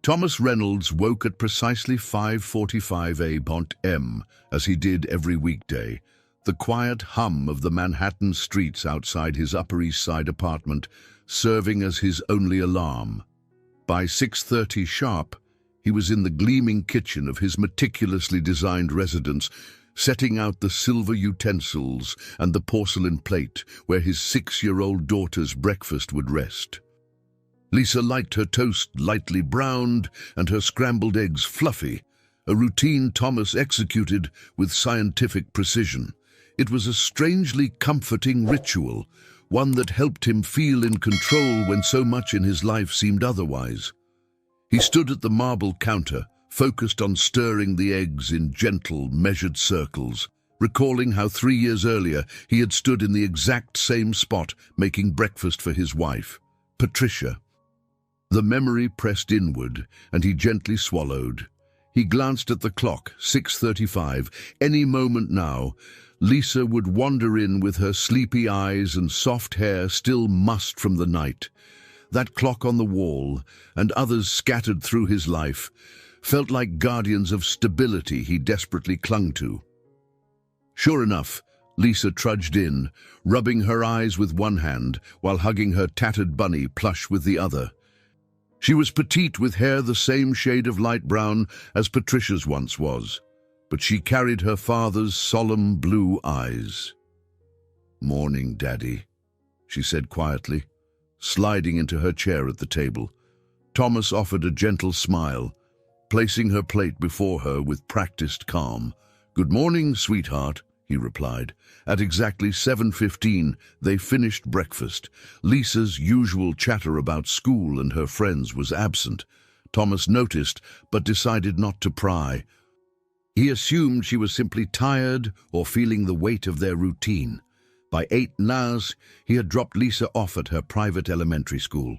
Thomas Reynolds woke at precisely 5:45 a.m. as he did every weekday, the quiet hum of the Manhattan streets outside his Upper East Side apartment serving as his only alarm. By 6:30 sharp, he was in the gleaming kitchen of his meticulously designed residence, setting out the silver utensils and the porcelain plate where his 6-year-old daughter's breakfast would rest. Lisa liked her toast lightly browned and her scrambled eggs fluffy, a routine Thomas executed with scientific precision. It was a strangely comforting ritual, one that helped him feel in control when so much in his life seemed otherwise. He stood at the marble counter, focused on stirring the eggs in gentle, measured circles, recalling how 3 years earlier he had stood in the exact same spot making breakfast for his wife, Patricia. The memory pressed inward, and he gently swallowed. He glanced at the clock, 6:35. Any moment now, Lisa would wander in with her sleepy eyes and soft hair still mussed from the night. That clock on the wall, and others scattered through his life, felt like guardians of stability he desperately clung to. Sure enough, Lisa trudged in, rubbing her eyes with one hand while hugging her tattered bunny plush with the other. She was petite with hair the same shade of light brown as Patricia's once was, but she carried her father's solemn blue eyes. "Morning, Daddy," she said quietly, sliding into her chair at the table. Thomas offered a gentle smile, placing her plate before her with practiced calm. "Good morning, sweetheart," he replied. At exactly 7:15, they finished breakfast. Lisa's usual chatter about school and her friends was absent. Thomas noticed, but decided not to pry. He assumed she was simply tired or feeling the weight of their routine. By 8 he had dropped Lisa off at her private elementary school,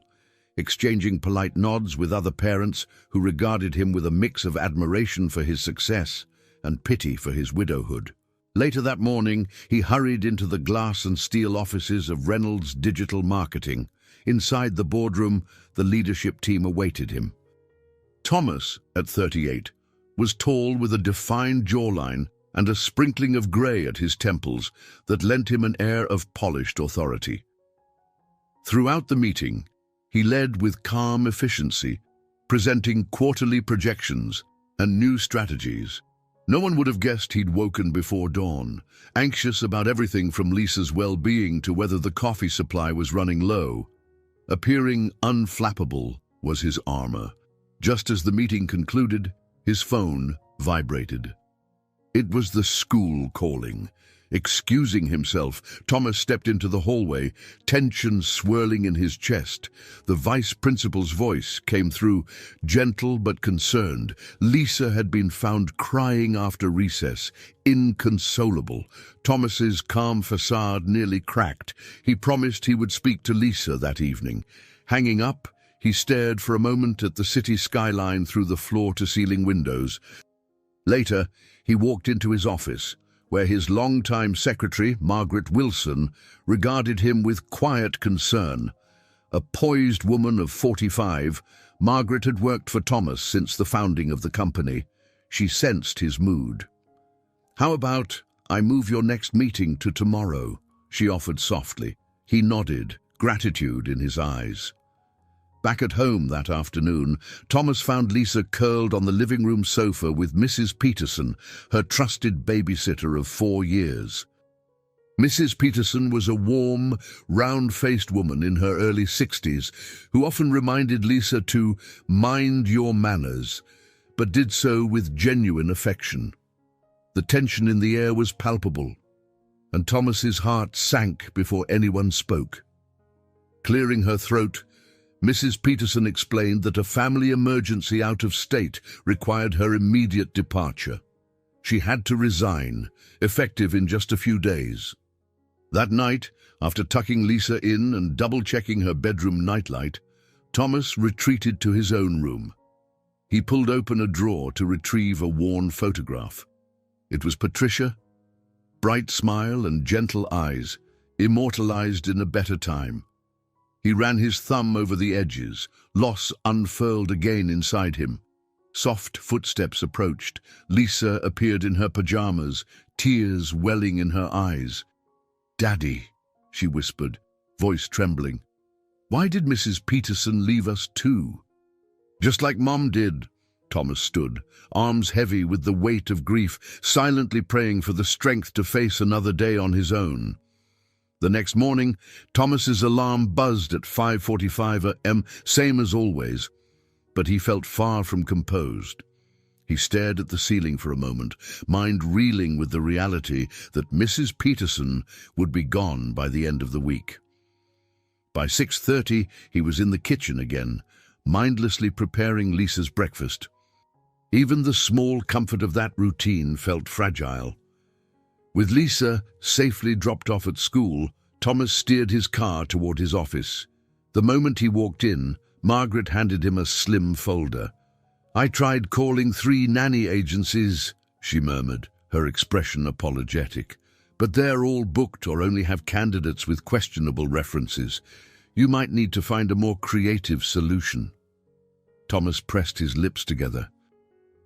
exchanging polite nods with other parents who regarded him with a mix of admiration for his success and pity for his widowhood. Later that morning, he hurried into the glass and steel offices of Reynolds Digital Marketing. Inside the boardroom, the leadership team awaited him. Thomas, at 38, was tall with a defined jawline and a sprinkling of grey at his temples that lent him an air of polished authority. Throughout the meeting, he led with calm efficiency, presenting quarterly projections and new strategies. No one would have guessed he'd woken before dawn, anxious about everything from Lisa's well-being to whether the coffee supply was running low. Appearing unflappable was his armor. Just as the meeting concluded, his phone vibrated. It was the school calling. Excusing himself, Thomas stepped into the hallway, tension swirling in his chest. The vice principal's voice came through, gentle but concerned. Lisa had been found crying after recess, inconsolable. Thomas's calm facade nearly cracked. He promised he would speak to Lisa that evening. Hanging up, he stared for a moment at the city skyline through the floor-to-ceiling windows. Later, he walked into his office, where his longtime secretary, Margaret Wilson, regarded him with quiet concern. A poised woman of 45, Margaret had worked for Thomas since the founding of the company. She sensed his mood. "How about I move your next meeting to tomorrow?" she offered softly. He nodded, gratitude in his eyes. Back at home that afternoon, Thomas found Lisa curled on the living room sofa with Mrs. Peterson, her trusted babysitter of 4 years. Mrs. Peterson was a warm, round-faced woman in her early 60s who often reminded Lisa to mind your manners, but did so with genuine affection. The tension in the air was palpable, and Thomas's heart sank before anyone spoke. Clearing her throat, Mrs. Peterson explained that a family emergency out of state required her immediate departure. She had to resign, effective in just a few days. That night, after tucking Lisa in and double-checking her bedroom nightlight, Thomas retreated to his own room. He pulled open a drawer to retrieve a worn photograph. It was Patricia, bright smile and gentle eyes, immortalized in a better time. He ran his thumb over the edges. Loss unfurled again inside him. Soft footsteps approached. Lisa appeared in her pajamas, tears welling in her eyes. "Daddy," she whispered, voice trembling. "Why did Mrs. Peterson leave us too?" "Just like Mom did." Thomas stood, arms heavy with the weight of grief, silently praying for the strength to face another day on his own. The next morning, Thomas's alarm buzzed at 5:45 a.m., same as always, but he felt far from composed. He stared at the ceiling for a moment, mind reeling with the reality that Mrs. Peterson would be gone by the end of the week. By 6:30, he was in the kitchen again, mindlessly preparing Lisa's breakfast. Even the small comfort of that routine felt fragile. With Lisa safely dropped off at school, Thomas steered his car toward his office. The moment he walked in, Margaret handed him a slim folder. "I tried calling 3 nanny agencies," she murmured, her expression apologetic. "But they're all booked or only have candidates with questionable references. You might need to find a more creative solution." Thomas pressed his lips together.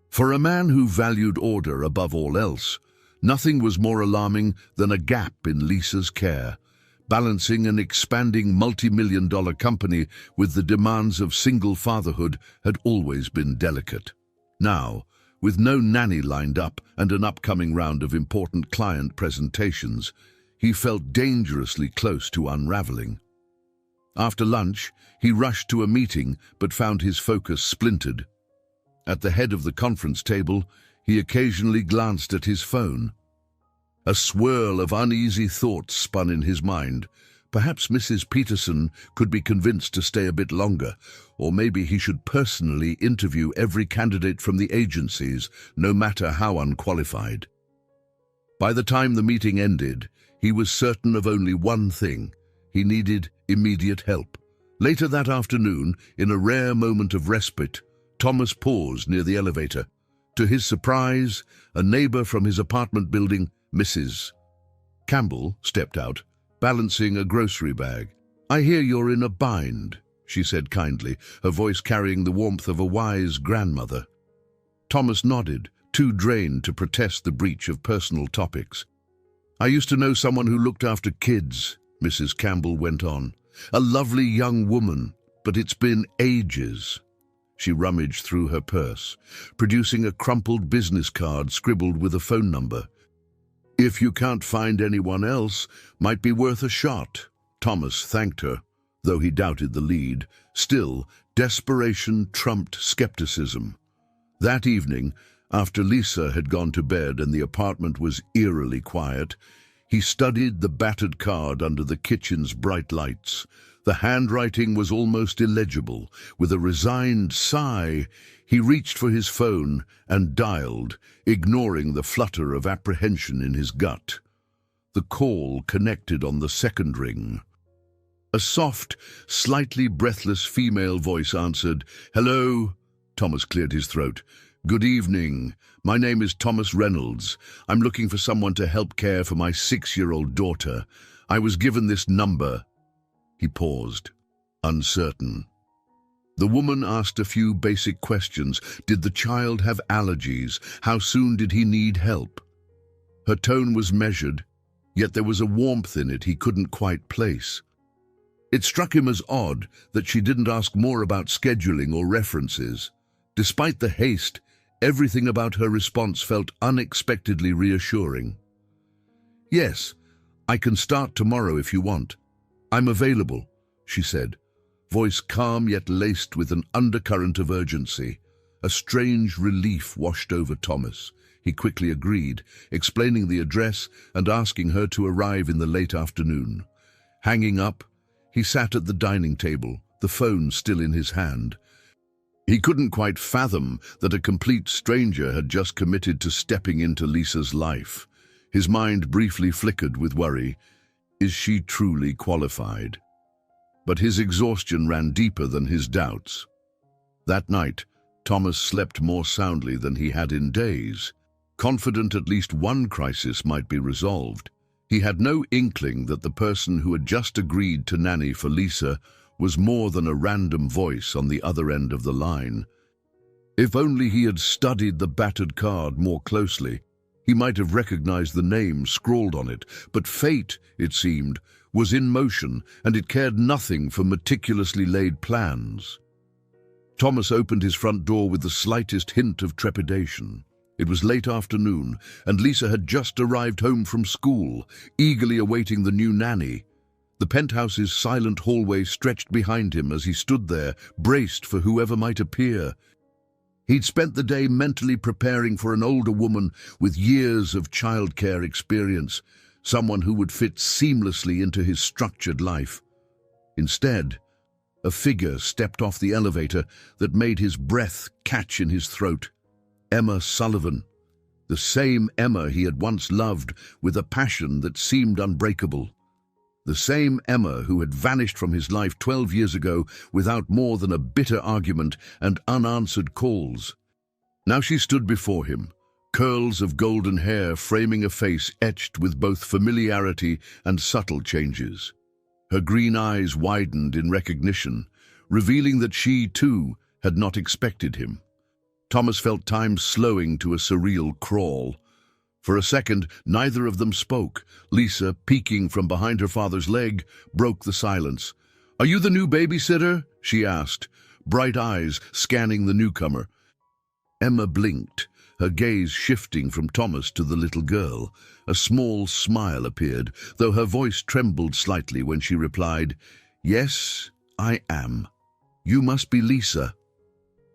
For a man who valued order above all else, nothing was more alarming than a gap in Lisa's care. Balancing an expanding multi-million-dollar company with the demands of single fatherhood had always been delicate. Now, with no nanny lined up and an upcoming round of important client presentations, he felt dangerously close to unraveling. After lunch, he rushed to a meeting but found his focus splintered. At the head of the conference table, he occasionally glanced at his phone. A swirl of uneasy thoughts spun in his mind. Perhaps Mrs. Peterson could be convinced to stay a bit longer, or maybe he should personally interview every candidate from the agencies, no matter how unqualified. By the time the meeting ended, he was certain of only one thing: he needed immediate help. Later that afternoon, in a rare moment of respite, Thomas paused near the elevator. To his surprise, a neighbor from his apartment building, Mrs. Campbell, stepped out, balancing a grocery bag. "I hear you're in a bind," she said kindly, her voice carrying the warmth of a wise grandmother. Thomas nodded, too drained to protest the breach of personal topics. "I used to know someone who looked after kids," Mrs. Campbell went on. "A lovely young woman, but it's been ages." She rummaged through her purse, producing a crumpled business card scribbled with a phone number. "If you can't find anyone else, might be worth a shot." Thomas thanked her, though he doubted the lead. Still, desperation trumped skepticism. That evening, after Lisa had gone to bed and the apartment was eerily quiet, he studied the battered card under the kitchen's bright lights. The handwriting was almost illegible. With a resigned sigh, he reached for his phone and dialed, ignoring the flutter of apprehension in his gut. The call connected on the second ring. A soft, slightly breathless female voice answered. "Hello?" Thomas cleared his throat. "Good evening. My name is Thomas Reynolds. I'm looking for someone to help care for my 6-year-old daughter. I was given this number." He paused, uncertain. The woman asked a few basic questions. Did the child have allergies? How soon did he need help? Her tone was measured, yet there was a warmth in it he couldn't quite place. It struck him as odd that she didn't ask more about scheduling or references. Despite the haste, everything about her response felt unexpectedly reassuring. "Yes, I can start tomorrow if you want. I'm available," she said, voice calm yet laced with an undercurrent of urgency. A strange relief washed over Thomas. He quickly agreed, explaining the address and asking her to arrive in the late afternoon. Hanging up, he sat at the dining table, the phone still in his hand. He couldn't quite fathom that a complete stranger had just committed to stepping into Lisa's life. His mind briefly flickered with worry. Is she truly qualified? But his exhaustion ran deeper than his doubts. That night, Thomas slept more soundly than he had in days, confident at least one crisis might be resolved. He had no inkling that the person who had just agreed to nanny for Lisa was more than a random voice on the other end of the line. If only he had studied the battered card more closely, he might have recognized the name scrawled on it, but fate, it seemed, was in motion, and it cared nothing for meticulously laid plans. Thomas opened his front door with the slightest hint of trepidation. It was late afternoon, and Lisa had just arrived home from school, eagerly awaiting the new nanny. The penthouse's silent hallway stretched behind him as he stood there, braced for whoever might appear. He'd spent the day mentally preparing for an older woman with years of childcare experience, someone who would fit seamlessly into his structured life. Instead, a figure stepped off the elevator that made his breath catch in his throat. Emma Sullivan, the same Emma he had once loved with a passion that seemed unbreakable. The same Emma who had vanished from his life 12 years ago without more than a bitter argument and unanswered calls. Now she stood before him, curls of golden hair framing a face etched with both familiarity and subtle changes. Her green eyes widened in recognition, revealing that she, too, had not expected him. Thomas felt time slowing to a surreal crawl. For a second, neither of them spoke. Lisa, peeking from behind her father's leg, broke the silence. "Are you the new babysitter?" she asked, bright eyes scanning the newcomer. Emma blinked, her gaze shifting from Thomas to the little girl. A small smile appeared, though her voice trembled slightly when she replied, "Yes, I am. You must be Lisa."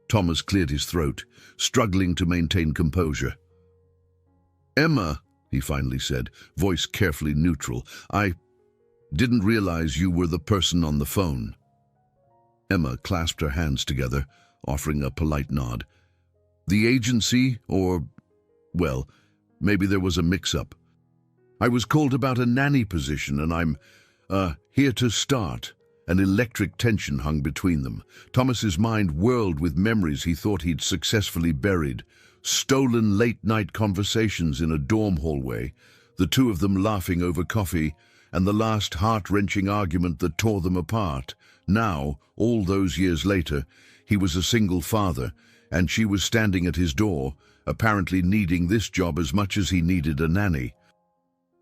Thomas cleared his throat, struggling to maintain composure. "Emma," he finally said, voice carefully neutral, "I didn't realize you were the person on the phone." Emma clasped her hands together, offering a polite nod. "The agency, or, well, maybe there was a mix-up. I was called about a nanny position, and I'm, here to start." An electric tension hung between them. Thomas's mind whirled with memories he thought he'd successfully buried. Stolen late-night conversations in a dorm hallway, the two of them laughing over coffee, and the last heart-wrenching argument that tore them apart. Now, all those years later, he was a single father, and she was standing at his door, apparently needing this job as much as he needed a nanny.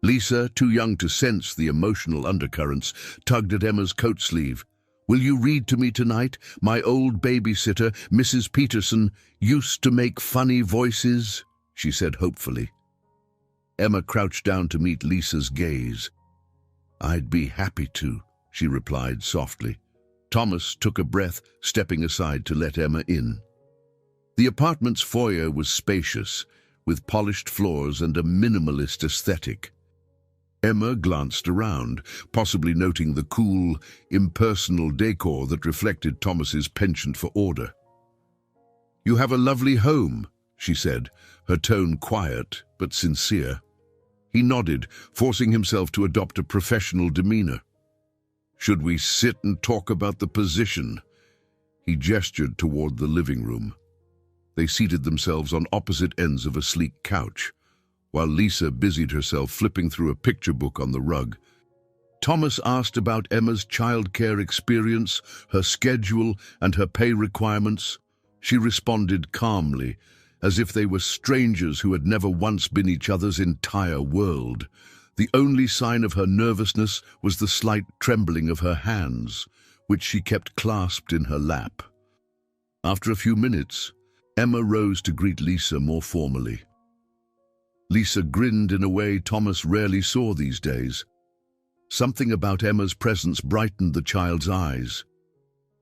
Lisa, too young to sense the emotional undercurrents, tugged at Emma's coat sleeve. "Will you read to me tonight? My old babysitter, Mrs. Peterson, used to make funny voices," she said hopefully. Emma crouched down to meet Lisa's gaze. "I'd be happy to," she replied softly. Thomas took a breath, stepping aside to let Emma in. The apartment's foyer was spacious, with polished floors and a minimalist aesthetic. Emma glanced around, possibly noting the cool, impersonal decor that reflected Thomas's penchant for order. "You have a lovely home," she said, her tone quiet but sincere. He nodded, forcing himself to adopt a professional demeanor. "Should we sit and talk about the position?" He gestured toward the living room. They seated themselves on opposite ends of a sleek couch, while Lisa busied herself flipping through a picture book on the rug. Thomas asked about Emma's childcare experience, her schedule, and her pay requirements. She responded calmly, as if they were strangers who had never once been each other's entire world. The only sign of her nervousness was the slight trembling of her hands, which she kept clasped in her lap. After a few minutes, Emma rose to greet Lisa more formally. Lisa grinned in a way Thomas rarely saw these days. Something about Emma's presence brightened the child's eyes.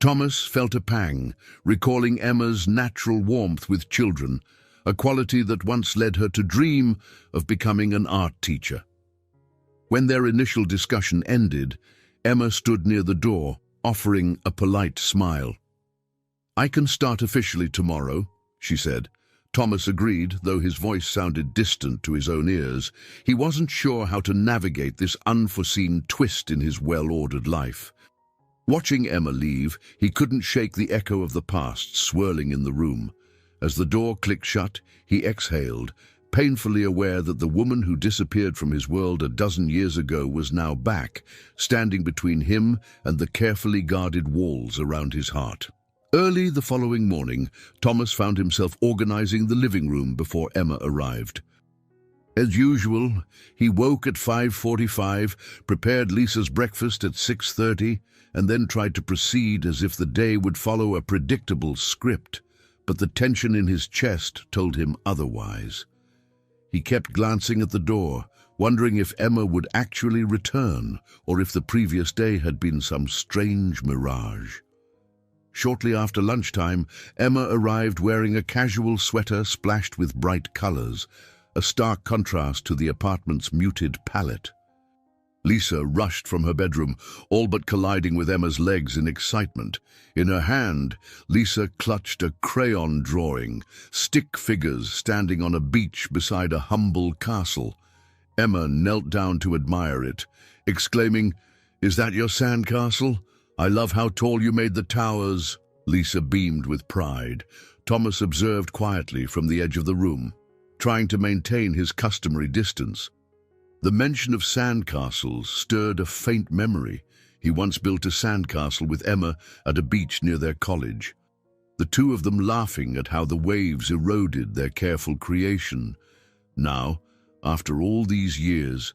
Thomas felt a pang, recalling Emma's natural warmth with children, a quality that once led her to dream of becoming an art teacher. When their initial discussion ended, Emma stood near the door, offering a polite smile. "I can start officially tomorrow," she said. Thomas agreed, though his voice sounded distant to his own ears. He wasn't sure how to navigate this unforeseen twist in his well-ordered life. Watching Emma leave, he couldn't shake the echo of the past swirling in the room. As the door clicked shut, he exhaled, painfully aware that the woman who disappeared from his world a dozen years ago was now back, standing between him and the carefully guarded walls around his heart. Early the following morning, Thomas found himself organizing the living room before Emma arrived. As usual, he woke at 5:45, prepared Lisa's breakfast at 6:30, and then tried to proceed as if the day would follow a predictable script, but the tension in his chest told him otherwise. He kept glancing at the door, wondering if Emma would actually return, or if the previous day had been some strange mirage. Shortly after lunchtime, Emma arrived wearing a casual sweater splashed with bright colors, a stark contrast to the apartment's muted palette. Lisa rushed from her bedroom, all but colliding with Emma's legs in excitement. In her hand, Lisa clutched a crayon drawing, stick figures standing on a beach beside a humble castle. Emma knelt down to admire it, exclaiming, "Is that your sandcastle? I love how tall you made the towers." Lisa beamed with pride. Thomas observed quietly from the edge of the room, trying to maintain his customary distance. The mention of sandcastles stirred a faint memory. He once built a sandcastle with Emma at a beach near their college, the two of them laughing at how the waves eroded their careful creation. Now, after all these years,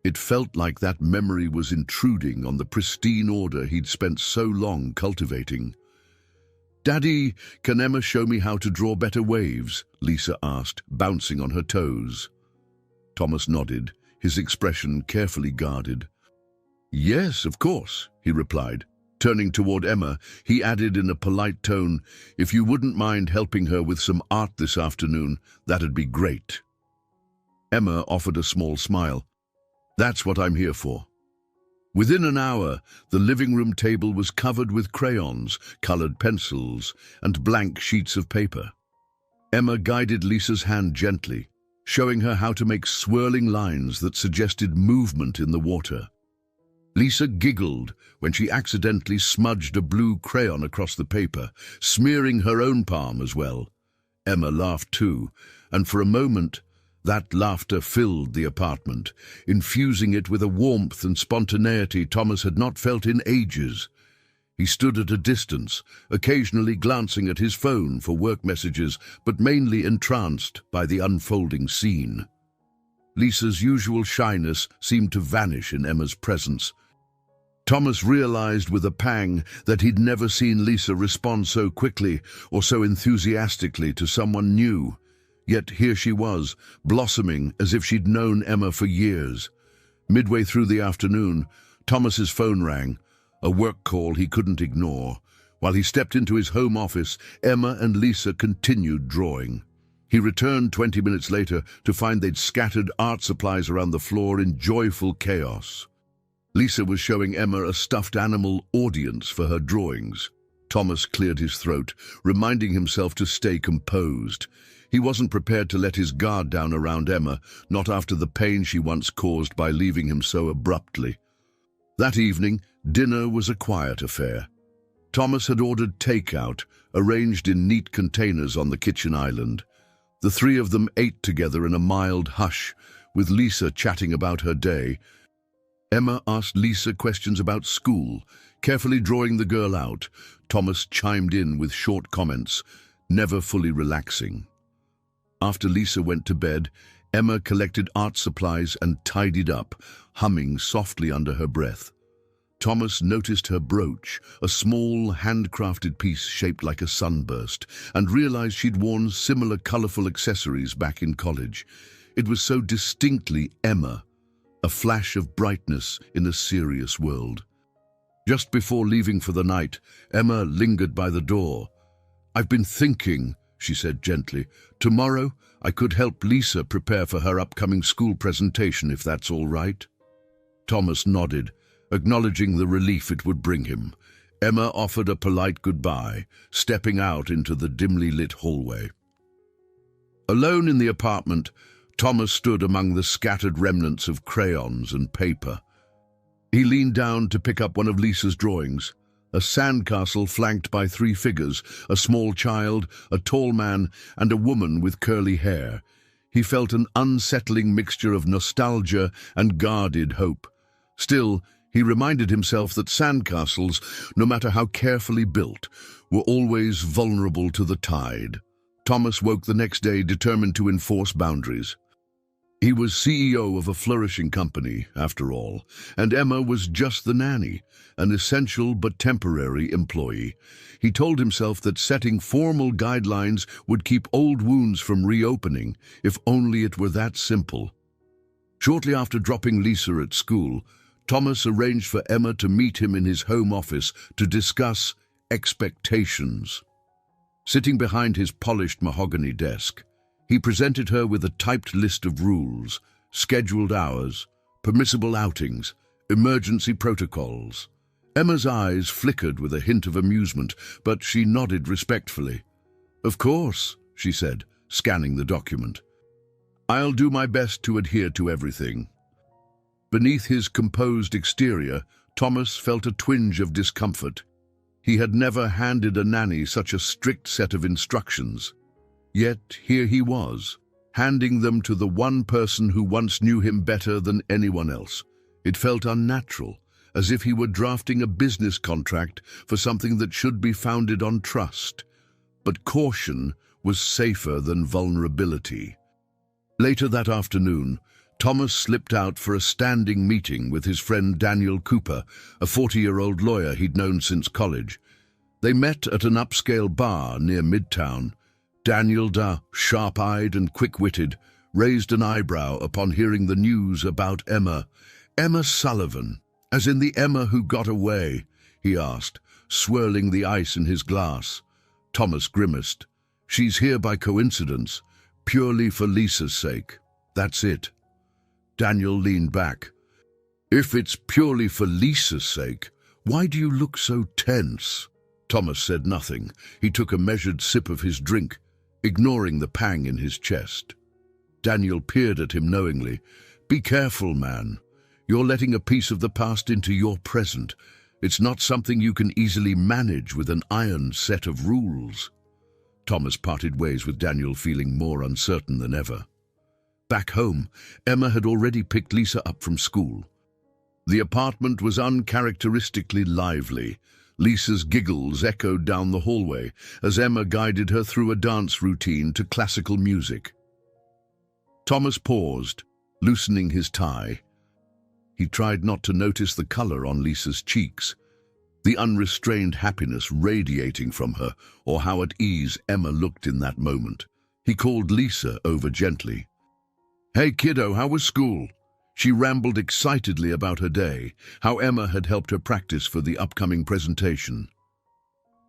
it felt like that memory was intruding on the pristine order he'd spent so long cultivating. "Daddy, can Emma show me how to draw better waves?" Lisa asked, bouncing on her toes. Thomas nodded, his expression carefully guarded. "Yes, of course," he replied. Turning toward Emma, he added in a polite tone, "If you wouldn't mind helping her with some art this afternoon, that'd be great." Emma offered a small smile. "That's what I'm here for." Within an hour, the living room table was covered with crayons, colored pencils, and blank sheets of paper. Emma guided Lisa's hand gently, showing her how to make swirling lines that suggested movement in the water. Lisa giggled when she accidentally smudged a blue crayon across the paper, smearing her own palm as well. Emma laughed too, and for a moment, that laughter filled the apartment, infusing it with a warmth and spontaneity Thomas had not felt in ages. He stood at a distance, occasionally glancing at his phone for work messages, but mainly entranced by the unfolding scene. Lisa's usual shyness seemed to vanish in Emma's presence. Thomas realized with a pang that he'd never seen Lisa respond so quickly or so enthusiastically to someone new. Yet here she was, blossoming as if she'd known Emma for years. Midway through the afternoon, Thomas's phone rang, a work call he couldn't ignore. While he stepped into his home office, Emma and Lisa continued drawing. He returned 20 minutes later to find they'd scattered art supplies around the floor in joyful chaos. Lisa was showing Emma a stuffed animal audience for her drawings. Thomas cleared his throat, reminding himself to stay composed. He wasn't prepared to let his guard down around Emma, not after the pain she once caused by leaving him so abruptly. That evening, dinner was a quiet affair. Thomas had ordered takeout, arranged in neat containers on the kitchen island. The three of them ate together in a mild hush, with Lisa chatting about her day. Emma asked Lisa questions about school, carefully drawing the girl out. Thomas chimed in with short comments, never fully relaxing. After Lisa went to bed, Emma collected art supplies and tidied up, humming softly under her breath. Thomas noticed her brooch, a small, handcrafted piece shaped like a sunburst, and realized she'd worn similar colorful accessories back in college. It was so distinctly Emma, a flash of brightness in a serious world. Just before leaving for the night, Emma lingered by the door. "I've been thinking," she said gently. "Tomorrow, I could help Lisa prepare for her upcoming school presentation, if that's all right." Thomas nodded, acknowledging the relief it would bring him. Emma offered a polite goodbye, stepping out into the dimly lit hallway. Alone in the apartment, Thomas stood among the scattered remnants of crayons and paper. He leaned down to pick up one of Lisa's drawings, a sandcastle flanked by three figures, a small child, a tall man, and a woman with curly hair. He felt an unsettling mixture of nostalgia and guarded hope. Still, he reminded himself that sandcastles, no matter how carefully built, were always vulnerable to the tide. Thomas woke the next day determined to enforce boundaries. He was CEO of a flourishing company, after all, and Emma was just the nanny, an essential but temporary employee. He told himself that setting formal guidelines would keep old wounds from reopening, if only it were that simple. Shortly after dropping Lisa at school, Thomas arranged for Emma to meet him in his home office to discuss expectations. Sitting behind his polished mahogany desk, he presented her with a typed list of rules, scheduled hours, permissible outings, emergency protocols. Emma's eyes flickered with a hint of amusement, but she nodded respectfully. "Of course," she said, scanning the document. "I'll do my best to adhere to everything." Beneath his composed exterior, Thomas felt a twinge of discomfort. He had never handed a nanny such a strict set of instructions. Yet here he was, handing them to the one person who once knew him better than anyone else. It felt unnatural, as if he were drafting a business contract for something that should be founded on trust. But caution was safer than vulnerability. Later that afternoon, Thomas slipped out for a standing meeting with his friend Daniel Cooper, a 40-year-old lawyer he'd known since college. They met at an upscale bar near Midtown. Daniel, sharp-eyed and quick-witted, raised an eyebrow upon hearing the news about Emma. "Emma Sullivan, as in the Emma who got away?" he asked, swirling the ice in his glass. Thomas grimaced. "She's here by coincidence, purely for Lisa's sake. That's it." Daniel leaned back. "If it's purely for Lisa's sake, why do you look so tense?" Thomas said nothing. He took a measured sip of his drink, ignoring the pang in his chest. Daniel peered at him knowingly. "Be careful, man. You're letting a piece of the past into your present. It's not something you can easily manage with an iron set of rules." Thomas parted ways with Daniel, feeling more uncertain than ever. Back home, Emma had already picked Lisa up from school. The apartment was uncharacteristically lively. Lisa's giggles echoed down the hallway as Emma guided her through a dance routine to classical music. Thomas paused, loosening his tie. He tried not to notice the color on Lisa's cheeks, the unrestrained happiness radiating from her, or how at ease Emma looked in that moment. He called Lisa over gently. "Hey kiddo, how was school?" She rambled excitedly about her day, how Emma had helped her practice for the upcoming presentation.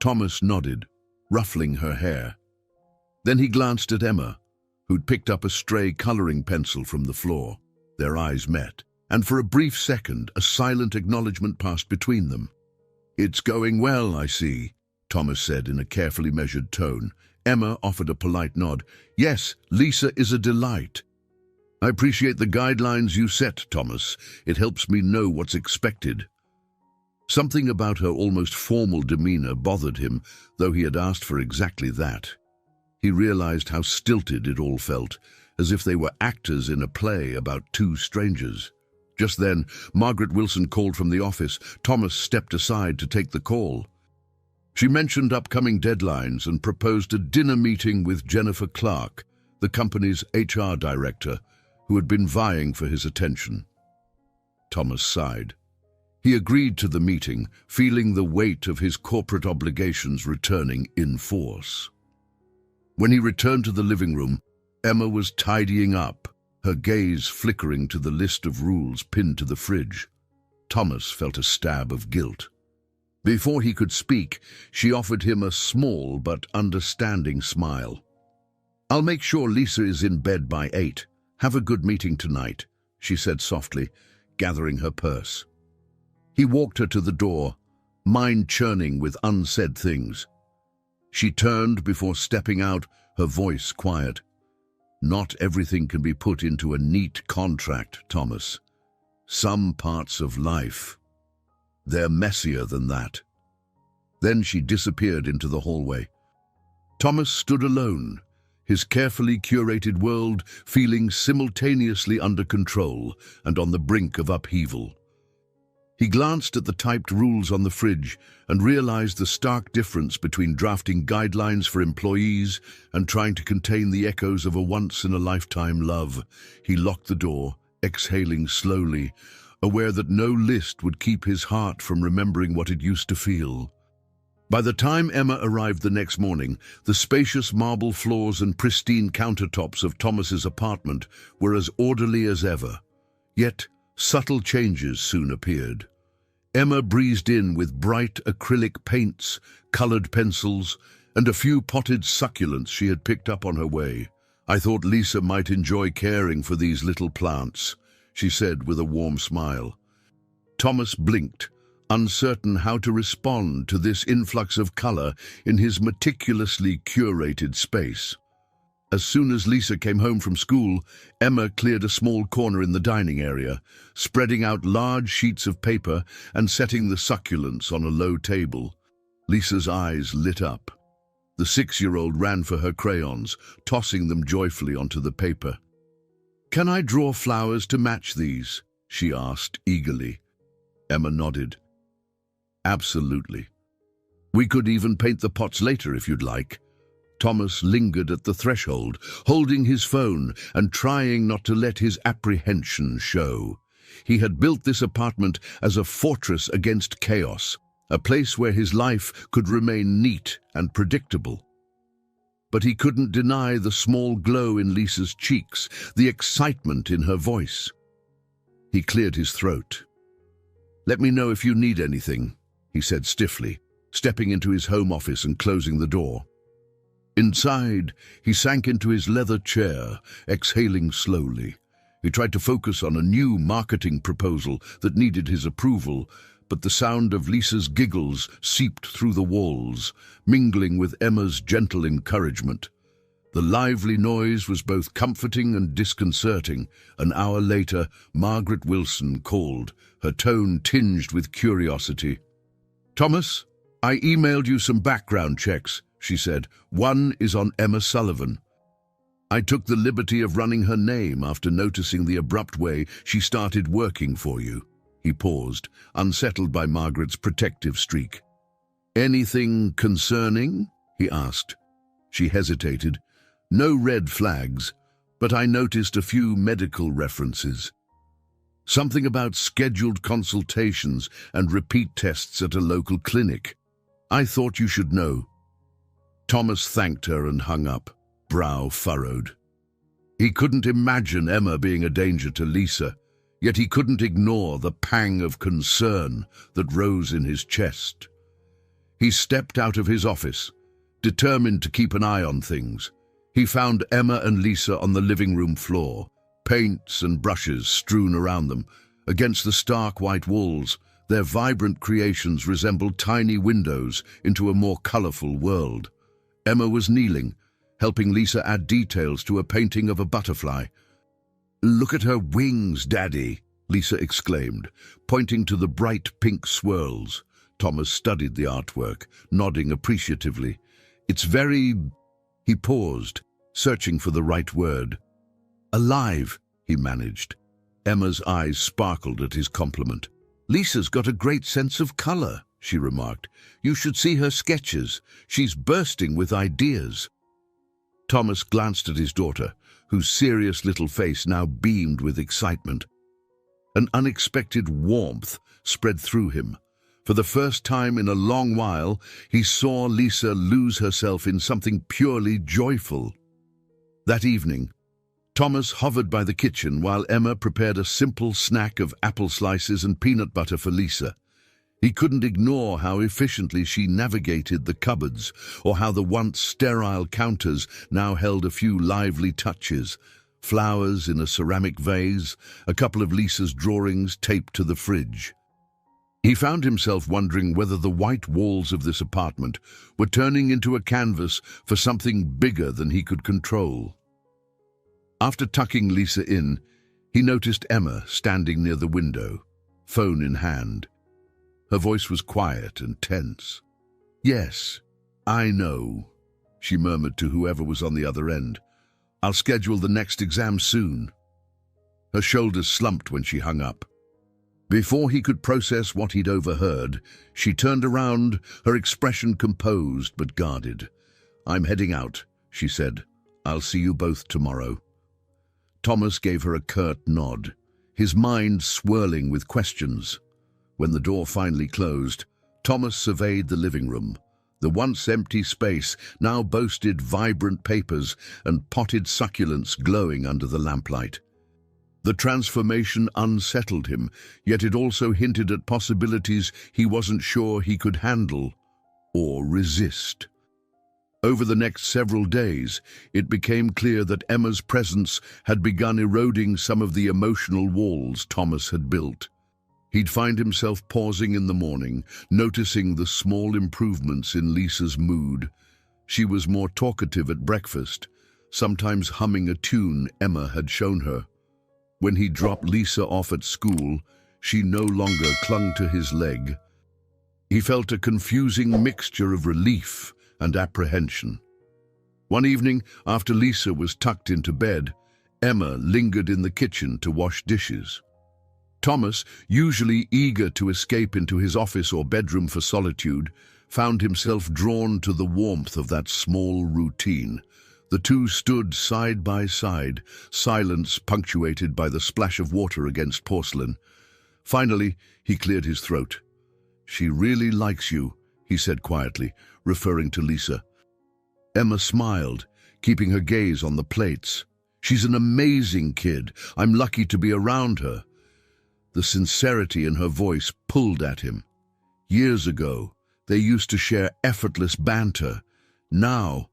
Thomas nodded, ruffling her hair. Then he glanced at Emma, who'd picked up a stray coloring pencil from the floor. Their eyes met, and for a brief second, a silent acknowledgement passed between them. "It's going well, I see," Thomas said in a carefully measured tone. Emma offered a polite nod. "Yes, Lisa is a delight." "I appreciate the guidelines you set, Thomas. It helps me know what's expected." Something about her almost formal demeanor bothered him, though he had asked for exactly that. He realized how stilted it all felt, as if they were actors in a play about two strangers. Just then, Margaret Wilson called from the office. Thomas stepped aside to take the call. She mentioned upcoming deadlines and proposed a dinner meeting with Jennifer Clark, the company's HR director, who had been vying for his attention. Thomas sighed. He agreed to the meeting, feeling the weight of his corporate obligations returning in force. When he returned to the living room, Emma was tidying up, her gaze flickering to the list of rules pinned to the fridge. Thomas felt a stab of guilt. Before he could speak, she offered him a small but understanding smile. "I'll make sure Lisa is in bed by 8. Have a good meeting tonight," she said softly, gathering her purse. He walked her to the door, mind churning with unsaid things. She turned before stepping out, her voice quiet. "Not everything can be put into a neat contract, Thomas. Some parts of life, they're messier than that." Then she disappeared into the hallway. Thomas stood alone, his carefully curated world feeling simultaneously under control and on the brink of upheaval. He glanced at the typed rules on the fridge and realized the stark difference between drafting guidelines for employees and trying to contain the echoes of a once-in-a-lifetime love. He locked the door, exhaling slowly, aware that no list would keep his heart from remembering what it used to feel. By the time Emma arrived the next morning, the spacious marble floors and pristine countertops of Thomas's apartment were as orderly as ever. Yet, subtle changes soon appeared. Emma breezed in with bright acrylic paints, colored pencils, and a few potted succulents she had picked up on her way. "I thought Lisa might enjoy caring for these little plants," she said with a warm smile. Thomas blinked, uncertain how to respond to this influx of color in his meticulously curated space. As soon as Lisa came home from school, Emma cleared a small corner in the dining area, spreading out large sheets of paper and setting the succulents on a low table. Lisa's eyes lit up. The 6-year-old ran for her crayons, tossing them joyfully onto the paper. "Can I draw flowers to match these?" she asked eagerly. Emma nodded. "Absolutely. We could even paint the pots later if you'd like." Thomas lingered at the threshold, holding his phone and trying not to let his apprehension show. He had built this apartment as a fortress against chaos, a place where his life could remain neat and predictable. But he couldn't deny the small glow in Lisa's cheeks, the excitement in her voice. He cleared his throat. "Let me know if you need anything," he said stiffly, stepping into his home office and closing the door. Inside, he sank into his leather chair, exhaling slowly. He tried to focus on a new marketing proposal that needed his approval, but the sound of Lisa's giggles seeped through the walls, mingling with Emma's gentle encouragement. The lively noise was both comforting and disconcerting. An hour later, Margaret Wilson called, her tone tinged with curiosity. "Thomas, I emailed you some background checks," she said. "One is on Emma Sullivan. I took the liberty of running her name after noticing the abrupt way she started working for you." He paused, unsettled by Margaret's protective streak. "Anything concerning?" he asked. She hesitated. "No red flags, but I noticed a few medical references. Something about scheduled consultations and repeat tests at a local clinic. I thought you should know." Thomas thanked her and hung up, brow furrowed. He couldn't imagine Emma being a danger to Lisa, yet he couldn't ignore the pang of concern that rose in his chest. He stepped out of his office, determined to keep an eye on things. He found Emma and Lisa on the living room floor, paints and brushes strewn around them. Against the stark white walls, their vibrant creations resembled tiny windows into a more colorful world. Emma was kneeling, helping Lisa add details to a painting of a butterfly. "Look at her wings, Daddy," Lisa exclaimed, pointing to the bright pink swirls. Thomas studied the artwork, nodding appreciatively. "It's very—" He paused, searching for the right word. "Alive," he managed. Emma's eyes sparkled at his compliment. "Lisa's got a great sense of color," she remarked. "You should see her sketches. She's bursting with ideas." Thomas glanced at his daughter, whose serious little face now beamed with excitement. An unexpected warmth spread through him. For the first time in a long while, he saw Lisa lose herself in something purely joyful. That evening, Thomas hovered by the kitchen while Emma prepared a simple snack of apple slices and peanut butter for Lisa. He couldn't ignore how efficiently she navigated the cupboards, or how the once sterile counters now held a few lively touches. Flowers in a ceramic vase, a couple of Lisa's drawings taped to the fridge. He found himself wondering whether the white walls of this apartment were turning into a canvas for something bigger than he could control. After tucking Lisa in, he noticed Emma standing near the window, phone in hand. Her voice was quiet and tense. "Yes, I know." she murmured to whoever was on the other end. "I'll schedule the next exam soon." Her shoulders slumped when she hung up. Before he could process what he'd overheard, she turned around, her expression composed but guarded. "I'm heading out," she said. "I'll see you both tomorrow." Thomas gave her a curt nod, his mind swirling with questions. When the door finally closed, Thomas surveyed the living room. The once empty space now boasted vibrant papers and potted succulents glowing under the lamplight. The transformation unsettled him, yet it also hinted at possibilities he wasn't sure he could handle or resist. Over the next several days, it became clear that Emma's presence had begun eroding some of the emotional walls Thomas had built. He'd find himself pausing in the morning, noticing the small improvements in Lisa's mood. She was more talkative at breakfast, sometimes humming a tune Emma had shown her. When he dropped Lisa off at school, she no longer clung to his leg. He felt a confusing mixture of relief and apprehension. One evening, after Lisa was tucked into bed, Emma lingered in the kitchen to wash dishes. Thomas, usually eager to escape into his office or bedroom for solitude, found himself drawn to the warmth of that small routine. The two stood side by side, silence punctuated by the splash of water against porcelain. Finally, he cleared his throat. "She really likes you," he said quietly, referring to Lisa. Emma smiled, keeping her gaze on the plates. "She's an amazing kid. I'm lucky to be around her." The sincerity in her voice pulled at him. Years ago, they used to share effortless banter. Now,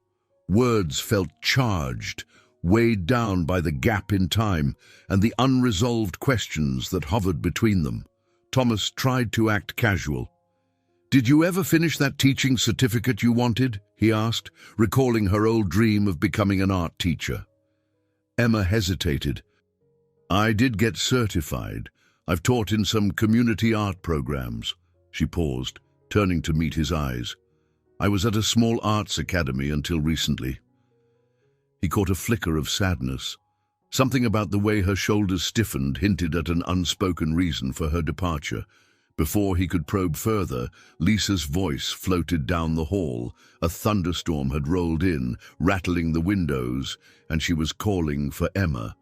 words felt charged, weighed down by the gap in time and the unresolved questions that hovered between them. Thomas tried to act casual. "Did you ever finish that teaching certificate you wanted?" he asked, recalling her old dream of becoming an art teacher. Emma hesitated. "I did get certified. I've taught in some community art programs." She paused, turning to meet his eyes. "I was at a small arts academy until recently." He caught a flicker of sadness. Something about the way her shoulders stiffened hinted at an unspoken reason for her departure. Before he could probe further, Lisa's voice floated down the hall. A thunderstorm had rolled in, rattling the windows, and she was calling for Emma.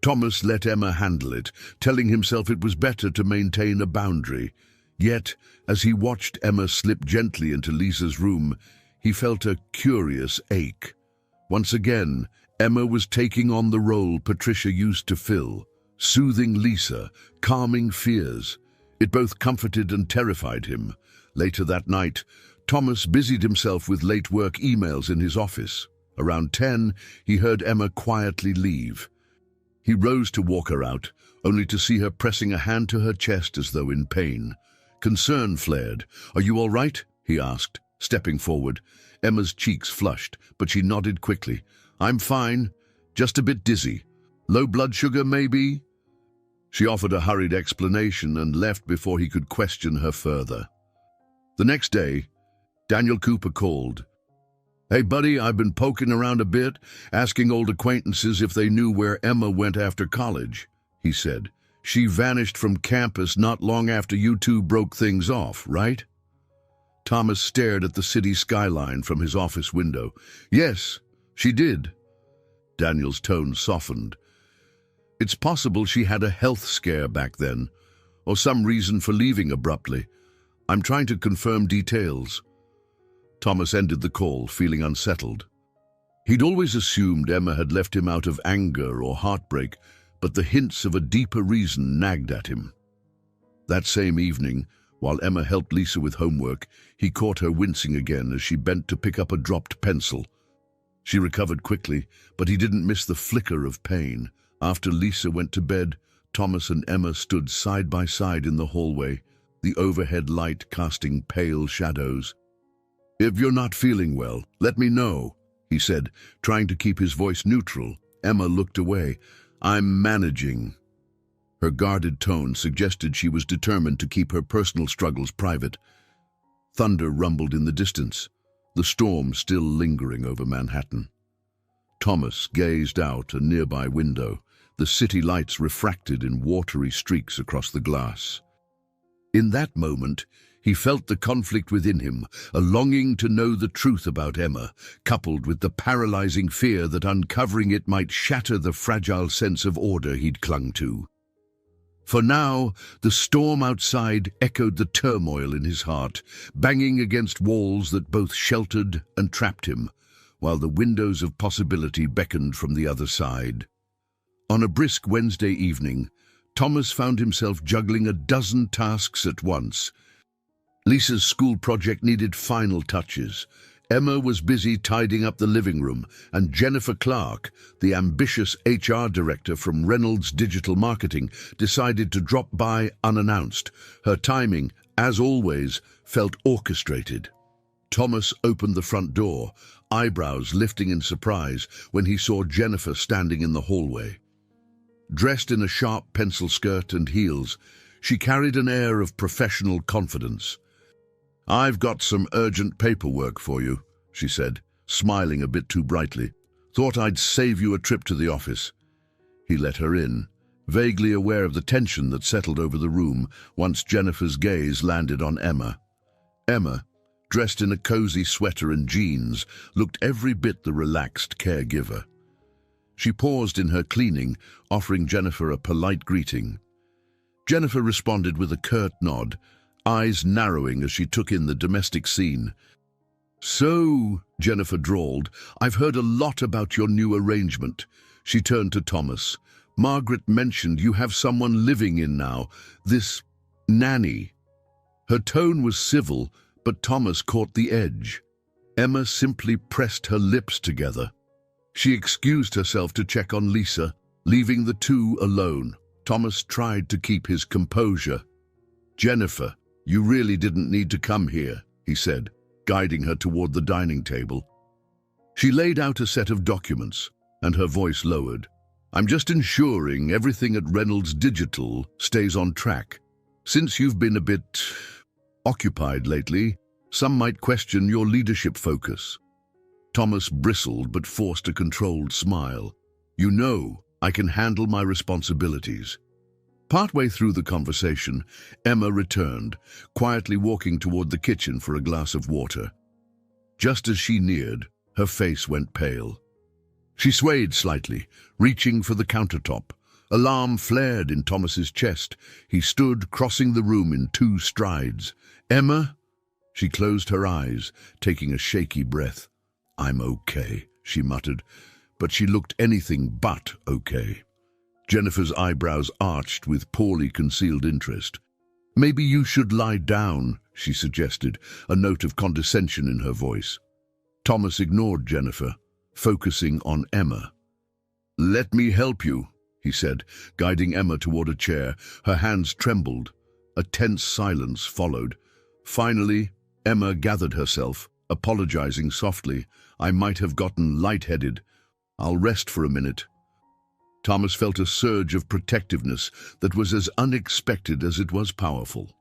Thomas let Emma handle it, telling himself it was better to maintain a boundary. Yet, as he watched Emma slip gently into Lisa's room, he felt a curious ache. Once again, Emma was taking on the role Patricia used to fill, soothing Lisa, calming fears. It both comforted and terrified him. Later that night, Thomas busied himself with late work emails in his office. Around 10, he heard Emma quietly leave. He rose to walk her out, only to see her pressing a hand to her chest as though in pain. Concern flared. "Are you all right?" he asked, stepping forward. Emma's cheeks flushed, but she nodded quickly. "I'm fine, just a bit dizzy. Low blood sugar, maybe?" She offered a hurried explanation and left before he could question her further. The next day, Daniel Cooper called. "Hey, buddy, I've been poking around a bit, asking old acquaintances if they knew where Emma went after college," he said. "She vanished from campus not long after you two broke things off, right?" Thomas stared at the city skyline from his office window. "Yes, she did." Daniel's tone softened. "It's possible she had a health scare back then, or some reason for leaving abruptly. I'm trying to confirm details." Thomas ended the call, feeling unsettled. He'd always assumed Emma had left him out of anger or heartbreak, but the hints of a deeper reason nagged at him. That same evening, while Emma helped Lisa with homework, he caught her wincing again as she bent to pick up a dropped pencil. She recovered quickly, but he didn't miss the flicker of pain. After Lisa went to bed, Thomas and Emma stood side by side in the hallway, the overhead light casting pale shadows. "If you're not feeling well, let me know," he said, trying to keep his voice neutral. Emma looked away. "I'm managing." Her guarded tone suggested she was determined to keep her personal struggles private. Thunder rumbled in the distance. the storm still lingering over Manhattan. Thomas gazed out a nearby window, the city lights refracted in watery streaks across the glass. In that moment, he felt the conflict within him, a longing to know the truth about Emma, coupled with the paralyzing fear that uncovering it might shatter the fragile sense of order he'd clung to. For now, the storm outside echoed the turmoil in his heart, banging against walls that both sheltered and trapped him, while the windows of possibility beckoned from the other side. On a brisk Wednesday evening, Thomas found himself juggling a dozen tasks at once. Lisa's school project needed final touches. Emma was busy tidying up the living room, and Jennifer Clark, the ambitious HR director from Reynolds Digital Marketing, decided to drop by unannounced. Her timing, as always, felt orchestrated. Thomas opened the front door, eyebrows lifting in surprise when he saw Jennifer standing in the hallway. Dressed in a sharp pencil skirt and heels, she carried an air of professional confidence. "I've got some urgent paperwork for you," she said, smiling a bit too brightly. "Thought I'd save you a trip to the office." He let her in, vaguely aware of the tension that settled over the room once Jennifer's gaze landed on Emma. Emma, dressed in a cozy sweater and jeans, looked every bit the relaxed caregiver. She paused in her cleaning, offering Jennifer a polite greeting. Jennifer responded with a curt nod, eyes narrowing as she took in the domestic scene. "So," Jennifer drawled, "I've heard a lot about your new arrangement." She turned to Thomas. "Margaret mentioned you have someone living in now, this nanny." Her tone was civil, but Thomas caught the edge. Emma simply pressed her lips together. She excused herself to check on Lisa, leaving the two alone. Thomas tried to keep his composure. "Jennifer, you really didn't need to come here," he said, guiding her toward the dining table. She laid out a set of documents, and her voice lowered. "I'm just ensuring everything at Reynolds Digital stays on track. Since you've been a bit occupied lately, some might question your leadership focus." Thomas bristled but forced a controlled smile. "You know, I can handle my responsibilities." Partway through the conversation, Emma returned, quietly walking toward the kitchen for a glass of water. Just as she neared, her face went pale. She swayed slightly, reaching for the countertop. Alarm flared in Thomas's chest. He stood, crossing the room in 2 strides. "Emma?" She closed her eyes, taking a shaky breath. "I'm okay," she muttered, but she looked anything but okay. Jennifer's eyebrows arched with poorly concealed interest. "Maybe you should lie down," she suggested, a note of condescension in her voice. Thomas ignored Jennifer, focusing on Emma. "Let me help you," he said, guiding Emma toward a chair. Her hands trembled. A tense silence followed. Finally, Emma gathered herself, apologizing softly. "I might have gotten lightheaded. I'll rest for a minute." Thomas felt a surge of protectiveness that was as unexpected as it was powerful.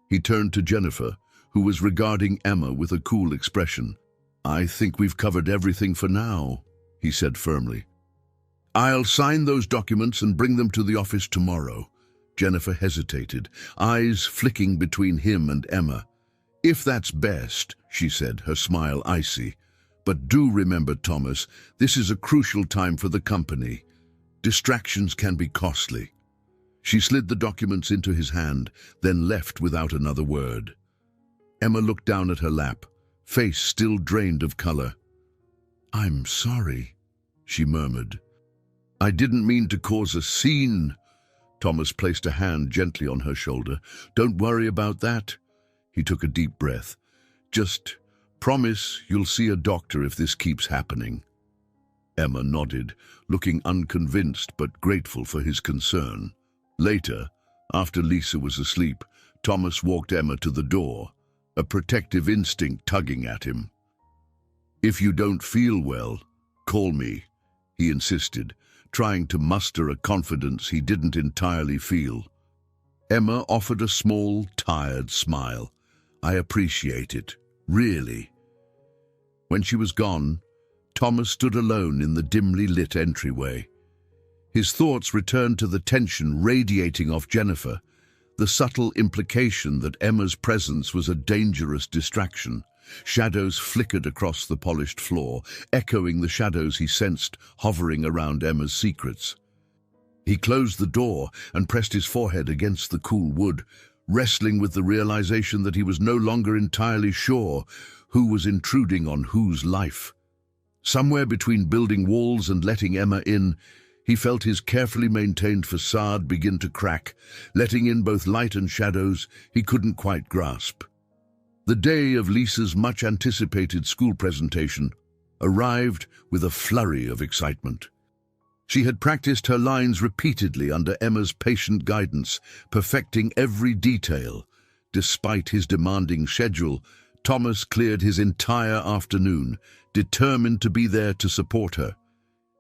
He turned to Jennifer, who was regarding Emma with a cool expression. "I think we've covered everything for now," he said firmly. "I'll sign those documents and bring them to the office tomorrow." Jennifer hesitated, eyes flicking between him and Emma. "If that's best," she said, her smile icy. "But do remember, Thomas, this is a crucial time for the company. Distractions can be costly." She slid the documents into his hand, then left without another word. Emma looked down at her lap, face still drained of color. "I'm sorry," she murmured. "I didn't mean to cause a scene." Thomas placed a hand gently on her shoulder. "Don't worry about that." He took a deep breath. "Just promise you'll see a doctor if this keeps happening." Emma nodded, looking unconvinced but grateful for his concern. Later, after Lisa was asleep, Thomas walked Emma to the door, a protective instinct tugging at him. "If you don't feel well, call me," he insisted, trying to muster a confidence he didn't entirely feel. Emma offered a small, tired smile. "I appreciate it, really." When she was gone, Thomas stood alone in the dimly lit entryway. His thoughts returned to the tension radiating off Jennifer, the subtle implication that Emma's presence was a dangerous distraction. Shadows flickered across the polished floor, echoing the shadows he sensed hovering around Emma's secrets. He closed the door and pressed his forehead against the cool wood, wrestling with the realization that he was no longer entirely sure who was intruding on whose life. Somewhere between building walls and letting Emma in, he felt his carefully maintained facade begin to crack, letting in both light and shadows he couldn't quite grasp. The day of Lisa's much-anticipated school presentation arrived with a flurry of excitement. She had practiced her lines repeatedly under Emma's patient guidance, perfecting every detail. Despite his demanding schedule, Thomas cleared his entire afternoon, determined to be there to support her.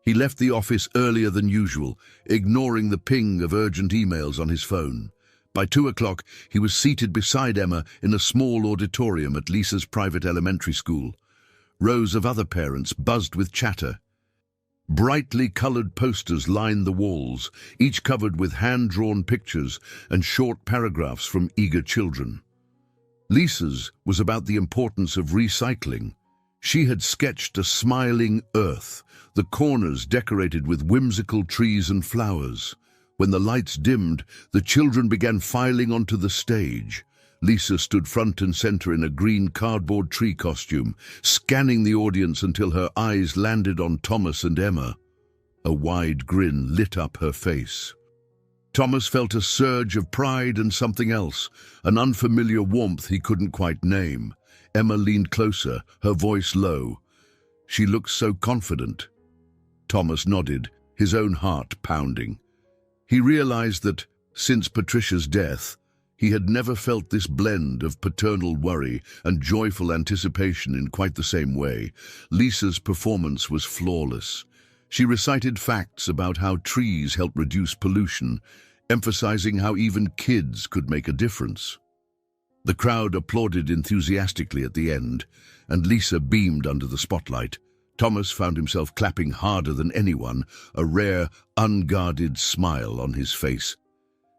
He left the office earlier than usual, ignoring the ping of urgent emails on his phone. By 2 o'clock, he was seated beside Emma in a small auditorium at Lisa's private elementary school. Rows of other parents buzzed with chatter. Brightly colored posters lined the walls, each covered with hand-drawn pictures and short paragraphs from eager children. Lisa's was about the importance of recycling. She had sketched a smiling earth, the corners decorated with whimsical trees and flowers. When the lights dimmed, the children began filing onto the stage. Lisa stood front and center in a green cardboard tree costume, scanning the audience until her eyes landed on Thomas and Emma. A wide grin lit up her face. Thomas felt a surge of pride and something else, an unfamiliar warmth he couldn't quite name. Emma leaned closer, her voice low. She looked so confident. Thomas nodded, his own heart pounding. He realized that, since Patricia's death, he had never felt this blend of paternal worry and joyful anticipation in quite the same way. Lisa's performance was flawless. She recited facts about how trees help reduce pollution, emphasizing how even kids could make a difference. The crowd applauded enthusiastically at the end, and Lisa beamed under the spotlight. Thomas found himself clapping harder than anyone, a rare, unguarded smile on his face.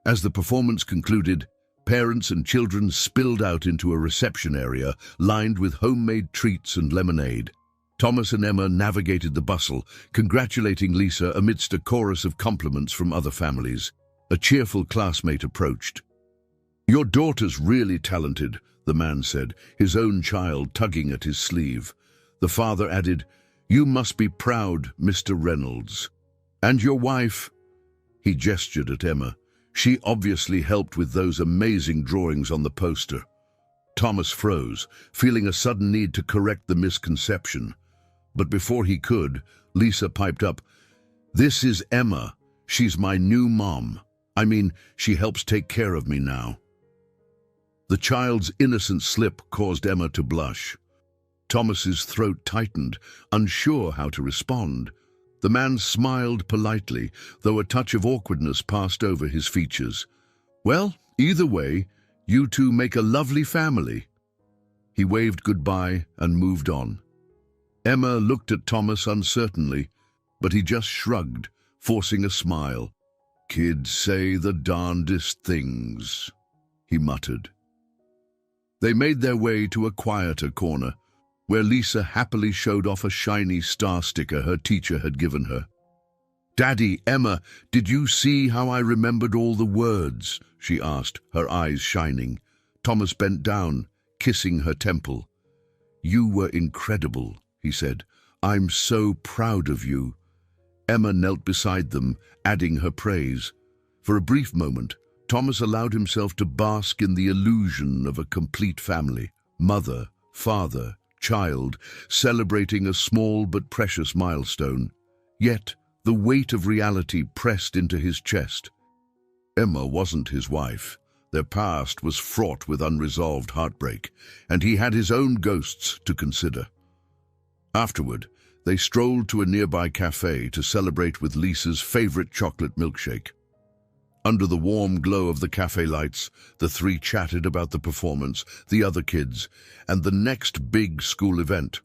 As the performance concluded, parents and children spilled out into a reception area lined with homemade treats and lemonade. Thomas and Emma navigated the bustle, congratulating Lisa amidst a chorus of compliments from other families. A cheerful classmate approached. "Your daughter's really talented," the man said, his own child tugging at his sleeve. The father added, "You must be proud, Mr. Reynolds. And your wife?" He gestured at Emma. "She obviously helped with those amazing drawings on the poster." Thomas froze, feeling a sudden need to correct the misconception. But before he could, Lisa piped up, "This is Emma. She's my new mom. I mean, she helps take care of me now." The child's innocent slip caused Emma to blush. Thomas's throat tightened, unsure how to respond. The man smiled politely, though a touch of awkwardness passed over his features. "Well, either way, you two make a lovely family." He waved goodbye and moved on. Emma looked at Thomas uncertainly, but he just shrugged, forcing a smile. "Kids say the darndest things," he muttered. They made their way to a quieter corner, where Lisa happily showed off a shiny star sticker her teacher had given her. "Daddy, Emma, did you see how I remembered all the words?" she asked, her eyes shining. Thomas bent down, kissing her temple. "You were incredible," he said. "I'm so proud of you." Emma knelt beside them, adding her praise. For a brief moment, Thomas allowed himself to bask in the illusion of a complete family, mother, father, child, celebrating a small but precious milestone. Yet, the weight of reality pressed into his chest. Emma wasn't his wife. Their past was fraught with unresolved heartbreak, and he had his own ghosts to consider. Afterward, they strolled to a nearby cafe to celebrate with Lisa's favorite chocolate milkshake. Under the warm glow of the cafe lights, the three chatted about the performance, the other kids, and the next big school event.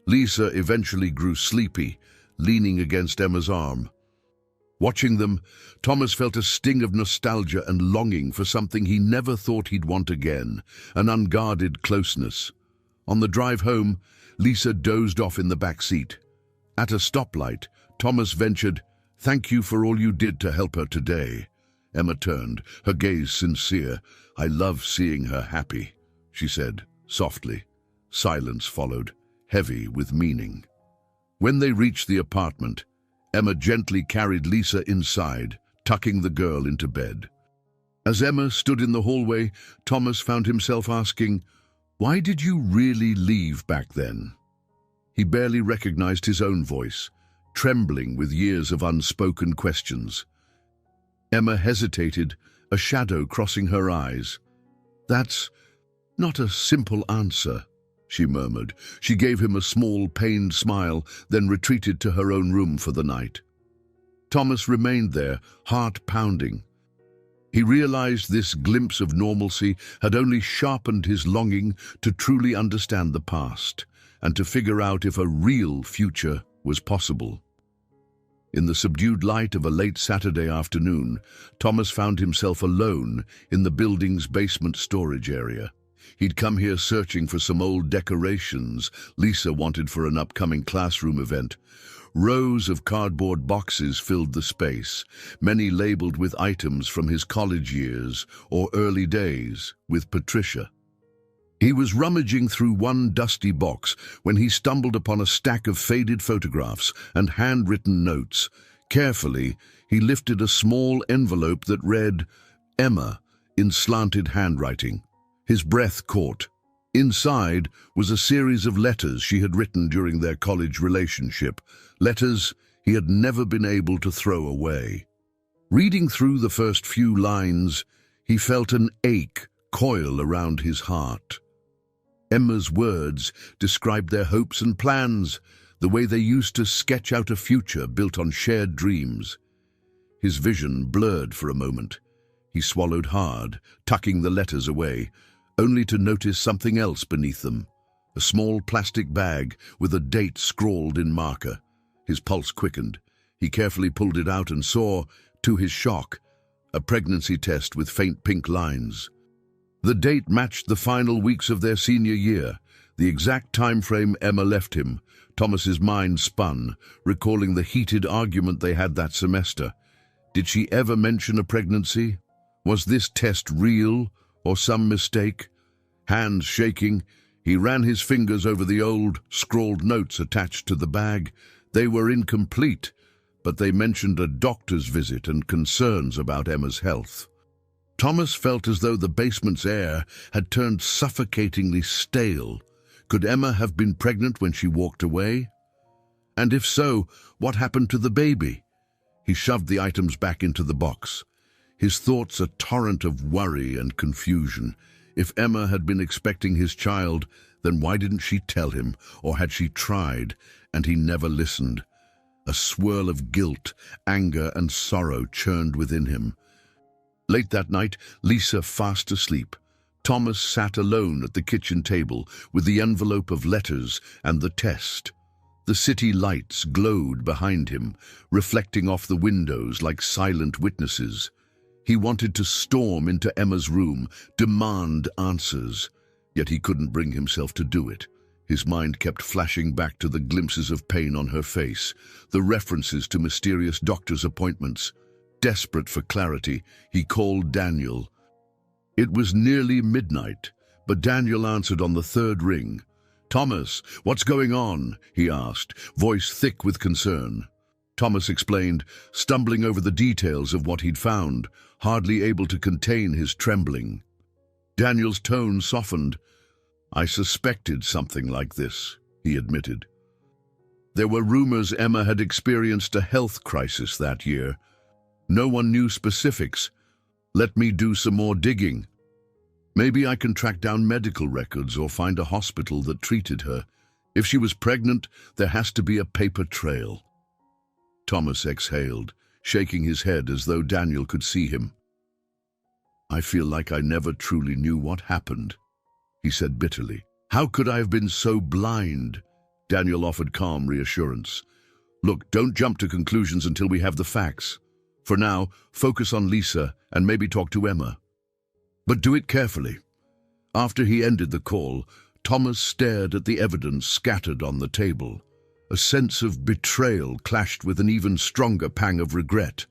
Lisa eventually grew sleepy, leaning against Emma's arm. Watching them, Thomas felt a sting of nostalgia and longing for something he never thought he'd want again, an unguarded closeness. On the drive home, Lisa dozed off in the back seat. At a stoplight, Thomas ventured, "Thank you for all you did to help her today." Emma turned, her gaze sincere. "I love seeing her happy," she said, softly. Silence followed, heavy with meaning. When they reached the apartment, Emma gently carried Lisa inside, tucking the girl into bed. As Emma stood in the hallway, Thomas found himself asking, "Why did you really leave back then?" He barely recognized his own voice, trembling with years of unspoken questions. Emma hesitated, a shadow crossing her eyes. "That's not a simple answer," she murmured. She gave him a small, pained smile, then retreated to her own room for the night. Thomas remained there, heart pounding. He realized this glimpse of normalcy had only sharpened his longing to truly understand the past and to figure out if a real future was possible. In the subdued light of a late Saturday afternoon, Thomas found himself alone in the building's basement storage area. He'd come here searching for some old decorations Lisa wanted for an upcoming classroom event. Rows of cardboard boxes filled the space, many labeled with items from his college years or early days with Patricia. He was rummaging through one dusty box when he stumbled upon a stack of faded photographs and handwritten notes. Carefully, he lifted a small envelope that read, "Emma," in slanted handwriting. His breath caught. Inside was a series of letters she had written during their college relationship, letters he had never been able to throw away. Reading through the first few lines, he felt an ache coil around his heart. Emma's words described their hopes and plans, the way they used to sketch out a future built on shared dreams. His vision blurred for a moment. He swallowed hard, tucking the letters away, only to notice something else beneath them, a small plastic bag with a date scrawled in marker. His pulse quickened. He carefully pulled it out and saw, to his shock, a pregnancy test with faint pink lines. The date matched the final weeks of their senior year, the exact time frame Emma left him. Thomas's mind spun, recalling the heated argument they had that semester. Did she ever mention a pregnancy? Was this test real or some mistake? Hands shaking, he ran his fingers over the old, scrawled notes attached to the bag. They were incomplete, but they mentioned a doctor's visit and concerns about Emma's health. Thomas felt as though the basement's air had turned suffocatingly stale. Could Emma have been pregnant when she walked away? And if so, what happened to the baby? He shoved the items back into the box, his thoughts a torrent of worry and confusion. If Emma had been expecting his child, then why didn't she tell him, or had she tried, and he never listened? A swirl of guilt, anger, and sorrow churned within him. Late that night, Lisa fast asleep. Thomas sat alone at the kitchen table with the envelope of letters and the test. The city lights glowed behind him, reflecting off the windows like silent witnesses. He wanted to storm into Emma's room, demand answers, yet he couldn't bring himself to do it. His mind kept flashing back to the glimpses of pain on her face, the references to mysterious doctor's appointments. Desperate for clarity, he called Daniel. It was nearly midnight, but Daniel answered on the third ring. "Thomas, what's going on?" he asked, voice thick with concern. Thomas explained, stumbling over the details of what he'd found, hardly able to contain his trembling. Daniel's tone softened. "I suspected something like this," he admitted. There were rumors Emma had experienced a health crisis that year. No one knew specifics. "Let me do some more digging. Maybe I can track down medical records or find a hospital that treated her. If she was pregnant, there has to be a paper trail." Thomas exhaled, shaking his head as though Daniel could see him. "I feel like I never truly knew what happened," he said bitterly. "How could I have been so blind? Daniel offered calm reassurance. Look, don't jump to conclusions until we have the facts. For now, focus on Lisa and maybe talk to Emma. But do it carefully. After he ended the call, Thomas stared at the evidence scattered on the table. A sense of betrayal clashed with an even stronger pang of regret.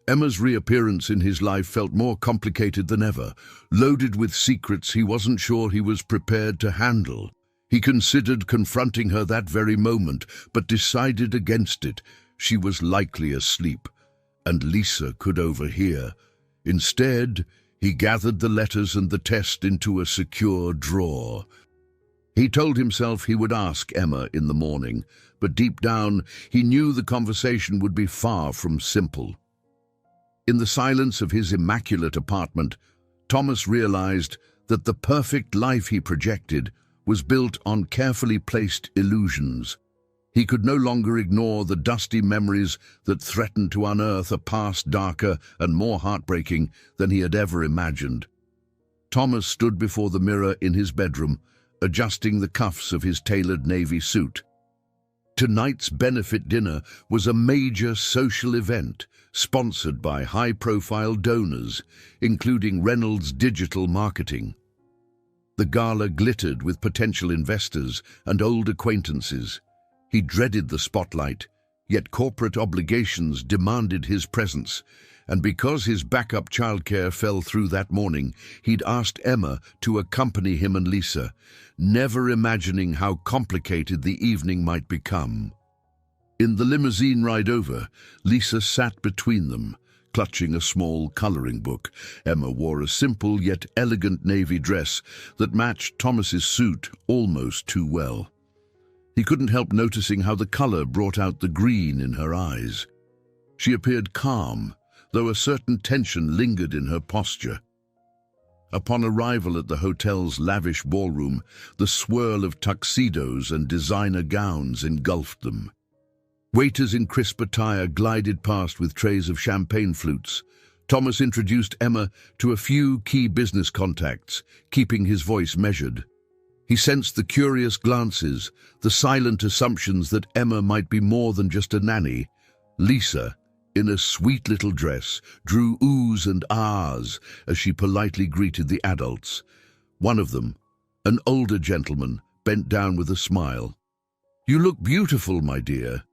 Emma's reappearance in his life felt more complicated than ever, loaded with secrets he wasn't sure he was prepared to handle. He considered confronting her that very moment, but decided against it. She was likely asleep, and Lisa could overhear. Instead, he gathered the letters and the test into a secure drawer. He told himself he would ask Emma in the morning, but deep down he knew the conversation would be far from simple. In the silence of his immaculate apartment, Thomas realized that the perfect life he projected was built on carefully placed illusions. He could no longer ignore the dusty memories that threatened to unearth a past darker and more heartbreaking than he had ever imagined. Thomas stood before the mirror in his bedroom, adjusting the cuffs of his tailored navy suit. Tonight's benefit dinner was a major social event, sponsored by high-profile donors, including Reynolds Digital Marketing. The gala glittered with potential investors and old acquaintances. He dreaded the spotlight, yet corporate obligations demanded his presence, and because his backup childcare fell through that morning, he'd asked Emma to accompany him and Lisa, never imagining how complicated the evening might become. In the limousine ride over, Lisa sat between them, clutching a small coloring book. Emma wore a simple yet elegant navy dress that matched Thomas's suit almost too well. He couldn't help noticing how the color brought out the green in her eyes. She appeared calm, though a certain tension lingered in her posture. Upon arrival at the hotel's lavish ballroom, the swirl of tuxedos and designer gowns engulfed them. Waiters in crisp attire glided past with trays of champagne flutes. Thomas introduced Emma to a few key business contacts, keeping his voice measured. He sensed the curious glances, the silent assumptions that Emma might be more than just a nanny. Lisa, in a sweet little dress, drew oohs and ahs as she politely greeted the adults. One of them, an older gentleman, bent down with a smile. "You look beautiful, my dear.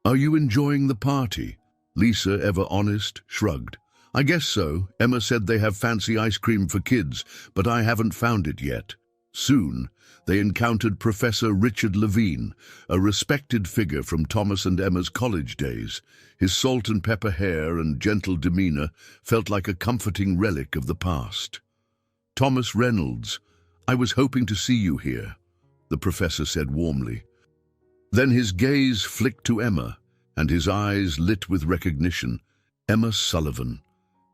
Are you enjoying the party?" Lisa, ever honest, shrugged. "I guess so. Emma said they have fancy ice cream for kids, but I haven't found it yet." Soon, they encountered Professor Richard Levine, a respected figure from Thomas and Emma's college days. His salt and pepper hair and gentle demeanor felt like a comforting relic of the past. "Thomas Reynolds, I was hoping to see you here," the professor said warmly. Then his gaze flicked to Emma, and his eyes lit with recognition. "Emma Sullivan.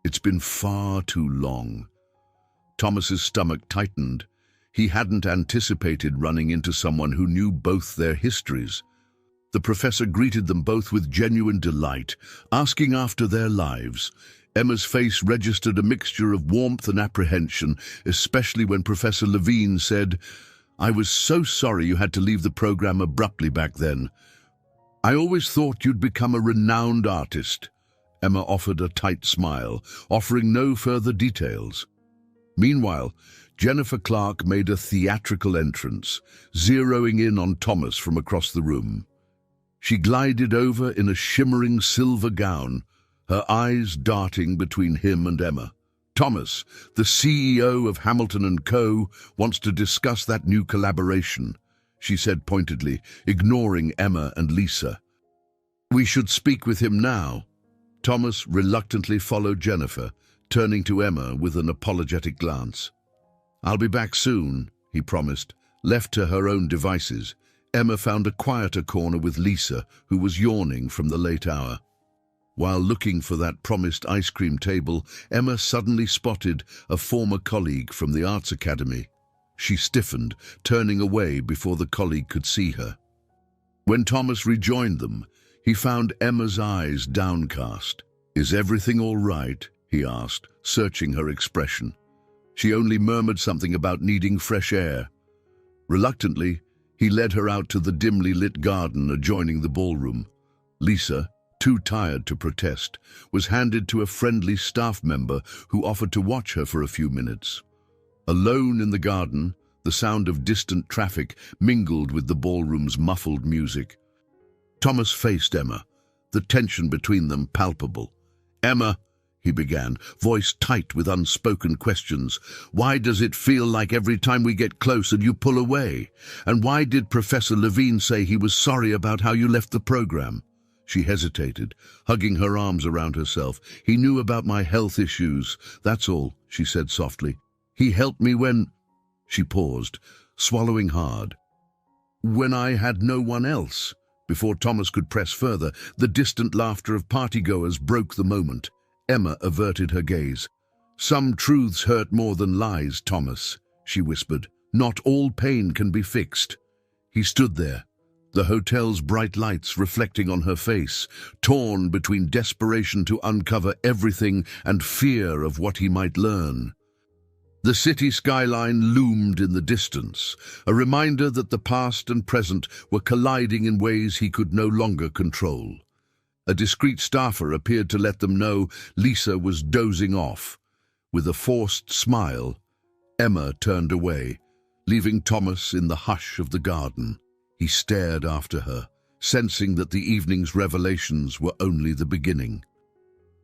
It's been far too long." Thomas's stomach tightened. He hadn't anticipated running into someone who knew both their histories. The professor greeted them both with genuine delight, asking after their lives. Emma's face registered a mixture of warmth and apprehension, especially when Professor Levine said, "I was so sorry you had to leave the program abruptly back then. I always thought you'd become a renowned artist." Emma offered a tight smile, offering no further details. Meanwhile, Jennifer Clark made a theatrical entrance, zeroing in on Thomas from across the room. She glided over in a shimmering silver gown, her eyes darting between him and Emma. "Thomas, the CEO of Hamilton & Co., wants to discuss that new collaboration," she said pointedly, ignoring Emma and Lisa. "We should speak with him now." Thomas reluctantly followed Jennifer, turning to Emma with an apologetic glance. "I'll be back soon," he promised. Left to her own devices, Emma found a quieter corner with Lisa, who was yawning from the late hour. While looking for that promised ice cream table, Emma suddenly spotted a former colleague from the Arts Academy. She stiffened, turning away before the colleague could see her. When Thomas rejoined them, he found Emma's eyes downcast. "Is everything all right?" he asked, searching her expression. She only murmured something about needing fresh air. Reluctantly, He led her out to the dimly lit garden adjoining the ballroom. Lisa, too tired to protest, was handed to a friendly staff member who offered to watch her for a few minutes. Alone in the garden, the sound of distant traffic mingled with the ballroom's muffled music. Thomas faced Emma, the tension between them palpable. "Emma," he began, voice tight with unspoken questions, "why does it feel like every time we get close and you pull away? And why did Professor Levine say he was sorry about how you left the program?" She hesitated, hugging her arms around herself. "He knew about my health issues, that's all," she said softly. "He helped me when—" She paused, swallowing hard. "When I had no one else." Before Thomas could press further, the distant laughter of partygoers broke the moment. Emma averted her gaze. "Some truths hurt more than lies, Thomas," she whispered. "Not all pain can be fixed." He stood there, the hotel's bright lights reflecting on her face, torn between desperation to uncover everything and fear of what he might learn. The city skyline loomed in the distance, a reminder that the past and present were colliding in ways he could no longer control. A discreet staffer appeared to let them know Lisa was dozing off. With a forced smile, Emma turned away, leaving Thomas in the hush of the garden. He stared after her, sensing that the evening's revelations were only the beginning.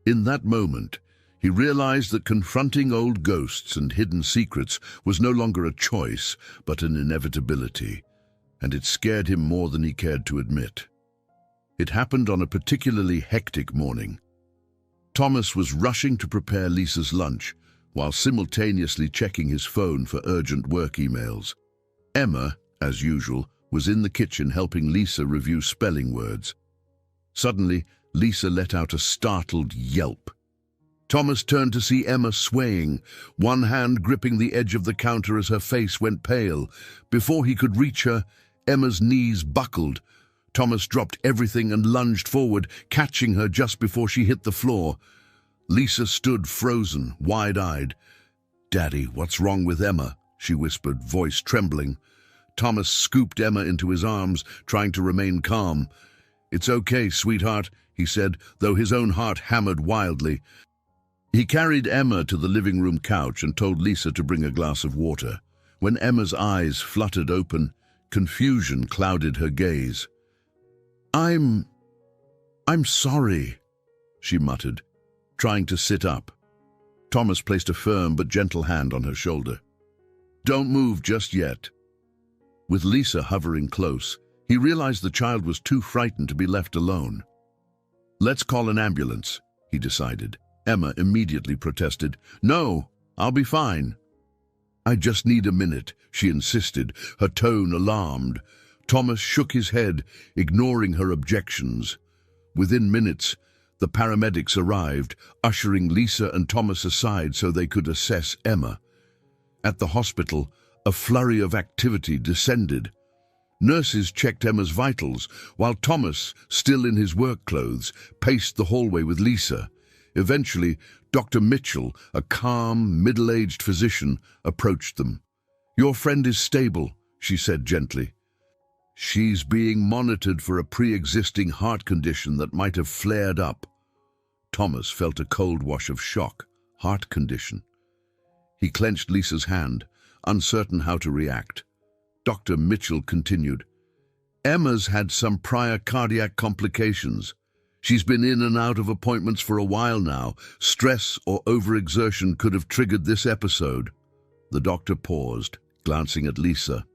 In that moment, he realized that confronting old ghosts and hidden secrets was no longer a choice, but an inevitability, and it scared him more than he cared to admit. It happened on a particularly hectic morning. Thomas was rushing to prepare Lisa's lunch, while simultaneously checking his phone for urgent work emails. Emma, as usual, was in the kitchen helping Lisa review spelling words. Suddenly, Lisa let out a startled yelp. Thomas turned to see Emma swaying, one hand gripping the edge of the counter as her face went pale. Before he could reach her, Emma's knees buckled. Thomas dropped everything and lunged forward, catching her just before she hit the floor. Lisa stood frozen, wide-eyed. "Daddy, what's wrong with Emma?" she whispered, voice trembling. Thomas scooped Emma into his arms, trying to remain calm. "It's okay, sweetheart," he said, though his own heart hammered wildly. He carried Emma to the living room couch and told Lisa to bring a glass of water. When Emma's eyes fluttered open, confusion clouded her gaze. I'm sorry," she muttered, trying to sit up. Thomas placed a firm but gentle hand on her shoulder. "Don't move just yet." With Lisa hovering close, he realized the child was too frightened to be left alone. "Let's call an ambulance," he decided. Emma immediately protested. "No, I'll be fine." "I just need a minute," she insisted, her tone alarmed. Thomas shook his head, ignoring her objections. Within minutes, the paramedics arrived, ushering Lisa and Thomas aside so they could assess Emma. At the hospital, a flurry of activity descended. Nurses checked Emma's vitals, while Thomas, still in his work clothes, paced the hallway with Lisa. Eventually, Dr. Mitchell, a calm, middle-aged physician, approached them. "Your friend is stable," she said gently. "She's being monitored for a pre-existing heart condition that might have flared up." Thomas felt a cold wash of shock. Heart condition. He clenched Lisa's hand, uncertain how to react. Dr. Mitchell continued. "Emma's had some prior cardiac complications. She's been in and out of appointments for a while now. Stress or overexertion could have triggered this episode." The doctor paused, glancing at Lisa.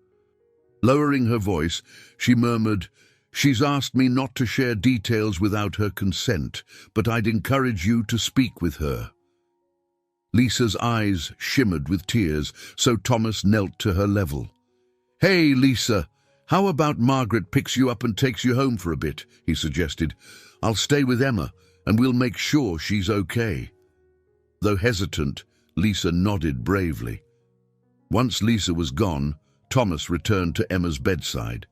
Lowering her voice, she murmured, "She's asked me not to share details without her consent, but I'd encourage you to speak with her." Lisa's eyes shimmered with tears, so Thomas knelt to her level. "Hey, Lisa, how about Margaret picks you up and takes you home for a bit?" he suggested. "I'll stay with Emma, and we'll make sure she's okay." Though hesitant, Lisa nodded bravely. Once Lisa was gone, Thomas returned to Emma's bedside.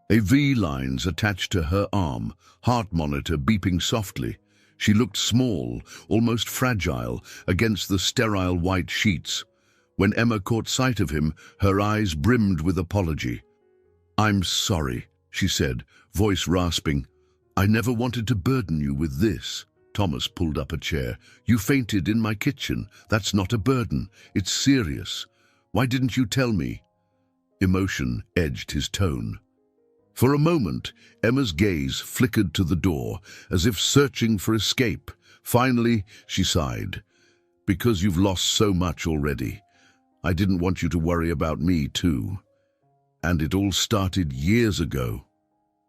A V-lines attached to her arm, heart monitor beeping softly. She looked small, almost fragile, against the sterile white sheets. When Emma caught sight of him, her eyes brimmed with apology. "I'm sorry," she said, voice rasping. "I never wanted to burden you with this." Thomas pulled up a chair. "You fainted in my kitchen. That's not a burden. It's serious. Why didn't you tell me?" Emotion edged his tone. For a moment, Emma's gaze flickered to the door, as if searching for escape. Finally, she sighed. "Because you've lost so much already. I didn't want you to worry about me, too. And it all started years ago."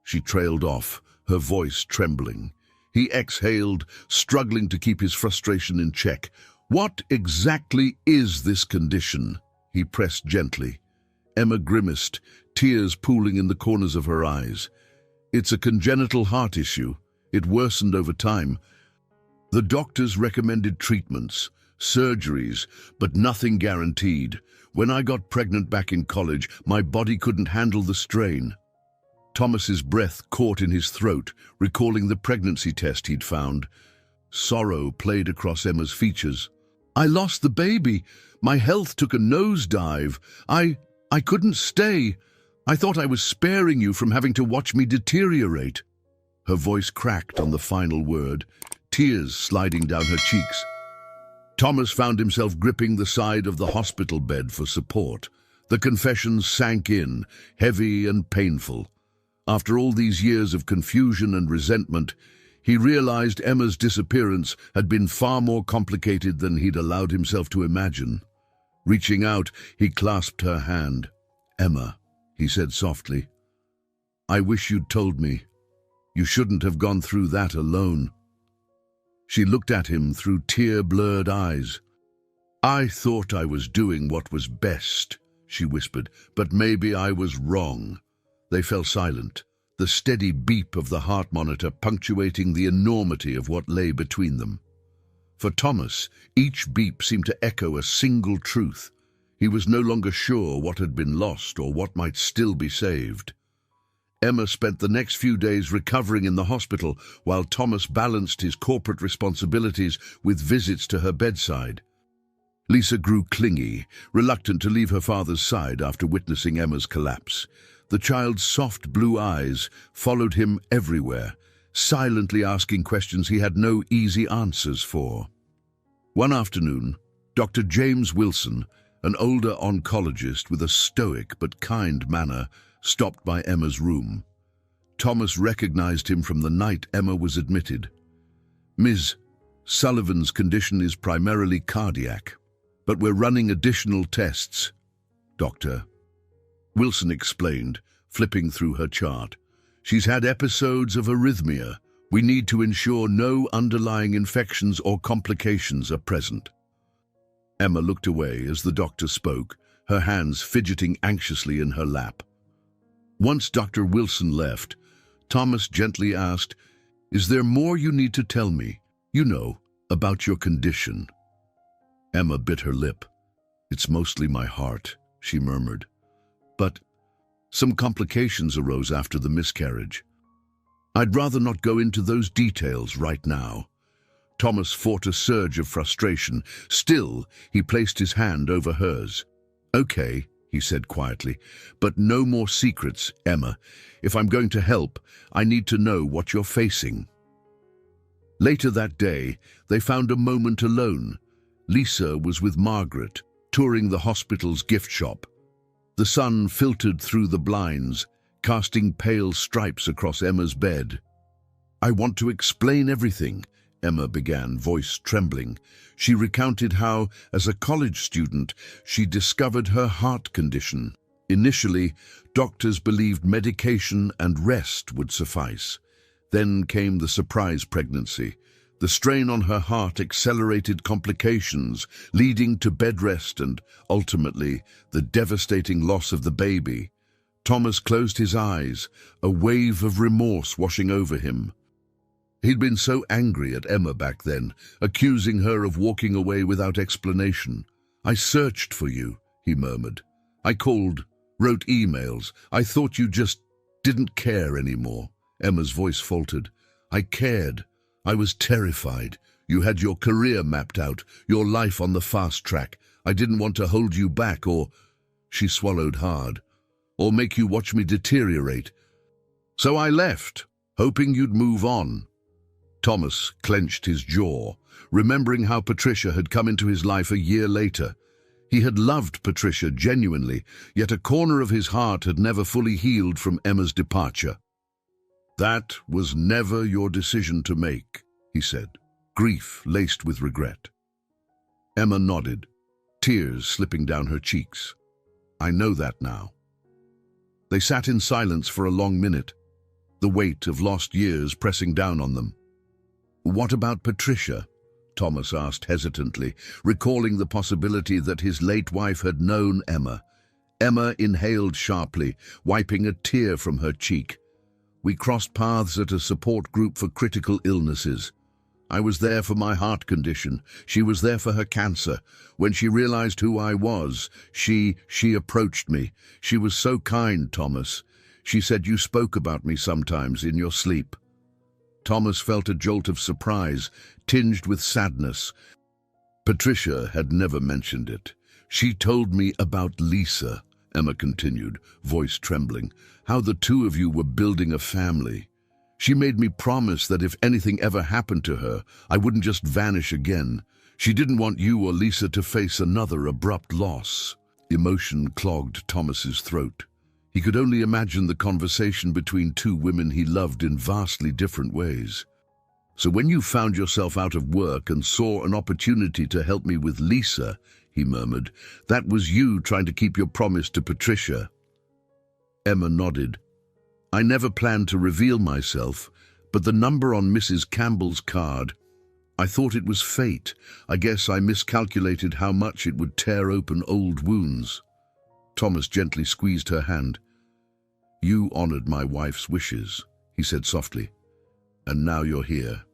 She trailed off, her voice trembling. He exhaled, struggling to keep his frustration in check. "What exactly is this condition?" he pressed gently. Emma grimaced, tears pooling in the corners of her eyes. "It's a congenital heart issue. It worsened over time. The doctors recommended treatments, surgeries, but nothing guaranteed. When I got pregnant back in college, my body couldn't handle the strain." Thomas's breath caught in his throat, recalling the pregnancy test he'd found. Sorrow played across Emma's features. "I lost the baby. My health took a nosedive. I couldn't stay. I thought I was sparing you from having to watch me deteriorate." Her voice cracked on the final word, tears sliding down her cheeks. Thomas found himself gripping the side of the hospital bed for support. The confession sank in, heavy and painful. After all these years of confusion and resentment, he realized Emma's disappearance had been far more complicated than he'd allowed himself to imagine. Reaching out, he clasped her hand. "Emma," he said softly, "I wish you'd told me. You shouldn't have gone through that alone." She looked at him through tear-blurred eyes. "I thought I was doing what was best," she whispered, "but maybe I was wrong." They fell silent, the steady beep of the heart monitor punctuating the enormity of what lay between them. For Thomas, each beep seemed to echo a single truth. He was no longer sure what had been lost or what might still be saved. Emma spent the next few days recovering in the hospital while Thomas balanced his corporate responsibilities with visits to her bedside. Lisa grew clingy, reluctant to leave her father's side after witnessing Emma's collapse. The child's soft blue eyes followed him everywhere, silently asking questions he had no easy answers for. One afternoon, Dr. James Wilson, an older oncologist with a stoic but kind manner, stopped by Emma's room. Thomas recognized him from the night Emma was admitted. "Ms. Sullivan's condition is primarily cardiac, but we're running additional tests, Doctor," Wilson explained, flipping through her chart. "She's had episodes of arrhythmia. We need to ensure no underlying infections or complications are present." Emma looked away as the doctor spoke, her hands fidgeting anxiously in her lap. Once Dr. Wilson left, Thomas gently asked, "Is there more you need to tell me, about your condition?" Emma bit her lip. "It's mostly my heart," she murmured. "But some complications arose after the miscarriage. I'd rather not go into those details right now." Thomas fought a surge of frustration. Still, he placed his hand over hers. "Okay," he said quietly, "but no more secrets, Emma. If I'm going to help, I need to know what you're facing." Later that day, they found a moment alone. Lisa was with Margaret, touring the hospital's gift shop. The sun filtered through the blinds, casting pale stripes across Emma's bed. "I want to explain everything," Emma began, voice trembling. She recounted how, as a college student, she discovered her heart condition. Initially, doctors believed medication and rest would suffice. Then came the surprise pregnancy. The strain on her heart accelerated complications, leading to bed rest and, ultimately, the devastating loss of the baby. Thomas closed his eyes, a wave of remorse washing over him. He'd been so angry at Emma back then, accusing her of walking away without explanation. "I searched for you," he murmured. "I called, wrote emails. I thought you just didn't care anymore." Emma's voice faltered. "I cared. I was terrified. You had your career mapped out, your life on the fast track. I didn't want to hold you back or—" She swallowed hard. or make you watch me deteriorate. So I left, hoping you'd move on." Thomas clenched his jaw, remembering how Patricia had come into his life a year later. He had loved Patricia genuinely, yet a corner of his heart had never fully healed from Emma's departure. "That was never your decision to make," he said, grief laced with regret. Emma nodded, tears slipping down her cheeks. "I know that now." They sat in silence for a long minute, the weight of lost years pressing down on them. "What about Patricia?" Thomas asked hesitantly, recalling the possibility that his late wife had known Emma. Emma inhaled sharply, wiping a tear from her cheek. "We crossed paths at a support group for critical illnesses. I was there for my heart condition. She was there for her cancer. When she realized who I was, she approached me. She was so kind, Thomas. She said you spoke about me sometimes in your sleep." Thomas felt a jolt of surprise, tinged with sadness. Patricia had never mentioned it. "She told me about Lisa," Emma continued, voice trembling, "how the two of you were building a family. She made me promise that if anything ever happened to her, I wouldn't just vanish again. She didn't want you or Lisa to face another abrupt loss." Emotion clogged Thomas's throat. He could only imagine the conversation between two women he loved in vastly different ways. "So when you found yourself out of work and saw an opportunity to help me with Lisa," he murmured, "that was you trying to keep your promise to Patricia?" Emma nodded. "I never planned to reveal myself, but the number on Mrs. Campbell's card, I thought it was fate. I guess I miscalculated how much it would tear open old wounds." Thomas gently squeezed her hand. "You honored my wife's wishes," he said softly, "and now you're here.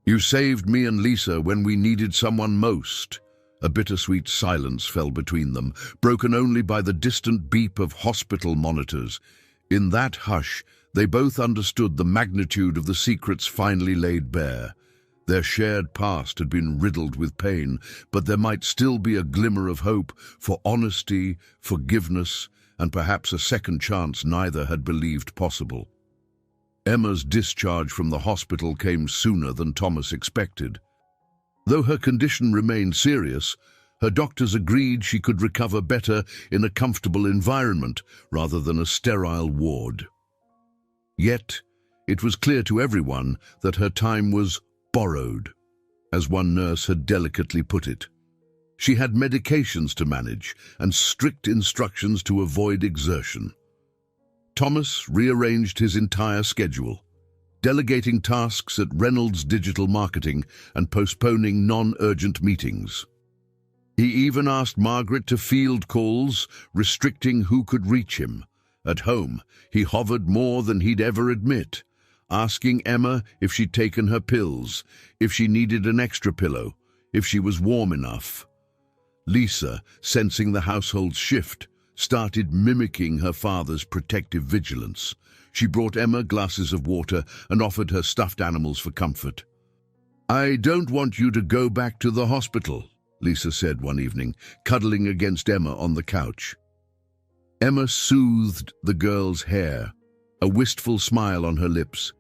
You saved me and Lisa when we needed someone most." A bittersweet silence fell between them, broken only by the distant beep of hospital monitors. In that hush, they both understood the magnitude of the secrets finally laid bare. Their shared past had been riddled with pain, but there might still be a glimmer of hope for honesty, forgiveness, and perhaps a second chance neither had believed possible. Emma's discharge from the hospital came sooner than Thomas expected. Though her condition remained serious, her doctors agreed she could recover better in a comfortable environment rather than a sterile ward. Yet, it was clear to everyone that her time was borrowed, as one nurse had delicately put it. She had medications to manage and strict instructions to avoid exertion. Thomas rearranged his entire schedule, delegating tasks at Reynolds Digital Marketing and postponing non-urgent meetings. He even asked Margaret to field calls, restricting who could reach him. At home, he hovered more than he'd ever admit, asking Emma if she'd taken her pills, if she needed an extra pillow, if she was warm enough. Lisa, sensing the household's shift, started mimicking her father's protective vigilance. She brought Emma glasses of water and offered her stuffed animals for comfort. "I don't want you to go back to the hospital," Lisa said one evening, cuddling against Emma on the couch. Emma soothed the girl's hair, a wistful smile on her lips.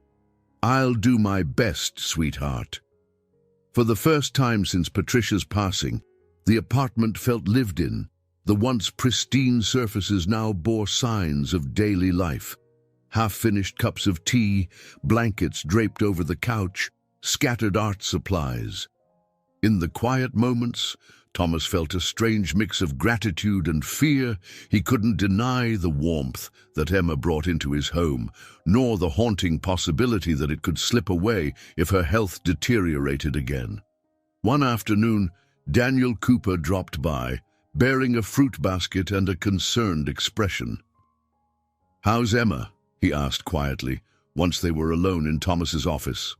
"I'll do my best, sweetheart." For the first time since Patricia's passing, the apartment felt lived in. The once pristine surfaces now bore signs of daily life. Half-finished cups of tea, blankets draped over the couch, scattered art supplies. In the quiet moments, Thomas felt a strange mix of gratitude and fear. He couldn't deny the warmth that Emma brought into his home, nor the haunting possibility that it could slip away if her health deteriorated again. One afternoon, Daniel Cooper dropped by, bearing a fruit basket and a concerned expression. "How's Emma?" he asked quietly, once they were alone in Thomas's office.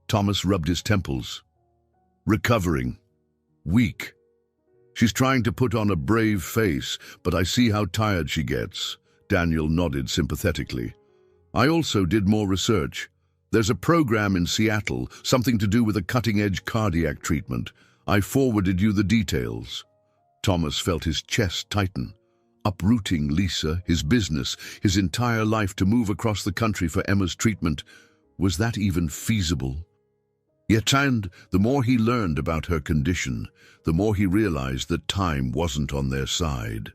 Thomas rubbed his temples. "Recovering. Weak. She's trying to put on a brave face, but I see how tired she gets." Daniel nodded sympathetically. "I also did more research. There's a program in Seattle, something to do with a cutting-edge cardiac treatment. I forwarded you the details." Thomas felt his chest tighten. Uprooting Lisa, his business, his entire life to move across the country for Emma's treatment. Was that even feasible? Yet, and the more he learned about her condition, the more he realized that time wasn't on their side.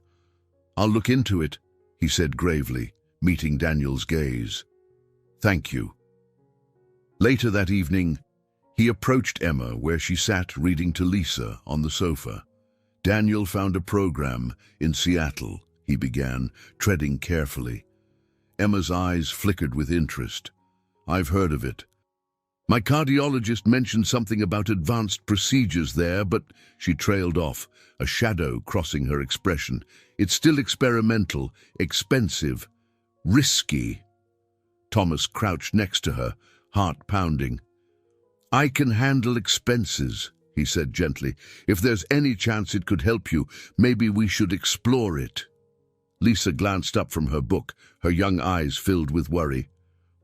"I'll look into it," he said gravely, meeting Daniel's gaze. "Thank you." Later that evening, he approached Emma where she sat reading to Lisa on the sofa. "Daniel found a program in Seattle," he began, treading carefully. Emma's eyes flickered with interest. "I've heard of it. My cardiologist mentioned something about advanced procedures there, but..." She trailed off, a shadow crossing her expression. "It's still experimental, expensive, risky." Thomas crouched next to her, heart pounding. "I can handle expenses," he said gently. "If there's any chance it could help you, maybe we should explore it." Lisa glanced up from her book, her young eyes filled with worry.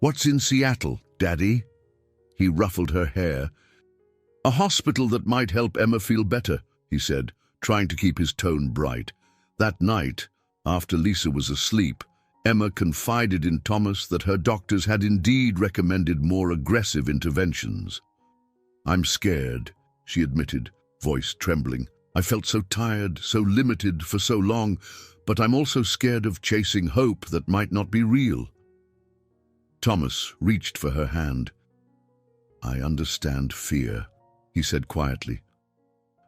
"What's in Seattle, Daddy?" He ruffled her hair. "A hospital that might help Emma feel better," he said, trying to keep his tone bright. That night, after Lisa was asleep, Emma confided in Thomas that her doctors had indeed recommended more aggressive interventions. "I'm scared," she admitted, voice trembling. "I felt so tired, so limited for so long, but I'm also scared of chasing hope that might not be real." Thomas reached for her hand. "I understand fear," he said quietly.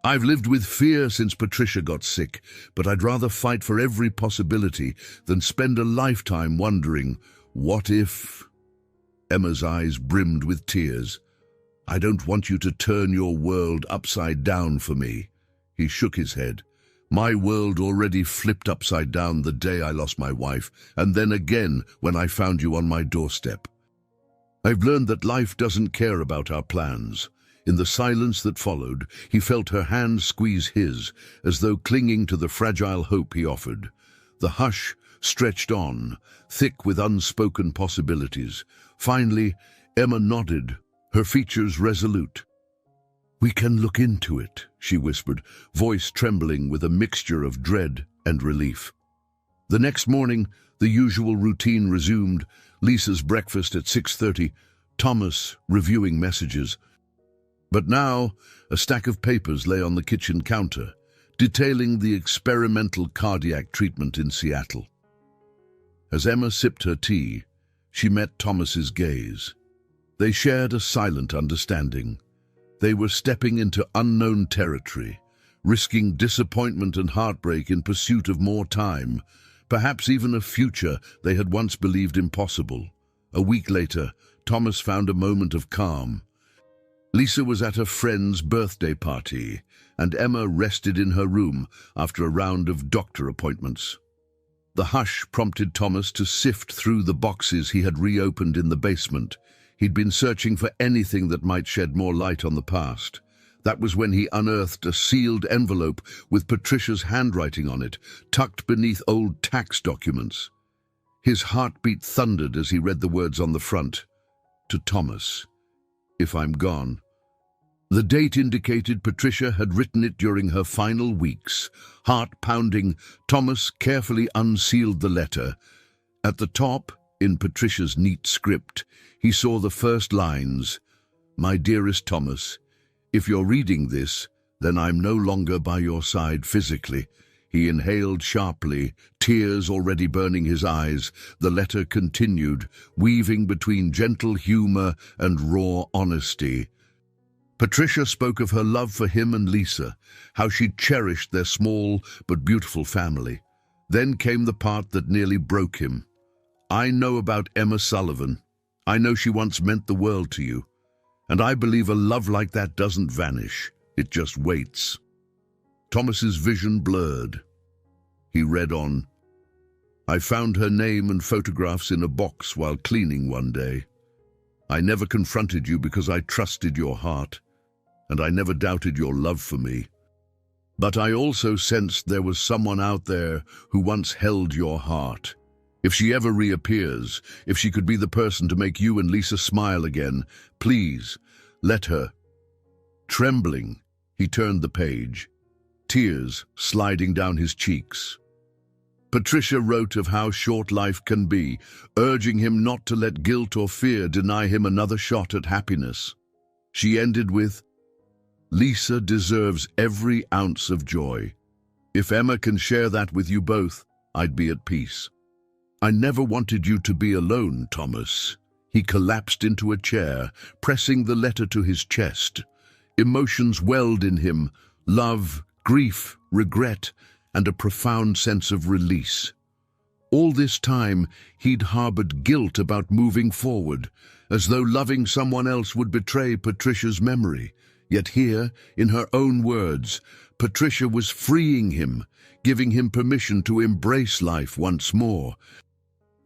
"I've lived with fear since Patricia got sick, but I'd rather fight for every possibility than spend a lifetime wondering, what if..." Emma's eyes brimmed with tears. "I don't want you to turn your world upside down for me." He shook his head. "My world already flipped upside down the day I lost my wife, and then again when I found you on my doorstep. I've learned that life doesn't care about our plans." In the silence that followed, he felt her hand squeeze his, as though clinging to the fragile hope he offered. The hush stretched on, thick with unspoken possibilities. Finally, Emma nodded, her features resolute. "We can look into it," she whispered, voice trembling with a mixture of dread and relief. The next morning, the usual routine resumed, Lisa's breakfast at 6:30, Thomas reviewing messages. But now, a stack of papers lay on the kitchen counter, detailing the experimental cardiac treatment in Seattle. As Emma sipped her tea, she met Thomas's gaze. They shared a silent understanding. They were stepping into unknown territory, risking disappointment and heartbreak in pursuit of more time, perhaps even a future they had once believed impossible. A week later, Thomas found a moment of calm. Lisa was at a friend's birthday party, and Emma rested in her room after a round of doctor appointments. The hush prompted Thomas to sift through the boxes he had reopened in the basement. He'd been searching for anything that might shed more light on the past. That was when he unearthed a sealed envelope with Patricia's handwriting on it, tucked beneath old tax documents. His heartbeat thundered as he read the words on the front. To Thomas, "If I'm gone." The date indicated Patricia had written it during her final weeks. Heart pounding, Thomas carefully unsealed the letter. At the top, in Patricia's neat script, he saw the first lines, "My dearest Thomas, if you're reading this, then I'm no longer by your side physically." He inhaled sharply, tears already burning his eyes. The letter continued, weaving between gentle humor and raw honesty. Patricia spoke of her love for him and Lisa, how she cherished their small but beautiful family. Then came the part that nearly broke him. "I know about Emma Sullivan. I know she once meant the world to you. And I believe a love like that doesn't vanish. It just waits." Thomas's vision blurred. He read on, "I found her name and photographs in a box while cleaning one day. I never confronted you because I trusted your heart, and I never doubted your love for me. But I also sensed there was someone out there who once held your heart. If she ever reappears, if she could be the person to make you and Lisa smile again, please, let her." Trembling, he turned the page, tears sliding down his cheeks. Patricia wrote of how short life can be, urging him not to let guilt or fear deny him another shot at happiness. She ended with, "Lisa deserves every ounce of joy. If Emma can share that with you both, I'd be at peace." "I never wanted you to be alone, Thomas." He collapsed into a chair, pressing the letter to his chest. Emotions welled in him, love, grief, regret, and a profound sense of release. All this time, he'd harbored guilt about moving forward, as though loving someone else would betray Patricia's memory. Yet here, in her own words, Patricia was freeing him, giving him permission to embrace life once more.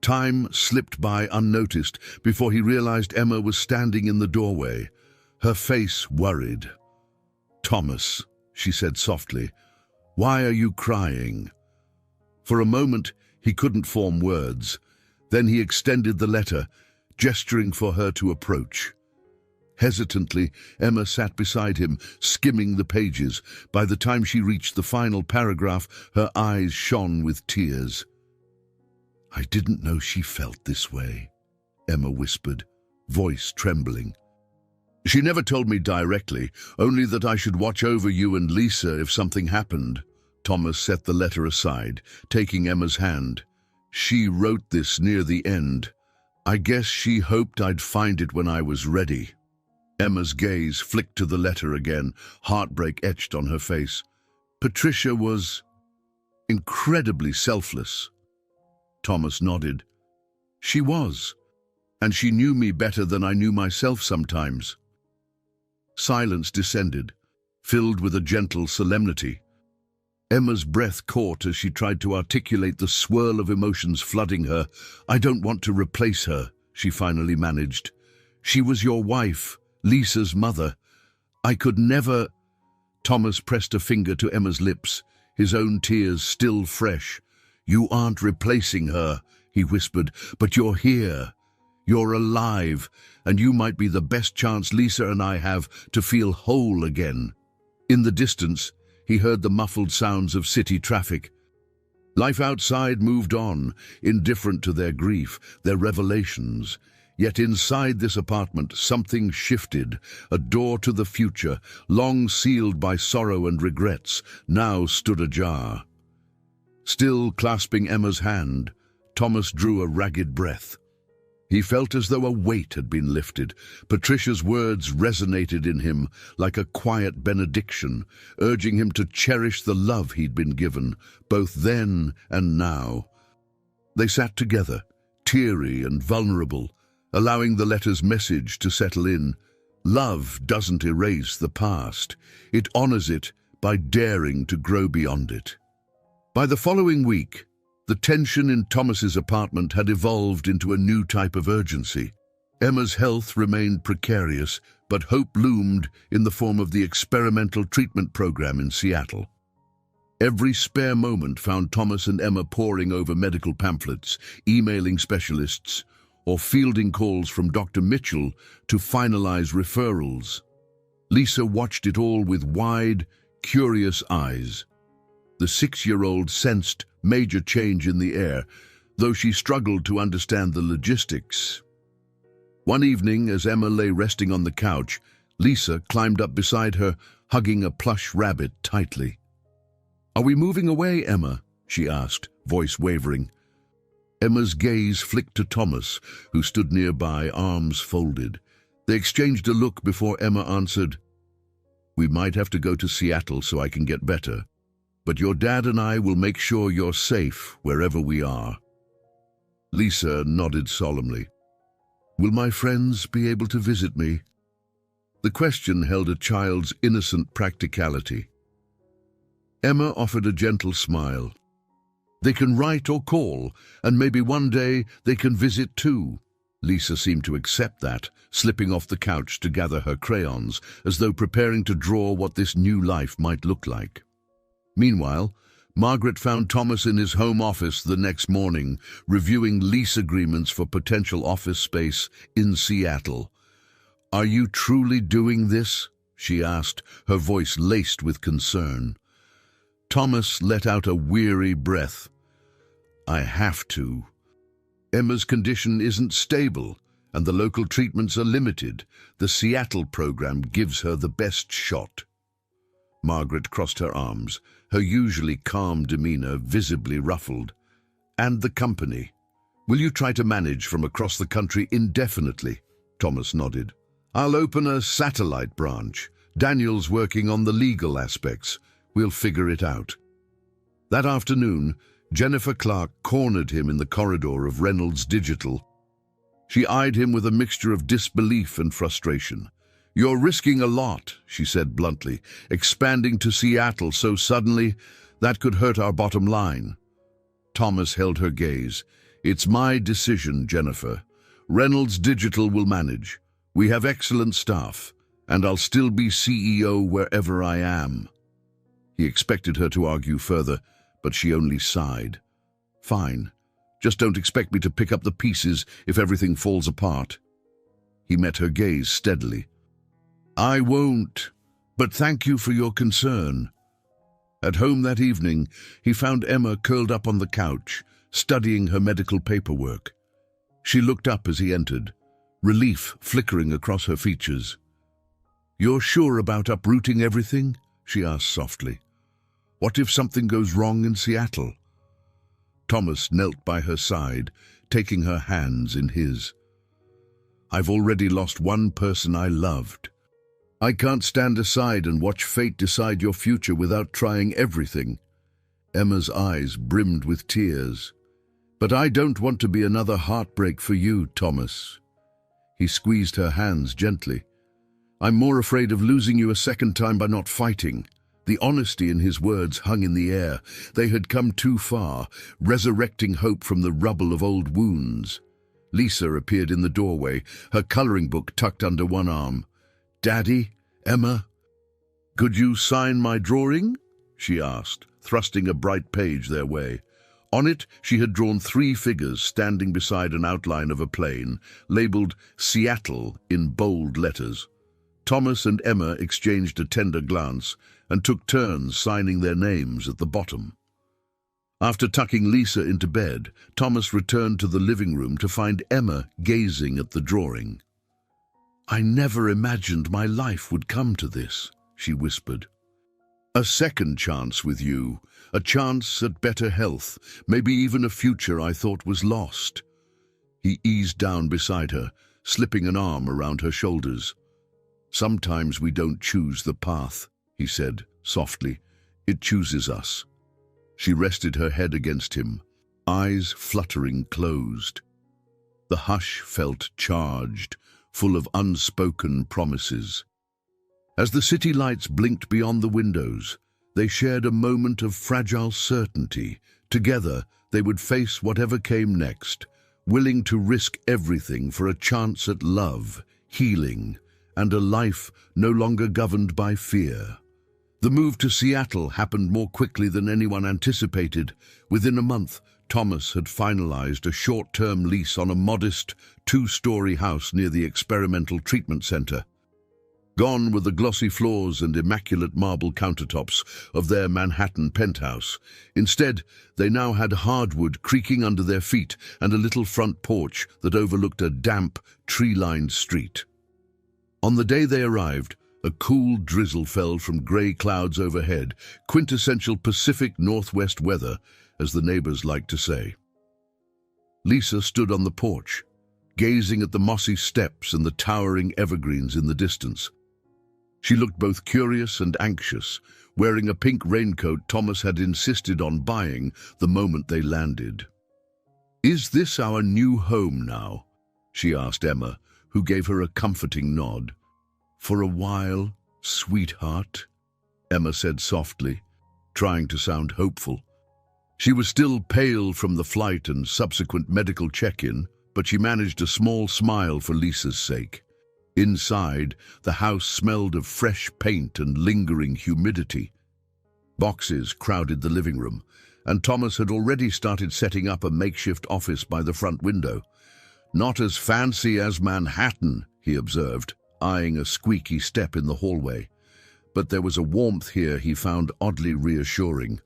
Time slipped by unnoticed before he realized Emma was standing in the doorway, her face worried. "Thomas," she said softly, "why are you crying?" For a moment, he couldn't form words. Then he extended the letter, gesturing for her to approach. Hesitantly, Emma sat beside him, skimming the pages. By the time she reached the final paragraph, her eyes shone with tears. "I didn't know she felt this way," Emma whispered, voice trembling. "She never told me directly, only that I should watch over you and Lisa if something happened." Thomas set the letter aside, taking Emma's hand. "She wrote this near the end. I guess she hoped I'd find it when I was ready." Emma's gaze flicked to the letter again, heartbreak etched on her face. "Patricia was incredibly selfless." Thomas nodded. "She was, and she knew me better than I knew myself sometimes." Silence descended, filled with a gentle solemnity. Emma's breath caught as she tried to articulate the swirl of emotions flooding her. "I don't want to replace her," she finally managed. "She was your wife, Lisa's mother. I could never—" Thomas pressed a finger to Emma's lips, his own tears still fresh. "You aren't replacing her," he whispered, "but you're here. You're alive, and you might be the best chance Lisa and I have to feel whole again." In the distance, he heard the muffled sounds of city traffic. Life outside moved on, indifferent to their grief, their revelations. Yet inside this apartment, something shifted. A door to the future, long sealed by sorrow and regrets, now stood ajar. Still clasping Emma's hand, Thomas drew a ragged breath. He felt as though a weight had been lifted. Patricia's words resonated in him like a quiet benediction, urging him to cherish the love he'd been given, both then and now. They sat together, teary and vulnerable, allowing the letter's message to settle in. Love doesn't erase the past. It honors it by daring to grow beyond it. By the following week, the tension in Thomas's apartment had evolved into a new type of urgency. Emma's health remained precarious, but hope loomed in the form of the experimental treatment program in Seattle. Every spare moment found Thomas and Emma poring over medical pamphlets, emailing specialists, or fielding calls from Dr. Mitchell to finalize referrals. Lisa watched it all with wide, curious eyes. The 6-year-old sensed major change in the air, though she struggled to understand the logistics. One evening, as Emma lay resting on the couch, Lisa climbed up beside her, hugging a plush rabbit tightly. "Are we moving away, Emma?" she asked, voice wavering. Emma's gaze flicked to Thomas, who stood nearby, arms folded. They exchanged a look before Emma answered, "We might have to go to Seattle so I can get better. But your dad and I will make sure you're safe wherever we are." Lisa nodded solemnly. "Will my friends be able to visit me?" The question held a child's innocent practicality. Emma offered a gentle smile. "They can write or call, and maybe one day they can visit too." Lisa seemed to accept that, slipping off the couch to gather her crayons, as though preparing to draw what this new life might look like. Meanwhile, Margaret found Thomas in his home office the next morning, reviewing lease agreements for potential office space in Seattle. "Are you truly doing this?" she asked, her voice laced with concern. Thomas let out a weary breath. I have to. Emma's condition isn't stable, and the local treatments are limited. The Seattle program gives her the best shot. Margaret crossed her arms, her usually calm demeanor visibly ruffled. And the company. Will you try to manage from across the country indefinitely? Thomas nodded. I'll open a satellite branch. Daniel's working on the legal aspects. We'll figure it out. That afternoon, Jennifer Clark cornered him in the corridor of Reynolds Digital. She eyed him with a mixture of disbelief and frustration. You're risking a lot, she said bluntly. Expanding to Seattle so suddenly, that could hurt our bottom line. Thomas held her gaze. It's my decision, Jennifer. Reynolds Digital will manage. We have excellent staff, and I'll still be CEO wherever I am. He expected her to argue further, but she only sighed. Fine. Just don't expect me to pick up the pieces if everything falls apart. He met her gaze steadily. I won't, but thank you for your concern. At home that evening, he found Emma curled up on the couch, studying her medical paperwork. She looked up as he entered, relief flickering across her features. You're sure about uprooting everything? She asked softly. What if something goes wrong in Seattle? Thomas knelt by her side, taking her hands in his. I've already lost one person I loved. I can't stand aside and watch fate decide your future without trying everything. Emma's eyes brimmed with tears. But I don't want to be another heartbreak for you, Thomas. He squeezed her hands gently. I'm more afraid of losing you a second time by not fighting. The honesty in his words hung in the air. They had come too far, resurrecting hope from the rubble of old wounds. Lisa appeared in the doorway, her coloring book tucked under one arm. Daddy? Emma? Could you sign my drawing? She asked, thrusting a bright page their way. On it, she had drawn 3 figures standing beside an outline of a plane, labeled Seattle in bold letters. Thomas and Emma exchanged a tender glance and took turns signing their names at the bottom. After tucking Lisa into bed, Thomas returned to the living room to find Emma gazing at the drawing. I never imagined my life would come to this, she whispered. A second chance with you, a chance at better health, maybe even a future I thought was lost. He eased down beside her, slipping an arm around her shoulders. Sometimes we don't choose the path, he said softly. It chooses us. She rested her head against him, eyes fluttering closed. The hush felt charged, full of unspoken promises. As the city lights blinked beyond the windows, they shared a moment of fragile certainty. Together, they would face whatever came next, willing to risk everything for a chance at love, healing, and a life no longer governed by fear. The move to Seattle happened more quickly than anyone anticipated. Within a month, Thomas had finalized a short-term lease on a modest 2-story house near the experimental treatment center. Gone were the glossy floors and immaculate marble countertops of their Manhattan penthouse. Instead, they now had hardwood creaking under their feet and a little front porch that overlooked a damp, tree-lined street. On the day they arrived, a cool drizzle fell from gray clouds overhead, quintessential Pacific Northwest weather, as the neighbors liked to say. Lisa stood on the porch, gazing at the mossy steps and the towering evergreens in the distance. She looked both curious and anxious, wearing a pink raincoat Thomas had insisted on buying the moment they landed. "Is this our new home now?" she asked Emma, who gave her a comforting nod. "For a while, sweetheart," Emma said softly, trying to sound hopeful. She was still pale from the flight and subsequent medical check-in, but she managed a small smile for Lisa's sake. Inside, the house smelled of fresh paint and lingering humidity. Boxes crowded the living room, and Thomas had already started setting up a makeshift office by the front window. "Not as fancy as Manhattan," he observed, eyeing a squeaky step in the hallway. But there was a warmth here he found oddly reassuring.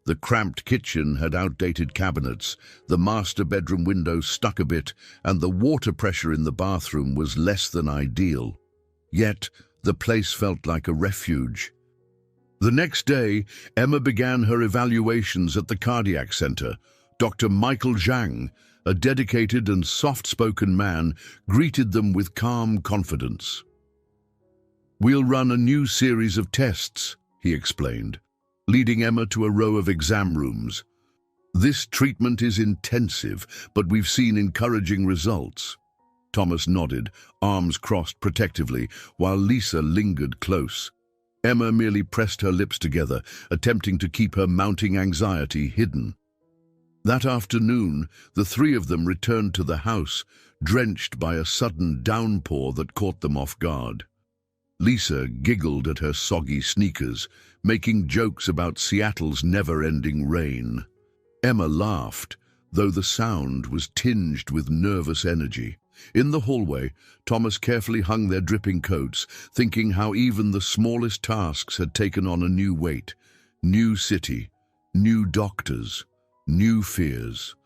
The cramped kitchen had outdated cabinets, the master bedroom window stuck a bit, and the water pressure in the bathroom was less than ideal. Yet, the place felt like a refuge. The next day, Emma began her evaluations at the cardiac center. Dr. Michael Zhang, a dedicated and soft-spoken man, greeted them with calm confidence. "We'll run a new series of tests," he explained, leading Emma to a row of exam rooms. "This treatment is intensive, but we've seen encouraging results." Thomas nodded, arms crossed protectively, while Lisa lingered close. Emma merely pressed her lips together, attempting to keep her mounting anxiety hidden. That afternoon, the three of them returned to the house, drenched by a sudden downpour that caught them off guard. Lisa giggled at her soggy sneakers, making jokes about Seattle's never-ending rain. Emma laughed, though the sound was tinged with nervous energy. In the hallway, Thomas carefully hung their dripping coats, thinking how even the smallest tasks had taken on a new weight. New city, new doctors, new fears.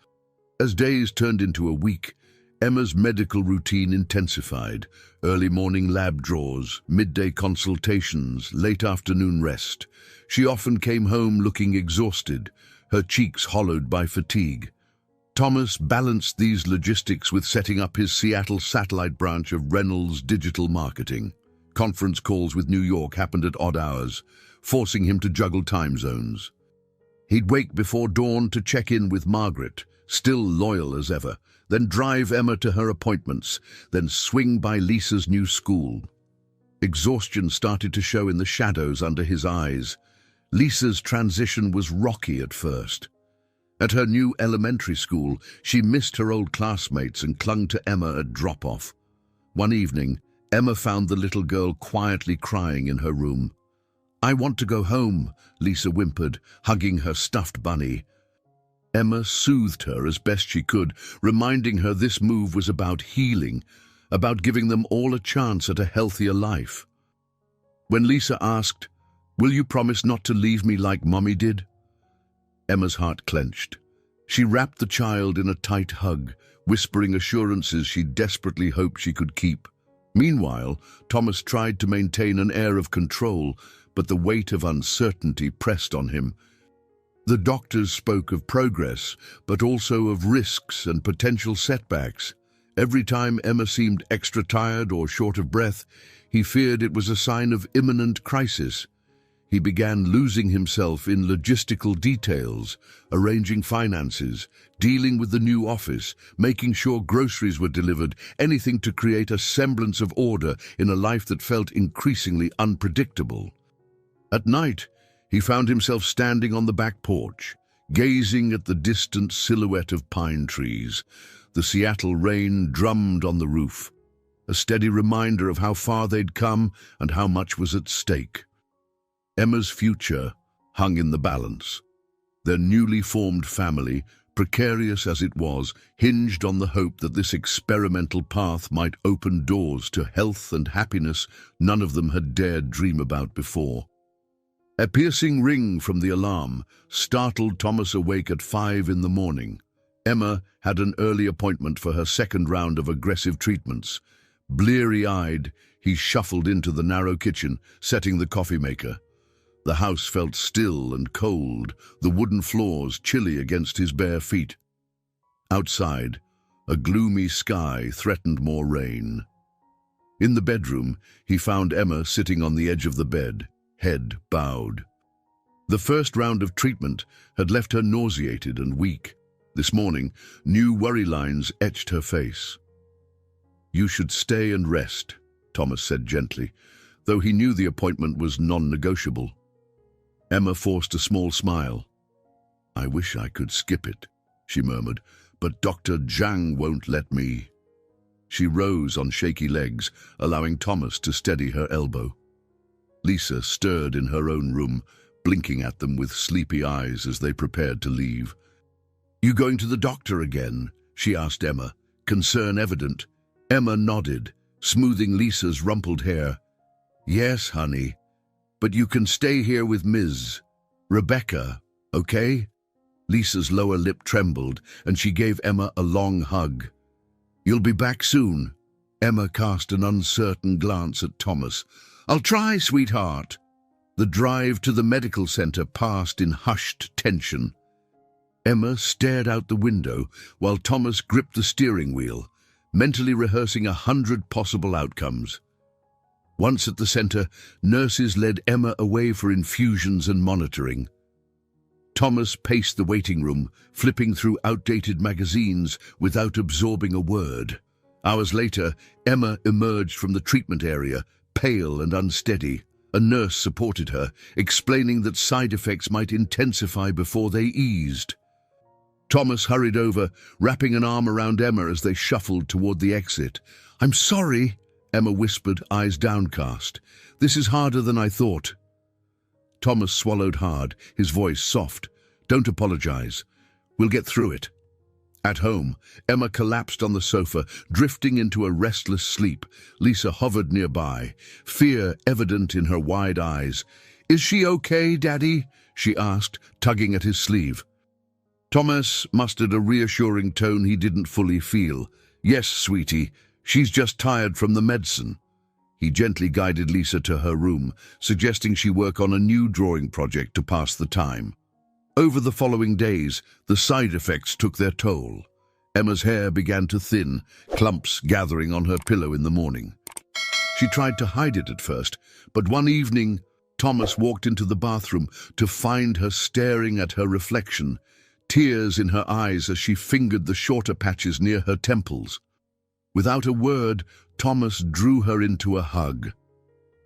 As days turned into a week, Emma's medical routine intensified. Early morning lab draws, midday consultations, late afternoon rest. She often came home looking exhausted, her cheeks hollowed by fatigue. Thomas balanced these logistics with setting up his Seattle satellite branch of Reynolds Digital Marketing. Conference calls with New York happened at odd hours, forcing him to juggle time zones. He'd wake before dawn to check in with Margaret, still loyal as ever, then drive Emma to her appointments, then swing by Lisa's new school. Exhaustion started to show in the shadows under his eyes. Lisa's transition was rocky at first. At her new elementary school, she missed her old classmates and clung to Emma at drop-off. One evening, Emma found the little girl quietly crying in her room. "I want to go home," Lisa whimpered, hugging her stuffed bunny. Emma soothed her as best she could, reminding her this move was about healing, about giving them all a chance at a healthier life. When Lisa asked, "Will you promise not to leave me like Mommy did?" Emma's heart clenched. She wrapped the child in a tight hug, whispering assurances she desperately hoped she could keep. Meanwhile, Thomas tried to maintain an air of control, but the weight of uncertainty pressed on him. The doctors spoke of progress, but also of risks and potential setbacks. Every time Emma seemed extra tired or short of breath, he feared it was a sign of imminent crisis. He began losing himself in logistical details, arranging finances, dealing with the new office, making sure groceries were delivered, anything to create a semblance of order in a life that felt increasingly unpredictable. At night, he found himself standing on the back porch, gazing at the distant silhouette of pine trees. The Seattle rain drummed on the roof, a steady reminder of how far they'd come and how much was at stake. Emma's future hung in the balance. Their newly formed family, precarious as it was, hinged on the hope that this experimental path might open doors to health and happiness none of them had dared dream about before. A piercing ring from the alarm startled Thomas awake at 5 in the morning. Emma had an early appointment for her second round of aggressive treatments. Bleary-eyed, he shuffled into the narrow kitchen, setting the coffee maker. The house felt still and cold, the wooden floors chilly against his bare feet. Outside, a gloomy sky threatened more rain. In the bedroom, he found Emma sitting on the edge of the bed, head bowed. The first round of treatment had left her nauseated and weak. This morning, new worry lines etched her face. "You should stay and rest," Thomas said gently, though he knew the appointment was non-negotiable. Emma forced a small smile. "I wish I could skip it," she murmured, "but Dr. Zhang won't let me." She rose on shaky legs, allowing Thomas to steady her elbow. Lisa stirred in her own room, blinking at them with sleepy eyes as they prepared to leave. "You going to the doctor again?" she asked Emma, concern evident. Emma nodded, smoothing Lisa's rumpled hair. "Yes, honey. But you can stay here with Ms. Rebecca." Okay? Lisa's lower lip trembled, and she gave Emma a long hug. You'll be back soon. Emma cast an uncertain glance at Thomas. I'll try, sweetheart. The drive to the medical center passed in hushed tension. Emma stared out the window while Thomas gripped the steering wheel, mentally rehearsing 100 possible outcomes. Once at the center, nurses led Emma away for infusions and monitoring. Thomas paced the waiting room, flipping through outdated magazines without absorbing a word. Hours later, Emma emerged from the treatment area, pale and unsteady. A nurse supported her, explaining that side effects might intensify before they eased. Thomas hurried over, wrapping an arm around Emma as they shuffled toward the exit. I'm sorry, Emma whispered, eyes downcast. This is harder than I thought. Thomas swallowed hard, his voice soft. Don't apologize. We'll get through it. At home, Emma collapsed on the sofa, drifting into a restless sleep. Lisa hovered nearby, fear evident in her wide eyes. Is she okay, Daddy? She asked, tugging at his sleeve. Thomas mustered a reassuring tone he didn't fully feel. Yes, sweetie, she's just tired from the medicine. He gently guided Lisa to her room, suggesting she work on a new drawing project to pass the time. Over the following days, the side effects took their toll. Emma's hair began to thin, clumps gathering on her pillow in the morning. She tried to hide it at first, but one evening, Thomas walked into the bathroom to find her staring at her reflection, tears in her eyes as she fingered the shorter patches near her temples. Without a word, Thomas drew her into a hug.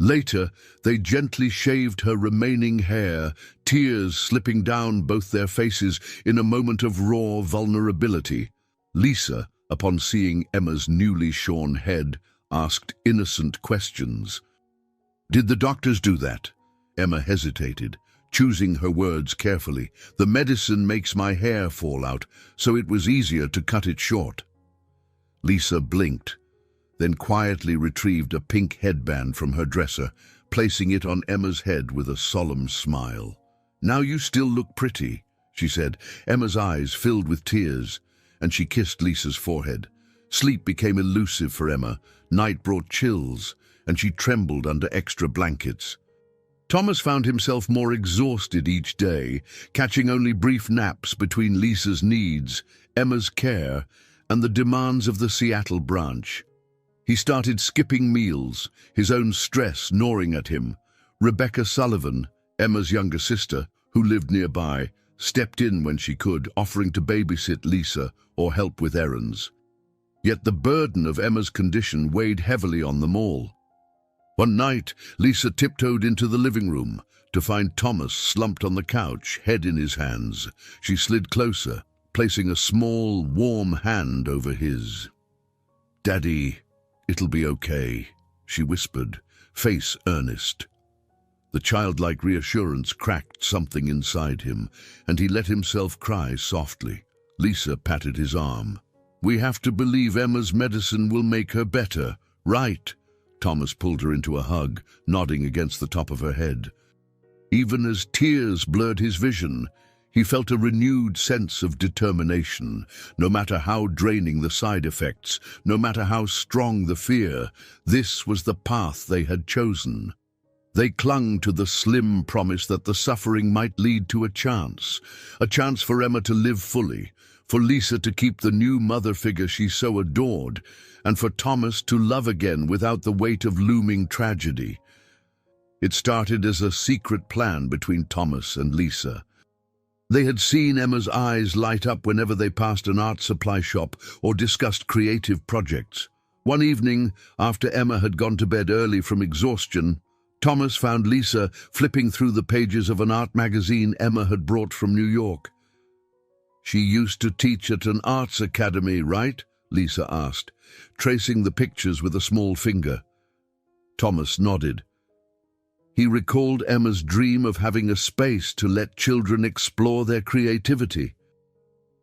Later, they gently shaved her remaining hair, tears slipping down both their faces in a moment of raw vulnerability. Lisa, upon seeing Emma's newly shorn head, asked innocent questions. Did the doctors do that? Emma hesitated, choosing her words carefully. The medicine makes my hair fall out, so it was easier to cut it short. Lisa blinked, then quietly retrieved a pink headband from her dresser, placing it on Emma's head with a solemn smile. Now you still look pretty, she said. Emma's eyes filled with tears, and she kissed Lisa's forehead. Sleep became elusive for Emma. Night brought chills, and she trembled under extra blankets. Thomas found himself more exhausted each day, catching only brief naps between Lisa's needs, Emma's care, and the demands of the Seattle branch. He started skipping meals, his own stress gnawing at him. Rebecca Sullivan, Emma's younger sister, who lived nearby, stepped in when she could, offering to babysit Lisa or help with errands. Yet the burden of Emma's condition weighed heavily on them all. One night, Lisa tiptoed into the living room to find Thomas slumped on the couch, head in his hands. She slid closer, placing a small, warm hand over his. Daddy, it'll be okay, she whispered, face earnest. The childlike reassurance cracked something inside him, and he let himself cry softly. Lisa patted his arm. We have to believe Emma's medicine will make her better, right? Thomas pulled her into a hug, nodding against the top of her head. Even as tears blurred his vision, he felt a renewed sense of determination. No matter how draining the side effects, no matter how strong the fear, this was the path they had chosen. They clung to the slim promise that the suffering might lead to a chance for Emma to live fully, for Lisa to keep the new mother figure she so adored, and for Thomas to love again without the weight of looming tragedy. It started as a secret plan between Thomas and Lisa. They had seen Emma's eyes light up whenever they passed an art supply shop or discussed creative projects. One evening, after Emma had gone to bed early from exhaustion, Thomas found Lisa flipping through the pages of an art magazine Emma had brought from New York. She used to teach at an arts academy, right? Lisa asked, tracing the pictures with a small finger. Thomas nodded. He recalled Emma's dream of having a space to let children explore their creativity.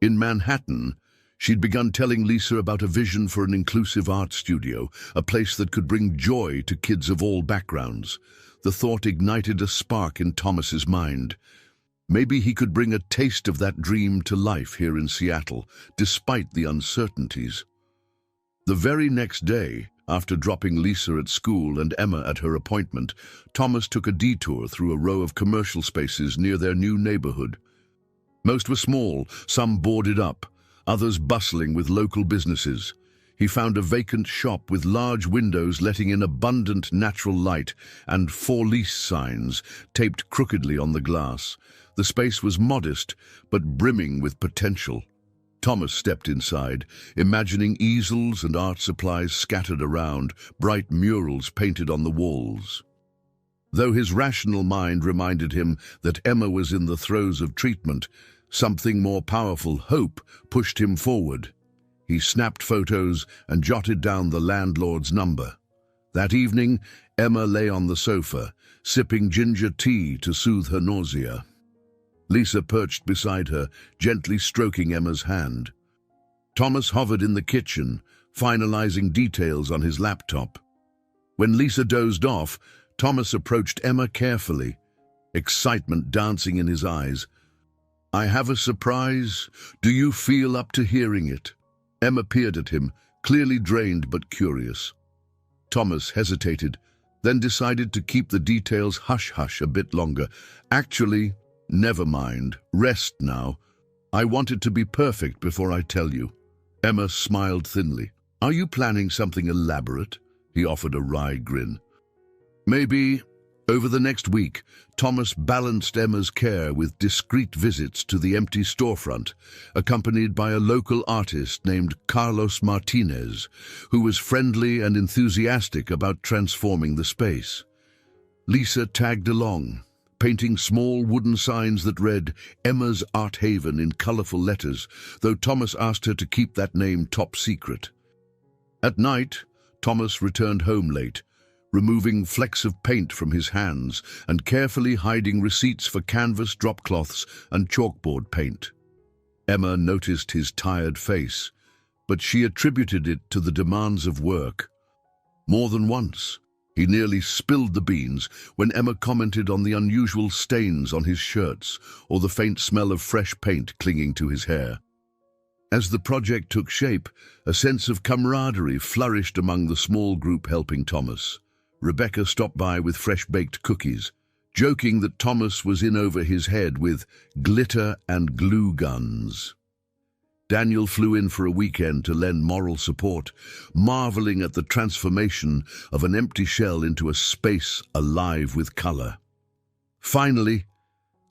In Manhattan, she'd begun telling Lisa about a vision for an inclusive art studio, a place that could bring joy to kids of all backgrounds. The thought ignited a spark in Thomas's mind. Maybe he could bring a taste of that dream to life here in Seattle, despite the uncertainties. The very next day, after dropping Lisa at school and Emma at her appointment, Thomas took a detour through a row of commercial spaces near their new neighborhood. Most were small, some boarded up, others bustling with local businesses. He found a vacant shop with large windows letting in abundant natural light and for lease signs taped crookedly on the glass. The space was modest, but brimming with potential. Thomas stepped inside, imagining easels and art supplies scattered around, bright murals painted on the walls. Though his rational mind reminded him that Emma was in the throes of treatment, something more powerful, hope, pushed him forward. He snapped photos and jotted down the landlord's number. That evening, Emma lay on the sofa, sipping ginger tea to soothe her nausea. Lisa perched beside her, gently stroking Emma's hand. Thomas hovered in the kitchen, finalizing details on his laptop. When Lisa dozed off, Thomas approached Emma carefully, excitement dancing in his eyes. "I have a surprise. Do you feel up to hearing it?" Emma peered at him, clearly drained but curious. Thomas hesitated, then decided to keep the details hush-hush a bit longer. "Actually, never mind. Rest now. I want it to be perfect before I tell you." Emma smiled thinly. "Are you planning something elaborate?" He offered a wry grin. "Maybe." Over the next week, Thomas balanced Emma's care with discreet visits to the empty storefront, accompanied by a local artist named Carlos Martinez, who was friendly and enthusiastic about transforming the space. Lisa tagged along, painting small wooden signs that read Emma's Art Haven in colorful letters, though Thomas asked her to keep that name top secret. At night, Thomas returned home late, removing flecks of paint from his hands and carefully hiding receipts for canvas drop cloths and chalkboard paint. Emma noticed his tired face, but she attributed it to the demands of work. More than once, he nearly spilled the beans when Emma commented on the unusual stains on his shirts or the faint smell of fresh paint clinging to his hair. As the project took shape, a sense of camaraderie flourished among the small group helping Thomas. Rebecca stopped by with fresh-baked cookies, joking that Thomas was in over his head with glitter and glue guns. Daniel flew in for a weekend to lend moral support, marveling at the transformation of an empty shell into a space alive with color. Finally,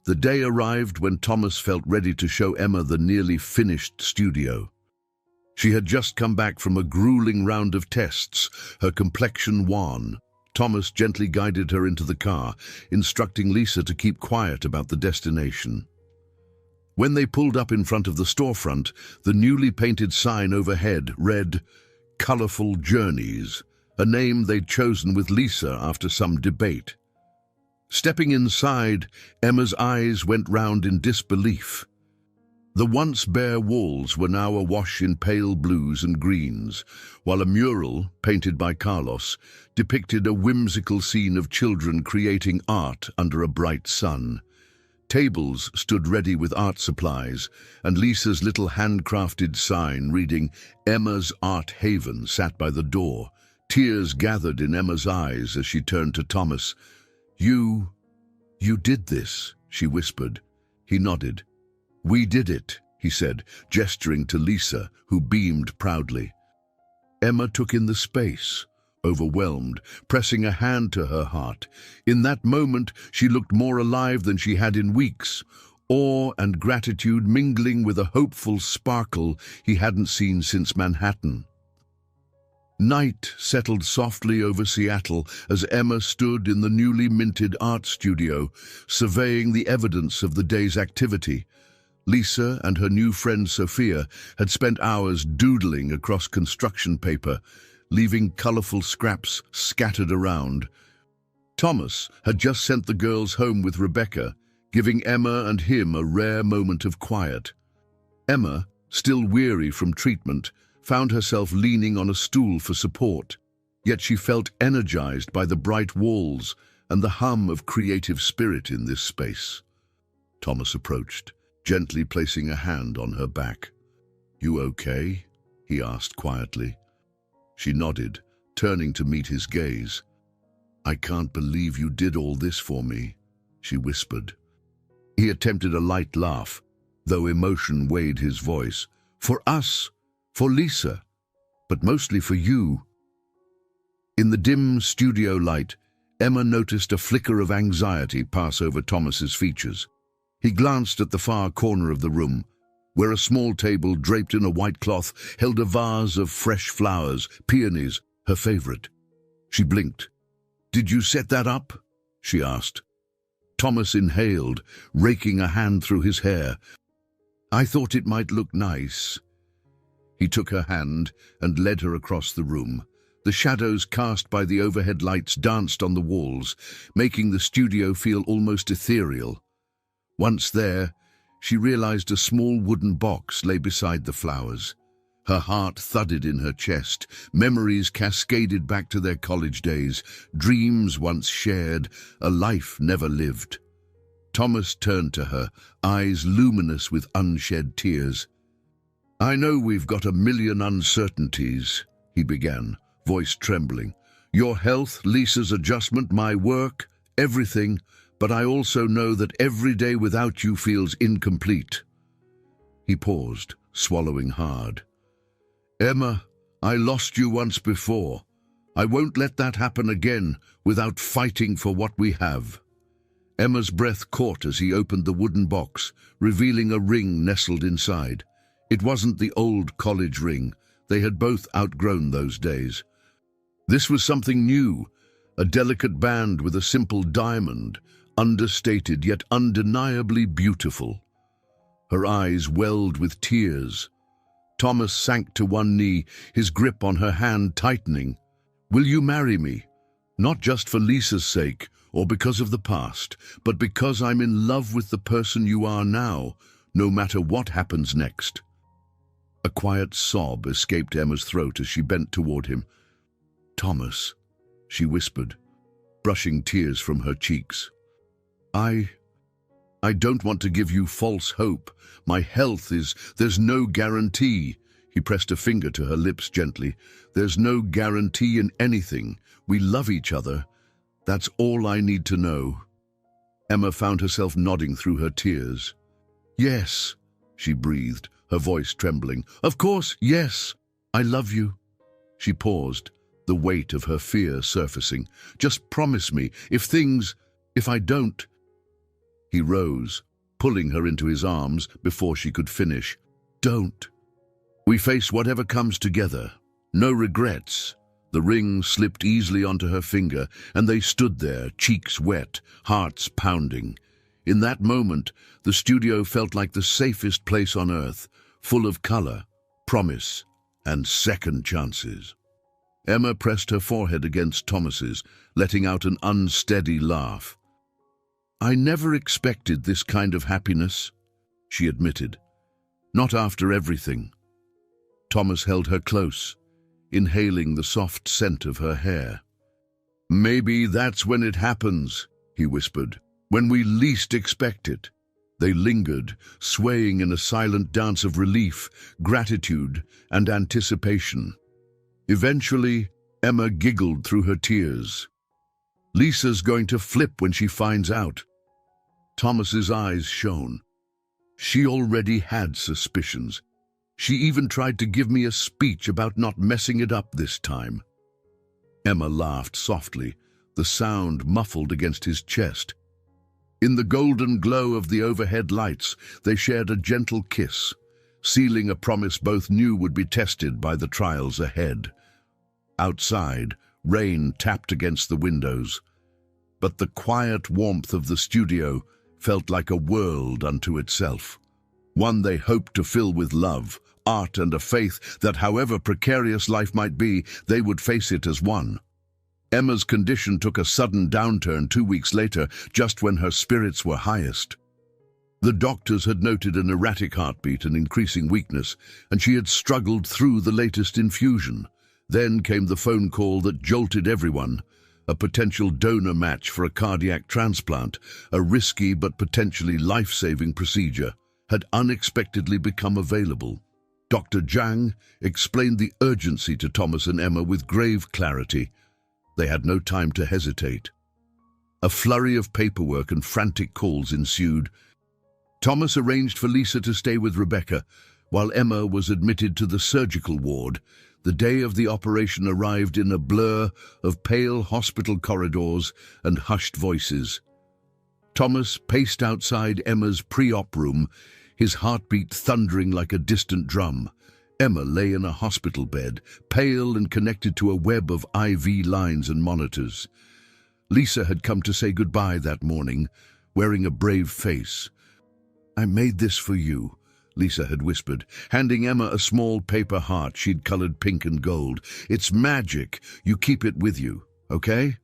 the day arrived when Thomas felt ready to show Emma the nearly finished studio. She had just come back from a grueling round of tests, her complexion wan. Thomas gently guided her into the car, instructing Lisa to keep quiet about the destination. When they pulled up in front of the storefront, the newly painted sign overhead read, "Colorful Journeys," a name they'd chosen with Lisa after some debate. Stepping inside, Emma's eyes went round in disbelief. The once bare walls were now awash in pale blues and greens, while a mural, painted by Carlos, depicted a whimsical scene of children creating art under a bright sun. Tables stood ready with art supplies, and Lisa's little handcrafted sign reading Emma's Art Haven sat by the door. Tears gathered in Emma's eyes as she turned to Thomas. You did this," she whispered. He nodded. "We did it," he said, gesturing to Lisa, who beamed proudly. Emma took in the space, overwhelmed, pressing a hand to her heart. In that moment, she looked more alive than she had in weeks, awe and gratitude mingling with a hopeful sparkle he hadn't seen since Manhattan. Night settled softly over Seattle as Emma stood in the newly minted art studio, surveying the evidence of the day's activity. Lisa and her new friend Sophia had spent hours doodling across construction paper, leaving colorful scraps scattered around. Thomas had just sent the girls home with Rebecca, giving Emma and him a rare moment of quiet. Emma, still weary from treatment, found herself leaning on a stool for support, yet she felt energized by the bright walls and the hum of creative spirit in this space. Thomas approached, gently placing a hand on her back. "You okay?" he asked quietly. She nodded, turning to meet his gaze. "I can't believe you did all this for me," she whispered. He attempted a light laugh, though emotion weighed his voice. "For us, for Lisa, but mostly for you." In the dim studio light, Emma noticed a flicker of anxiety pass over Thomas's features. He glanced at the far corner of the room, where a small table draped in a white cloth held a vase of fresh flowers, peonies, her favorite. She blinked. "Did you set that up?" she asked. Thomas inhaled, raking a hand through his hair. "I thought it might look nice." He took her hand and led her across the room. The shadows cast by the overhead lights danced on the walls, making the studio feel almost ethereal. Once there, she realized a small wooden box lay beside the flowers. Her heart thudded in her chest. Memories cascaded back to their college days, dreams once shared, a life never lived. Thomas turned to her, eyes luminous with unshed tears. "I know we've got a million uncertainties," he began, voice trembling. "Your health, Lisa's adjustment, my work, everything, but I also know that every day without you feels incomplete." He paused, swallowing hard. "Emma, I lost you once before. I won't let that happen again without fighting for what we have." Emma's breath caught as he opened the wooden box, revealing a ring nestled inside. It wasn't the old college ring. They had both outgrown those days. This was something new, a delicate band with a simple diamond, understated yet undeniably beautiful. Her eyes welled with tears. Thomas sank to one knee, his grip on her hand tightening. "Will you marry me? Not just for Lisa's sake, or because of the past, but because I'm in love with the person you are now, no matter what happens next." A quiet sob escaped Emma's throat as she bent toward him. "Thomas," she whispered, brushing tears from her cheeks. I don't want to give you false hope. My health there's no guarantee." He pressed a finger to her lips gently. "There's no guarantee in anything. We love each other. That's all I need to know." Emma found herself nodding through her tears. "Yes," she breathed, her voice trembling. "Of course, yes. I love you." She paused, the weight of her fear surfacing. "Just promise me, if I don't—" He rose, pulling her into his arms before she could finish. "Don't. We face whatever comes together. No regrets." The ring slipped easily onto her finger, and they stood there, cheeks wet, hearts pounding. In that moment, the studio felt like the safest place on earth, full of color, promise, and second chances. Emma pressed her forehead against Thomas's, letting out an unsteady laugh. "I never expected this kind of happiness," she admitted. "Not after everything." Thomas held her close, inhaling the soft scent of her hair. "Maybe that's when it happens," he whispered, "when we least expect it." They lingered, swaying in a silent dance of relief, gratitude, and anticipation. Eventually, Emma giggled through her tears. "Lisa's going to flip when she finds out." Thomas's eyes shone. She already had suspicions. She even tried to give me a speech about not messing it up this time. Emma laughed softly, the sound muffled against his chest. In the golden glow of the overhead lights, they shared a gentle kiss, sealing a promise both knew would be tested by the trials ahead. Outside, rain tapped against the windows, but the quiet warmth of the studio felt like a world unto itself, one they hoped to fill with love, art, and a faith that however precarious life might be, they would face it as one. Emma's condition took a sudden downturn 2 weeks later, just when her spirits were highest. The doctors had noted an erratic heartbeat and increasing weakness, and she had struggled through the latest infusion. Then came the phone call that jolted everyone. a potential donor match for a cardiac transplant, a risky but potentially life-saving procedure, had unexpectedly become available. Dr. Zhang explained the urgency to Thomas and Emma with grave clarity. They had no time to hesitate. A flurry of paperwork and frantic calls ensued. Thomas arranged for Lisa to stay with Rebecca, while Emma was admitted to the surgical ward. The day of the operation arrived in a blur of pale hospital corridors and hushed voices. Thomas paced outside Emma's pre-op room, his heartbeat thundering like a distant drum. Emma lay in a hospital bed, pale and connected to a web of IV lines and monitors. Lisa had come to say goodbye that morning, wearing a brave face. "I made this for you," Lisa had whispered, handing Emma a small paper heart she'd colored pink and gold. "It's magic. You keep it with you, okay?"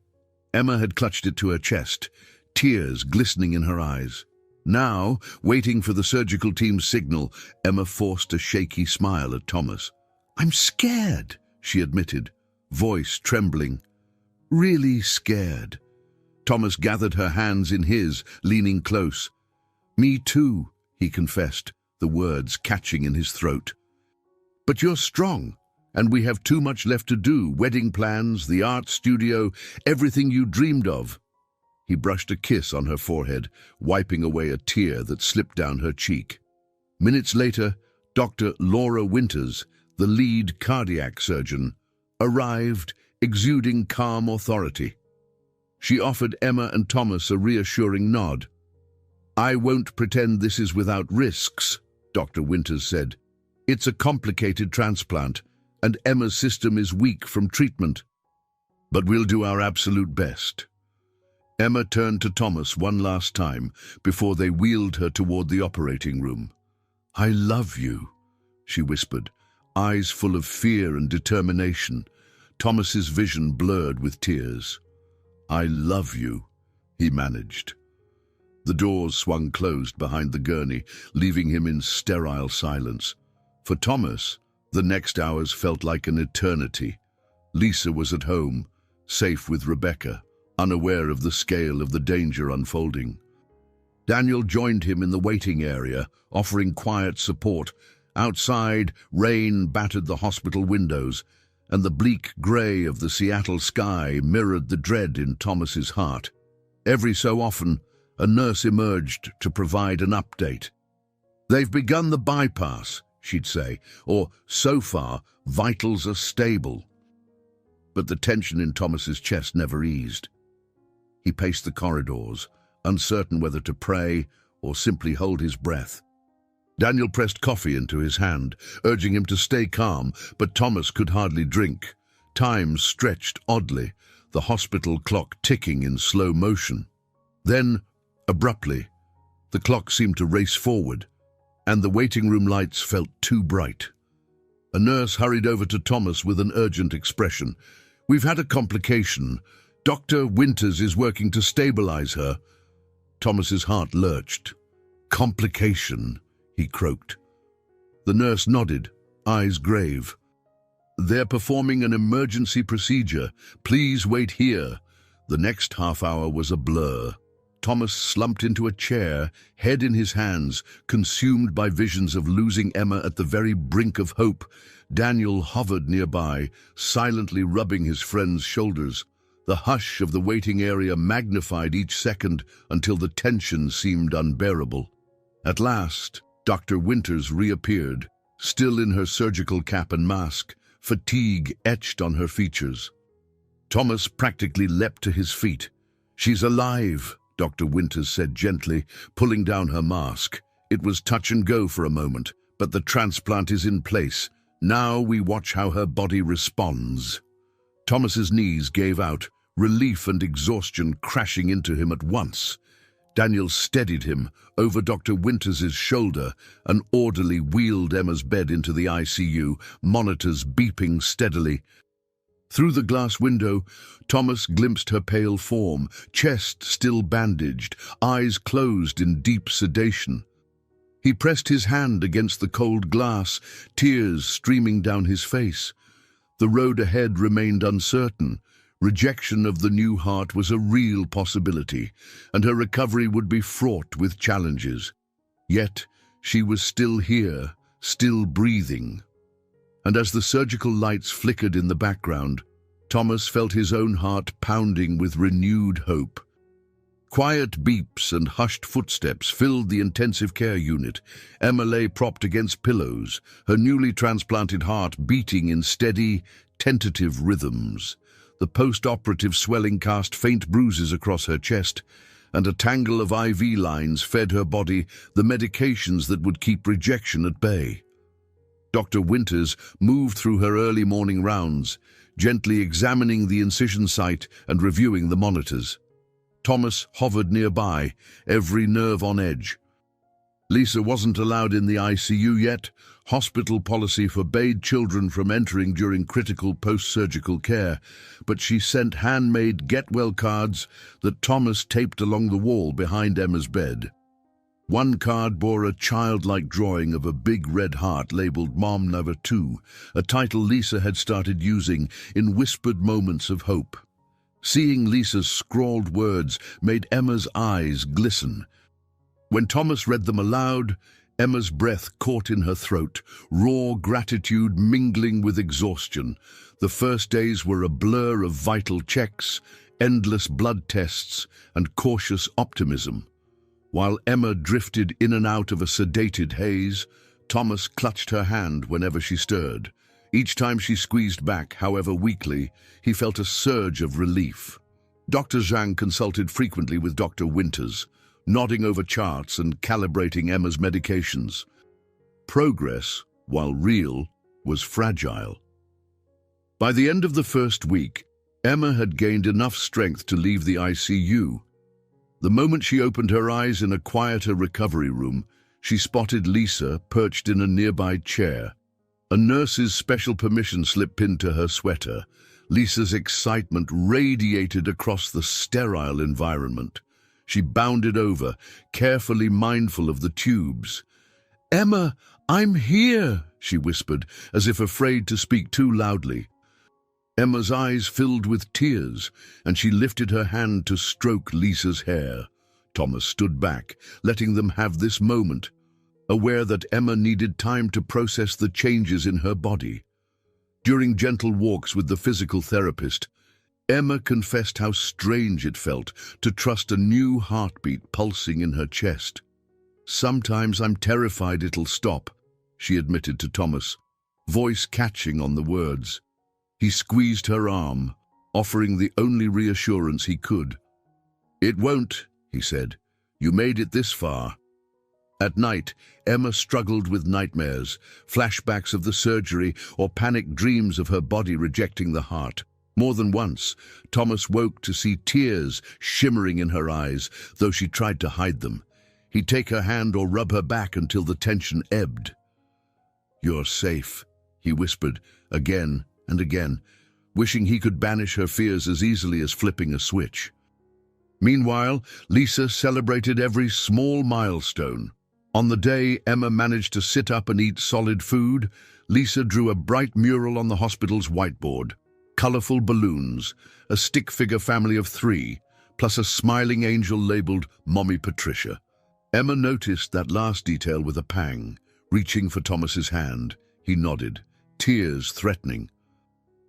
Emma had clutched it to her chest, tears glistening in her eyes. Now, waiting for the surgical team's signal, Emma forced a shaky smile at Thomas. "I'm scared," she admitted, voice trembling. "Really scared." Thomas gathered her hands in his, leaning close. "Me too," he confessed, the words catching in his throat. "But you're strong, and we have too much left to do. Wedding plans, the art studio, everything you dreamed of." He brushed a kiss on her forehead, wiping away a tear that slipped down her cheek. Minutes later, Dr. Laura Winters, the lead cardiac surgeon, arrived, exuding calm authority. She offered Emma and Thomas a reassuring nod. "I won't pretend this is without risks," Dr. Winters said. "It's a complicated transplant, and Emma's system is weak from treatment. But we'll do our absolute best." Emma turned to Thomas one last time before they wheeled her toward the operating room. "I love you," she whispered, eyes full of fear and determination. Thomas's vision blurred with tears. "I love you," he managed. The doors swung closed behind the gurney, leaving him in sterile silence. For Thomas, the next hours felt like an eternity. Lisa was at home, safe with Rebecca, unaware of the scale of the danger unfolding. Daniel joined him in the waiting area, offering quiet support. Outside, rain battered the hospital windows, and the bleak grey of the Seattle sky mirrored the dread in Thomas's heart. Every so often, a nurse emerged to provide an update. "They've begun the bypass," she'd say, or "so far, vitals are stable." But the tension in Thomas's chest never eased. He paced the corridors, uncertain whether to pray or simply hold his breath. Daniel pressed coffee into his hand, urging him to stay calm, but Thomas could hardly drink. Time stretched oddly, the hospital clock ticking in slow motion. Then, abruptly, the clock seemed to race forward, and the waiting room lights felt too bright. A nurse hurried over to Thomas with an urgent expression. "We've had a complication. Dr. Winters is working to stabilize her." Thomas's heart lurched. "Complication," he croaked. The nurse nodded, eyes grave. "They're performing an emergency procedure. Please wait here." The next half hour was a blur. Thomas slumped into a chair, head in his hands, consumed by visions of losing Emma at the very brink of hope. Daniel hovered nearby, silently rubbing his friend's shoulders. The hush of the waiting area magnified each second until the tension seemed unbearable. At last, Dr. Winters reappeared, still in her surgical cap and mask, fatigue etched on her features. Thomas practically leapt to his feet. "She's alive," Dr. Winters said gently, pulling down her mask. "It was touch and go for a moment, but the transplant is in place. Now we watch how her body responds." Thomas's knees gave out, relief and exhaustion crashing into him at once. Daniel steadied him over Dr. Winters's shoulder. An orderly wheeled Emma's bed into the ICU, monitors beeping steadily. Through the glass window, Thomas glimpsed her pale form, chest still bandaged, eyes closed in deep sedation. He pressed his hand against the cold glass, tears streaming down his face. The road ahead remained uncertain, Rejection of the new heart was a real possibility, and her recovery would be fraught with challenges. Yet, she was still here, still breathing. And as the surgical lights flickered in the background, Thomas felt his own heart pounding with renewed hope. Quiet beeps and hushed footsteps filled the intensive care unit. Emma lay propped against pillows, her newly transplanted heart beating in steady, tentative rhythms. The post-operative swelling cast faint bruises across her chest, and a tangle of IV lines fed her body the medications that would keep rejection at bay. Dr. Winters moved through her early morning rounds, gently examining the incision site and reviewing the monitors. Thomas hovered nearby, every nerve on edge. Lisa wasn't allowed in the ICU yet. Hospital policy forbade children from entering during critical post-surgical care, but she sent handmade get-well cards that Thomas taped along the wall behind Emma's bed. One card bore a childlike drawing of a big red heart labeled Mom Number 2, a title Lisa had started using in whispered moments of hope. Seeing Lisa's scrawled words made Emma's eyes glisten. When Thomas read them aloud, Emma's breath caught in her throat, raw gratitude mingling with exhaustion. The first days were a blur of vital checks, endless blood tests, and cautious optimism. While Emma drifted in and out of a sedated haze, Thomas clutched her hand whenever she stirred. Each time she squeezed back, however weakly, he felt a surge of relief. Dr. Zhang consulted frequently with Dr. Winters, nodding over charts and calibrating Emma's medications. Progress, while real, was fragile. By the end of the first week, Emma had gained enough strength to leave the ICU. The moment she opened her eyes in a quieter recovery room, she spotted Lisa perched in a nearby chair. A nurse's special permission slip pinned to her sweater. Lisa's excitement radiated across the sterile environment. She bounded over, carefully mindful of the tubes. "Emma, I'm here," she whispered, as if afraid to speak too loudly. Emma's eyes filled with tears, and she lifted her hand to stroke Lisa's hair. Thomas stood back, letting them have this moment, aware that Emma needed time to process the changes in her body. During gentle walks with the physical therapist, Emma confessed how strange it felt to trust a new heartbeat pulsing in her chest. "Sometimes I'm terrified it'll stop," she admitted to Thomas, voice catching on the words. He squeezed her arm, offering the only reassurance he could. "It won't," he said. "You made it this far." At night, Emma struggled with nightmares, flashbacks of the surgery, or panicked dreams of her body rejecting the heart. More than once, Thomas woke to see tears shimmering in her eyes, though she tried to hide them. He'd take her hand or rub her back until the tension ebbed. "You're safe," he whispered again and again, wishing he could banish her fears as easily as flipping a switch. Meanwhile, Lisa celebrated every small milestone. On the day Emma managed to sit up and eat solid food, Lisa drew a bright mural on the hospital's whiteboard. Colorful balloons, a stick figure family of 3, plus a smiling angel labeled Mommy Patricia. Emma noticed that last detail with a pang, reaching for Thomas's hand. He nodded, tears threatening.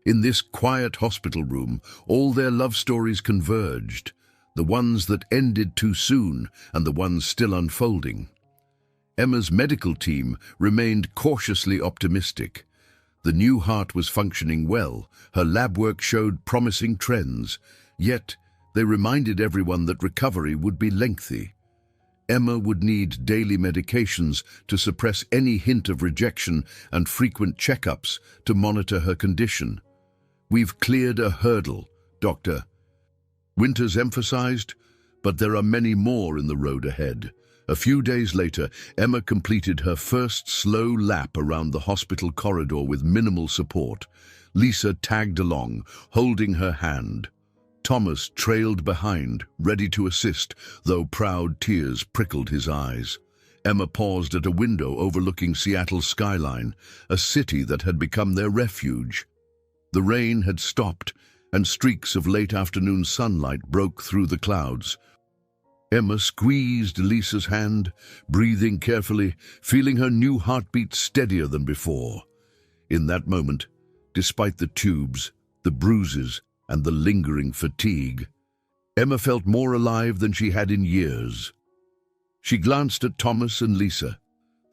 In this quiet hospital room, all their love stories converged, the ones that ended too soon and the ones still unfolding. Emma's medical team remained cautiously optimistic. The new heart was functioning well, her lab work showed promising trends, yet they reminded everyone that recovery would be lengthy. Emma would need daily medications to suppress any hint of rejection and frequent checkups to monitor her condition. "We've cleared a hurdle, Doctor," Winters emphasized, "but there are many more in the road ahead." A few days later, Emma completed her first slow lap around the hospital corridor with minimal support. Lisa tagged along, holding her hand. Thomas trailed behind, ready to assist, though proud tears prickled his eyes. Emma paused at a window overlooking Seattle's skyline, a city that had become their refuge. The rain had stopped, and streaks of late afternoon sunlight broke through the clouds. Emma squeezed Lisa's hand, breathing carefully, feeling her new heartbeat steadier than before. In that moment, despite the tubes, the bruises, and the lingering fatigue, Emma felt more alive than she had in years. She glanced at Thomas and Lisa,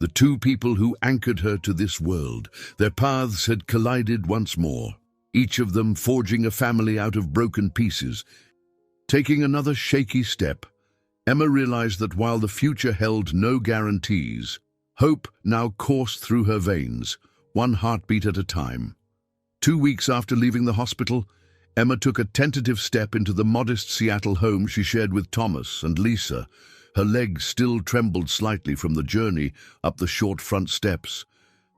the two people who anchored her to this world. Their paths had collided once more, each of them forging a family out of broken pieces. Taking another shaky step, Emma realized that while the future held no guarantees, hope now coursed through her veins, one heartbeat at a time. 2 weeks after leaving the hospital, Emma took a tentative step into the modest Seattle home she shared with Thomas and Lisa. Her legs still trembled slightly from the journey up the short front steps,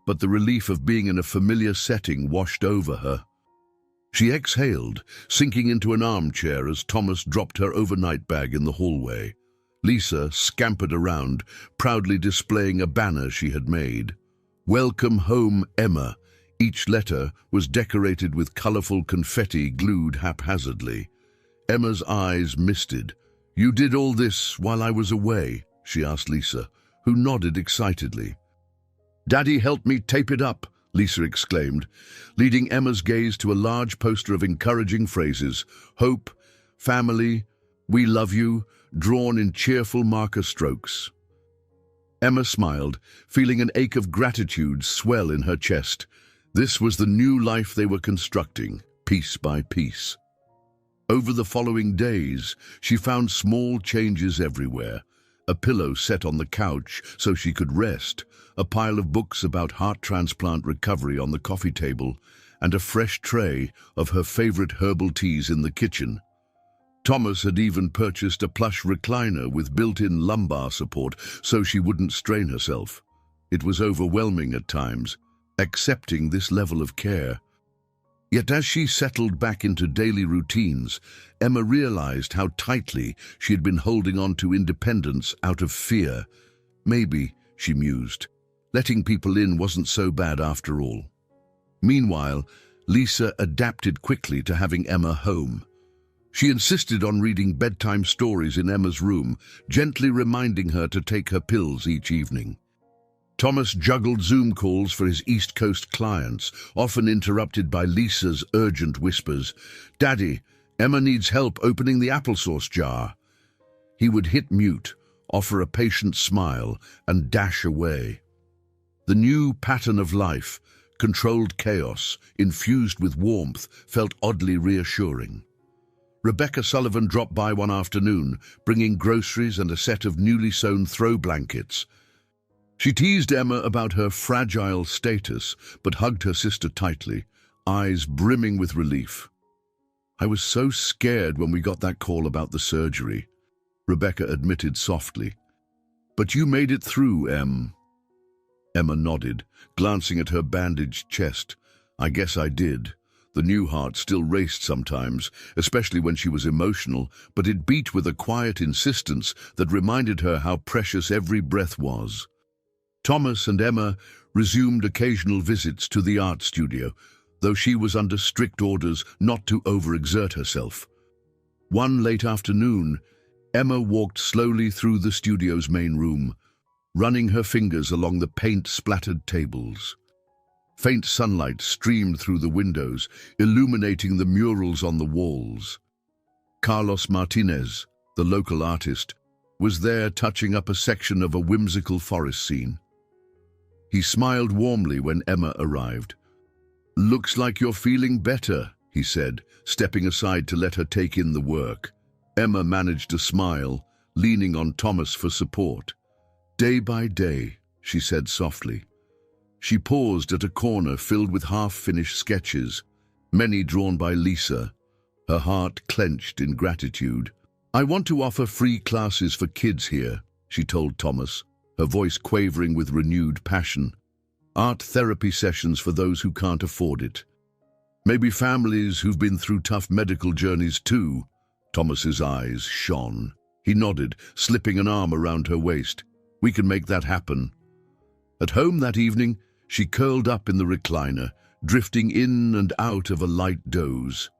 but the relief of being in a familiar setting washed over her. She exhaled, sinking into an armchair as Thomas dropped her overnight bag in the hallway. Lisa scampered around, proudly displaying a banner she had made. "Welcome home, Emma." Each letter was decorated with colorful confetti glued haphazardly. Emma's eyes misted. "You did all this while I was away?" she asked Lisa, who nodded excitedly. "Daddy helped me tape it up," Lisa exclaimed, leading Emma's gaze to a large poster of encouraging phrases: "Hope," "Family," "We love you," drawn in cheerful marker strokes. Emma smiled, feeling an ache of gratitude swell in her chest. This was the new life they were constructing, piece by piece. Over the following days, she found small changes everywhere. A pillow set on the couch so she could rest, a pile of books about heart transplant recovery on the coffee table, and a fresh tray of her favorite herbal teas in the kitchen. Thomas had even purchased a plush recliner with built-in lumbar support so she wouldn't strain herself. It was overwhelming at times, accepting this level of care. Yet as she settled back into daily routines, Emma realized how tightly she had been holding on to independence out of fear. Maybe, she mused, letting people in wasn't so bad after all. Meanwhile, Lisa adapted quickly to having Emma home. She insisted on reading bedtime stories in Emma's room, gently reminding her to take her pills each evening. Thomas juggled Zoom calls for his East Coast clients, often interrupted by Lisa's urgent whispers. "Daddy, Emma needs help opening the applesauce jar." He would hit mute, offer a patient smile, and dash away. The new pattern of life, controlled chaos, infused with warmth, felt oddly reassuring. Rebecca Sullivan dropped by one afternoon, bringing groceries and a set of newly sewn throw blankets. She teased Emma about her fragile status, but hugged her sister tightly, eyes brimming with relief. "I was so scared when we got that call about the surgery," Rebecca admitted softly. "But you made it through, Em." Emma nodded, glancing at her bandaged chest. "I guess I did." The new heart still raced sometimes, especially when she was emotional, but it beat with a quiet insistence that reminded her how precious every breath was. Thomas and Emma resumed occasional visits to the art studio, though she was under strict orders not to overexert herself. One late afternoon, Emma walked slowly through the studio's main room, running her fingers along the paint-splattered tables. Faint sunlight streamed through the windows, illuminating the murals on the walls. Carlos Martinez, the local artist, was there touching up a section of a whimsical forest scene. He smiled warmly when Emma arrived. "Looks like you're feeling better," he said, stepping aside to let her take in the work. Emma managed to smile, leaning on Thomas for support. "Day by day," she said softly. She paused at a corner filled with half-finished sketches, many drawn by Lisa, her heart clenched in gratitude. "I want to offer free classes for kids here," she told Thomas, her voice quavering with renewed passion. "Art therapy sessions for those who can't afford it. Maybe families who've been through tough medical journeys too." Thomas's eyes shone. He nodded, slipping an arm around her waist. "We can make that happen." At home that evening, she curled up in the recliner, drifting in and out of a light doze.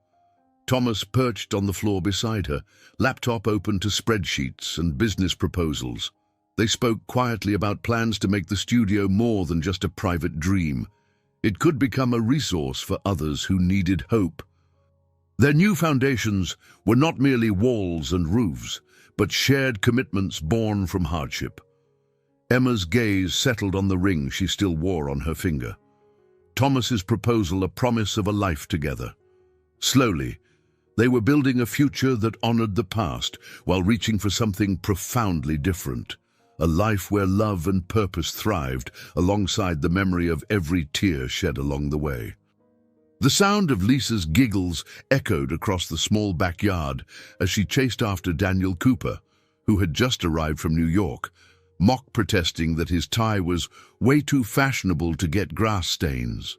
Thomas perched on the floor beside her, laptop open to spreadsheets and business proposals. They spoke quietly about plans to make the studio more than just a private dream. It could become a resource for others who needed hope. Their new foundations were not merely walls and roofs, but shared commitments born from hardship. Emma's gaze settled on the ring she still wore on her finger. Thomas's proposal a promise of a life together. Slowly, they were building a future that honored the past while reaching for something profoundly different. A life where love and purpose thrived alongside the memory of every tear shed along the way. The sound of Lisa's giggles echoed across the small backyard as she chased after Daniel Cooper, who had just arrived from New York, mock protesting that his tie was way too fashionable to get grass stains.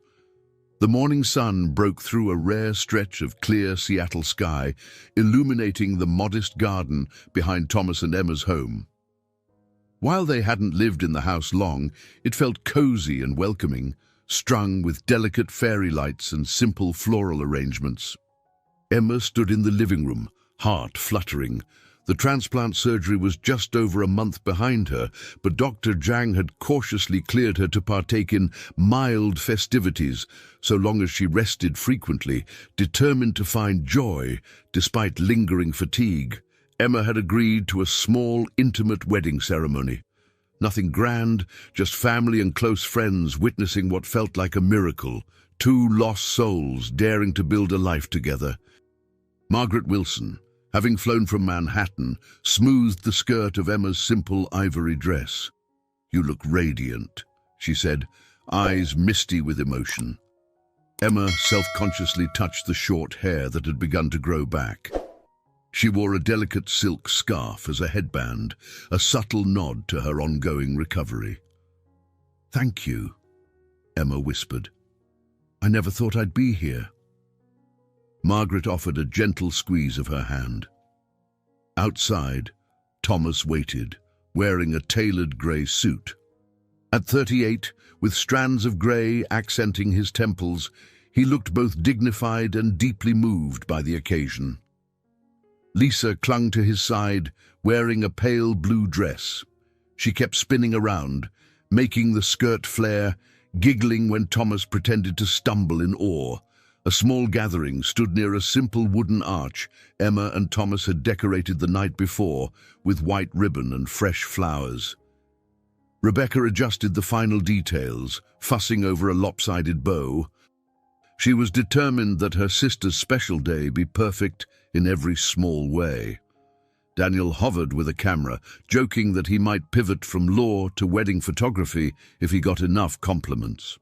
The morning sun broke through a rare stretch of clear Seattle sky, illuminating the modest garden behind Thomas and Emma's home. While they hadn't lived in the house long, it felt cozy and welcoming, strung with delicate fairy lights and simple floral arrangements. Emma stood in the living room, heart fluttering. The transplant surgery was just over a month behind her, but Dr. Zhang had cautiously cleared her to partake in mild festivities, so long as she rested frequently, determined to find joy despite lingering fatigue. Emma had agreed to a small, intimate wedding ceremony. Nothing grand, just family and close friends witnessing what felt like a miracle, two lost souls daring to build a life together. Margaret Wilson, having flown from Manhattan, smoothed the skirt of Emma's simple ivory dress. "You look radiant," she said, eyes misty with emotion. Emma self-consciously touched the short hair that had begun to grow back. She wore a delicate silk scarf as a headband, a subtle nod to her ongoing recovery. "Thank you," Emma whispered. "I never thought I'd be here." Margaret offered a gentle squeeze of her hand. Outside, Thomas waited, wearing a tailored grey suit. At 38, with strands of grey accenting his temples, he looked both dignified and deeply moved by the occasion. Lisa clung to his side, wearing a pale blue dress. She kept spinning around, making the skirt flare, giggling when Thomas pretended to stumble in awe. A small gathering stood near a simple wooden arch Emma and Thomas had decorated the night before with white ribbon and fresh flowers. Rebecca adjusted the final details, fussing over a lopsided bow. She was determined that her sister's special day be perfect in every small way. Daniel hovered with a camera, joking that he might pivot from law to wedding photography if he got enough compliments.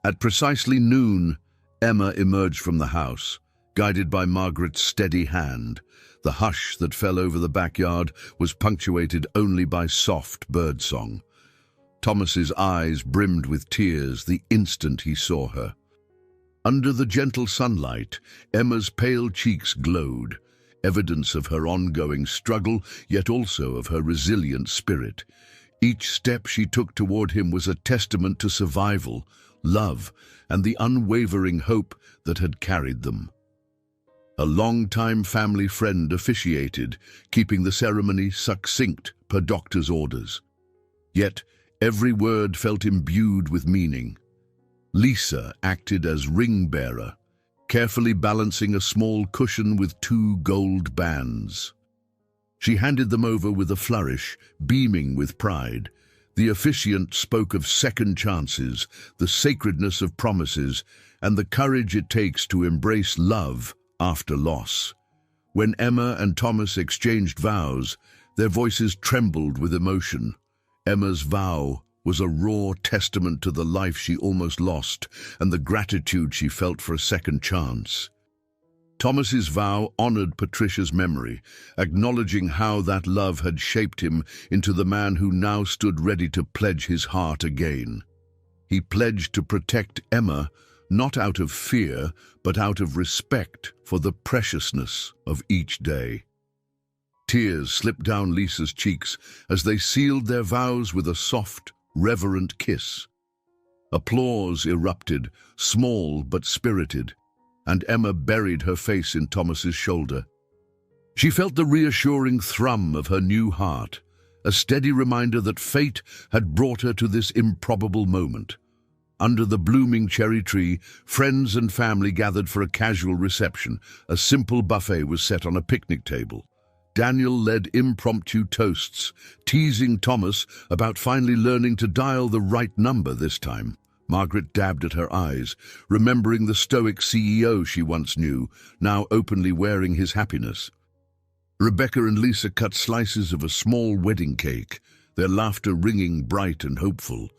At precisely noon, Emma emerged from the house, guided by Margaret's steady hand. The hush that fell over the backyard was punctuated only by soft birdsong. Thomas's eyes brimmed with tears the instant he saw her. Under the gentle sunlight, Emma's pale cheeks glowed, evidence of her ongoing struggle, yet also of her resilient spirit. Each step she took toward him was a testament to survival, love, and the unwavering hope that had carried them. A long-time family friend officiated, keeping the ceremony succinct per doctor's orders. Yet every word felt imbued with meaning. Lisa acted as ring-bearer, carefully balancing a small cushion with 2 gold bands. She handed them over with a flourish, beaming with pride. The officiant spoke of second chances, the sacredness of promises, and the courage it takes to embrace love after loss. When Emma and Thomas exchanged vows, their voices trembled with emotion. Emma's vow was a raw testament to the life she almost lost and the gratitude she felt for a second chance. Thomas's vow honored Patricia's memory, acknowledging how that love had shaped him into the man who now stood ready to pledge his heart again. He pledged to protect Emma, not out of fear, but out of respect for the preciousness of each day. Tears slipped down Lisa's cheeks as they sealed their vows with a soft, reverent kiss. Applause erupted, small but spirited. and Emma buried her face in Thomas's shoulder. She felt the reassuring thrum of her new heart, a steady reminder that fate had brought her to this improbable moment. Under the blooming cherry tree, friends and family gathered for a casual reception. A simple buffet was set on a picnic table. Daniel led impromptu toasts, teasing Thomas about finally learning to dial the right number this time. Margaret dabbed at her eyes, remembering the stoic CEO she once knew, now openly wearing his happiness. Rebecca and Lisa cut slices of a small wedding cake, their laughter ringing bright and hopeful.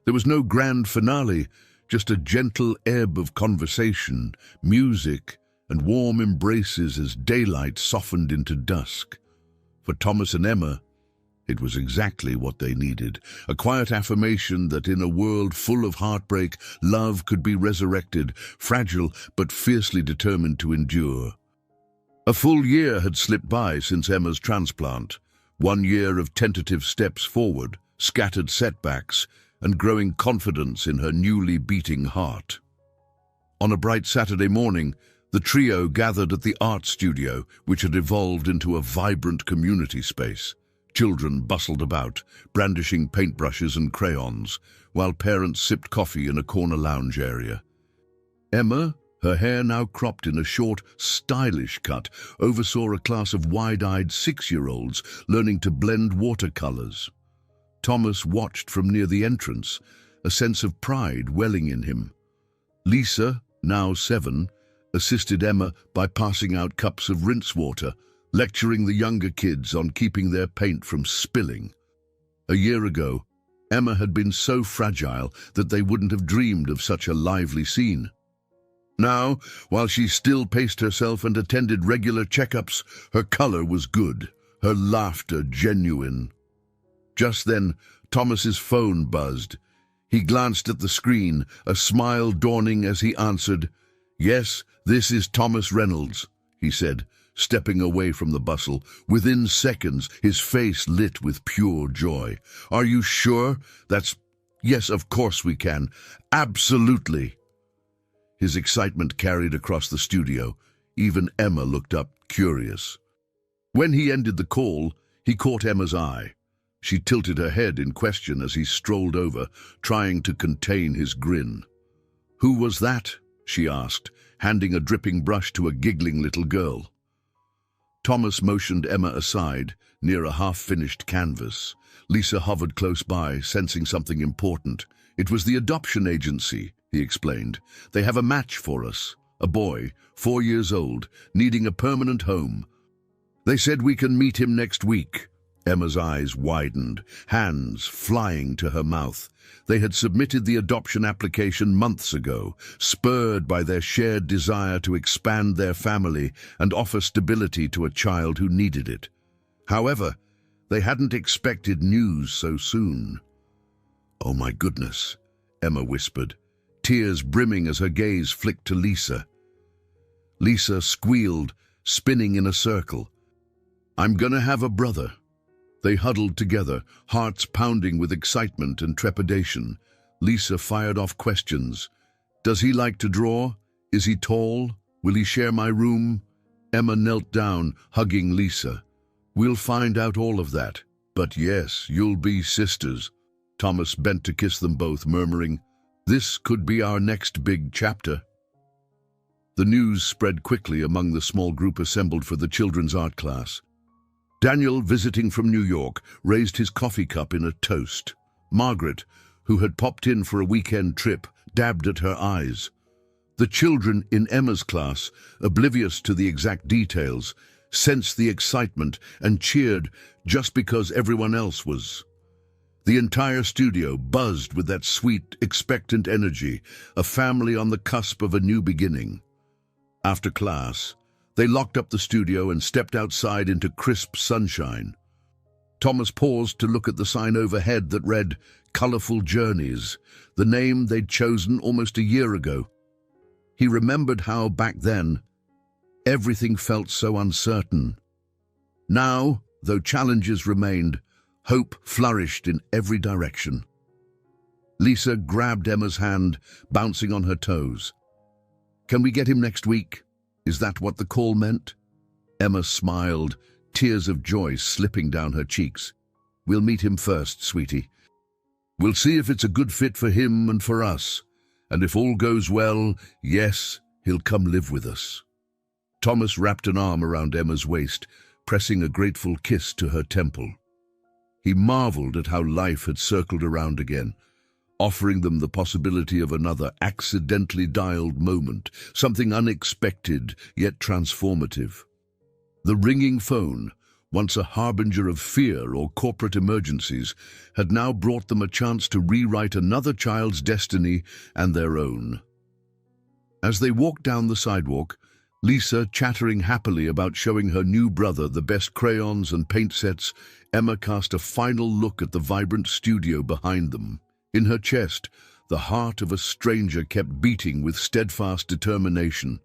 There was no grand finale, just a gentle ebb of conversation, music, and warm embraces as daylight softened into dusk. For Thomas and Emma, it was exactly what they needed, a quiet affirmation that in a world full of heartbreak, love could be resurrected, fragile but fiercely determined to endure. A full year had slipped by since Emma's transplant, 1 year of tentative steps forward, scattered setbacks, and growing confidence in her newly beating heart. On a bright Saturday morning, the trio gathered at the art studio, which had evolved into a vibrant community space. Children bustled about, brandishing paintbrushes and crayons, while parents sipped coffee in a corner lounge area. Emma, her hair now cropped in a short, stylish cut, oversaw a class of wide-eyed 6-year-olds learning to blend watercolors. Thomas watched from near the entrance, a sense of pride welling in him. Lisa, now 7, assisted Emma by passing out cups of rinse water, lecturing the younger kids on keeping their paint from spilling. A year ago, Emma had been so fragile that they wouldn't have dreamed of such a lively scene. Now, while she still paced herself and attended regular checkups, her color was good, her laughter genuine. Just then, Thomas's phone buzzed. He glanced at the screen, a smile dawning as he answered. "Yes, this is Thomas Reynolds," he said, stepping away from the bustle. Within seconds, his face lit with pure joy. "Are you sure? Yes, of course we can. Absolutely." His excitement carried across the studio. Even Emma looked up, curious. When he ended the call, he caught Emma's eye. She tilted her head in question as he strolled over, trying to contain his grin. "Who was that?" she asked, handing a dripping brush to a giggling little girl. Thomas motioned Emma aside, near a half-finished canvas. Lisa hovered close by, sensing something important. "It was the adoption agency," he explained. "They have a match for us, a boy, 4 years old, needing a permanent home. They said we can meet him next week." Emma's eyes widened, hands flying to her mouth. They had submitted the adoption application months ago, spurred by their shared desire to expand their family and offer stability to a child who needed it. However, they hadn't expected news so soon. "Oh my goodness," Emma whispered, tears brimming as her gaze flicked to Lisa. Lisa squealed, spinning in a circle. "I'm gonna have a brother." They huddled together, hearts pounding with excitement and trepidation. Lisa fired off questions. "Does he like to draw? Is he tall? Will he share my room?" Emma knelt down, hugging Lisa. "We'll find out all of that. But yes, you'll be sisters." Thomas bent to kiss them both, murmuring, "This could be our next big chapter." The news spread quickly among the small group assembled for the children's art class. Daniel, visiting from New York, raised his coffee cup in a toast. Margaret, who had popped in for a weekend trip, dabbed at her eyes. The children in Emma's class, oblivious to the exact details, sensed the excitement and cheered just because everyone else was. The entire studio buzzed with that sweet, expectant energy, a family on the cusp of a new beginning. After class, they locked up the studio and stepped outside into crisp sunshine. Thomas paused to look at the sign overhead that read, "Colorful Journeys," the name they'd chosen almost a year ago. He remembered how, back then, everything felt so uncertain. Now, though challenges remained, hope flourished in every direction. Lisa grabbed Emma's hand, bouncing on her toes. Can we get him next week? Is that what the call meant? Emma smiled, tears of joy slipping down her cheeks. We'll meet him first, sweetie. We'll see if it's a good fit for him and for us. And if all goes well, yes, he'll come live with us. Thomas wrapped an arm around Emma's waist, pressing a grateful kiss to her temple. He marveled at how life had circled around again, offering them the possibility of another accidentally dialed moment, something unexpected yet transformative. The ringing phone, once a harbinger of fear or corporate emergencies, had now brought them a chance to rewrite another child's destiny and their own. As they walked down the sidewalk, Lisa chattering happily about showing her new brother the best crayons and paint sets, Emma cast a final look at the vibrant studio behind them. In her chest, the heart of a stranger kept beating with steadfast determination.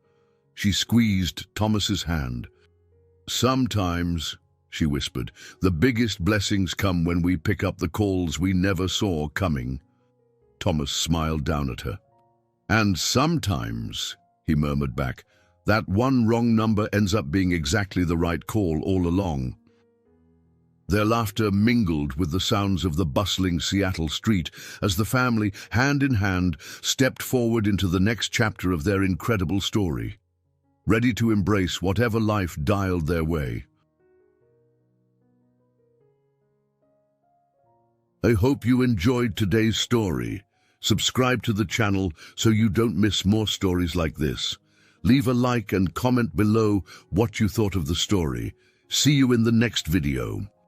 She squeezed Thomas's hand. "Sometimes," she whispered, "the biggest blessings come when we pick up the calls we never saw coming." Thomas smiled down at her. "And sometimes," he murmured back, "that one wrong number ends up being exactly the right call all along." Their laughter mingled with the sounds of the bustling Seattle street as the family, hand in hand, stepped forward into the next chapter of their incredible story, ready to embrace whatever life dialed their way. I hope you enjoyed today's story. Subscribe to the channel so you don't miss more stories like this. Leave a like and comment below what you thought of the story. See you in the next video.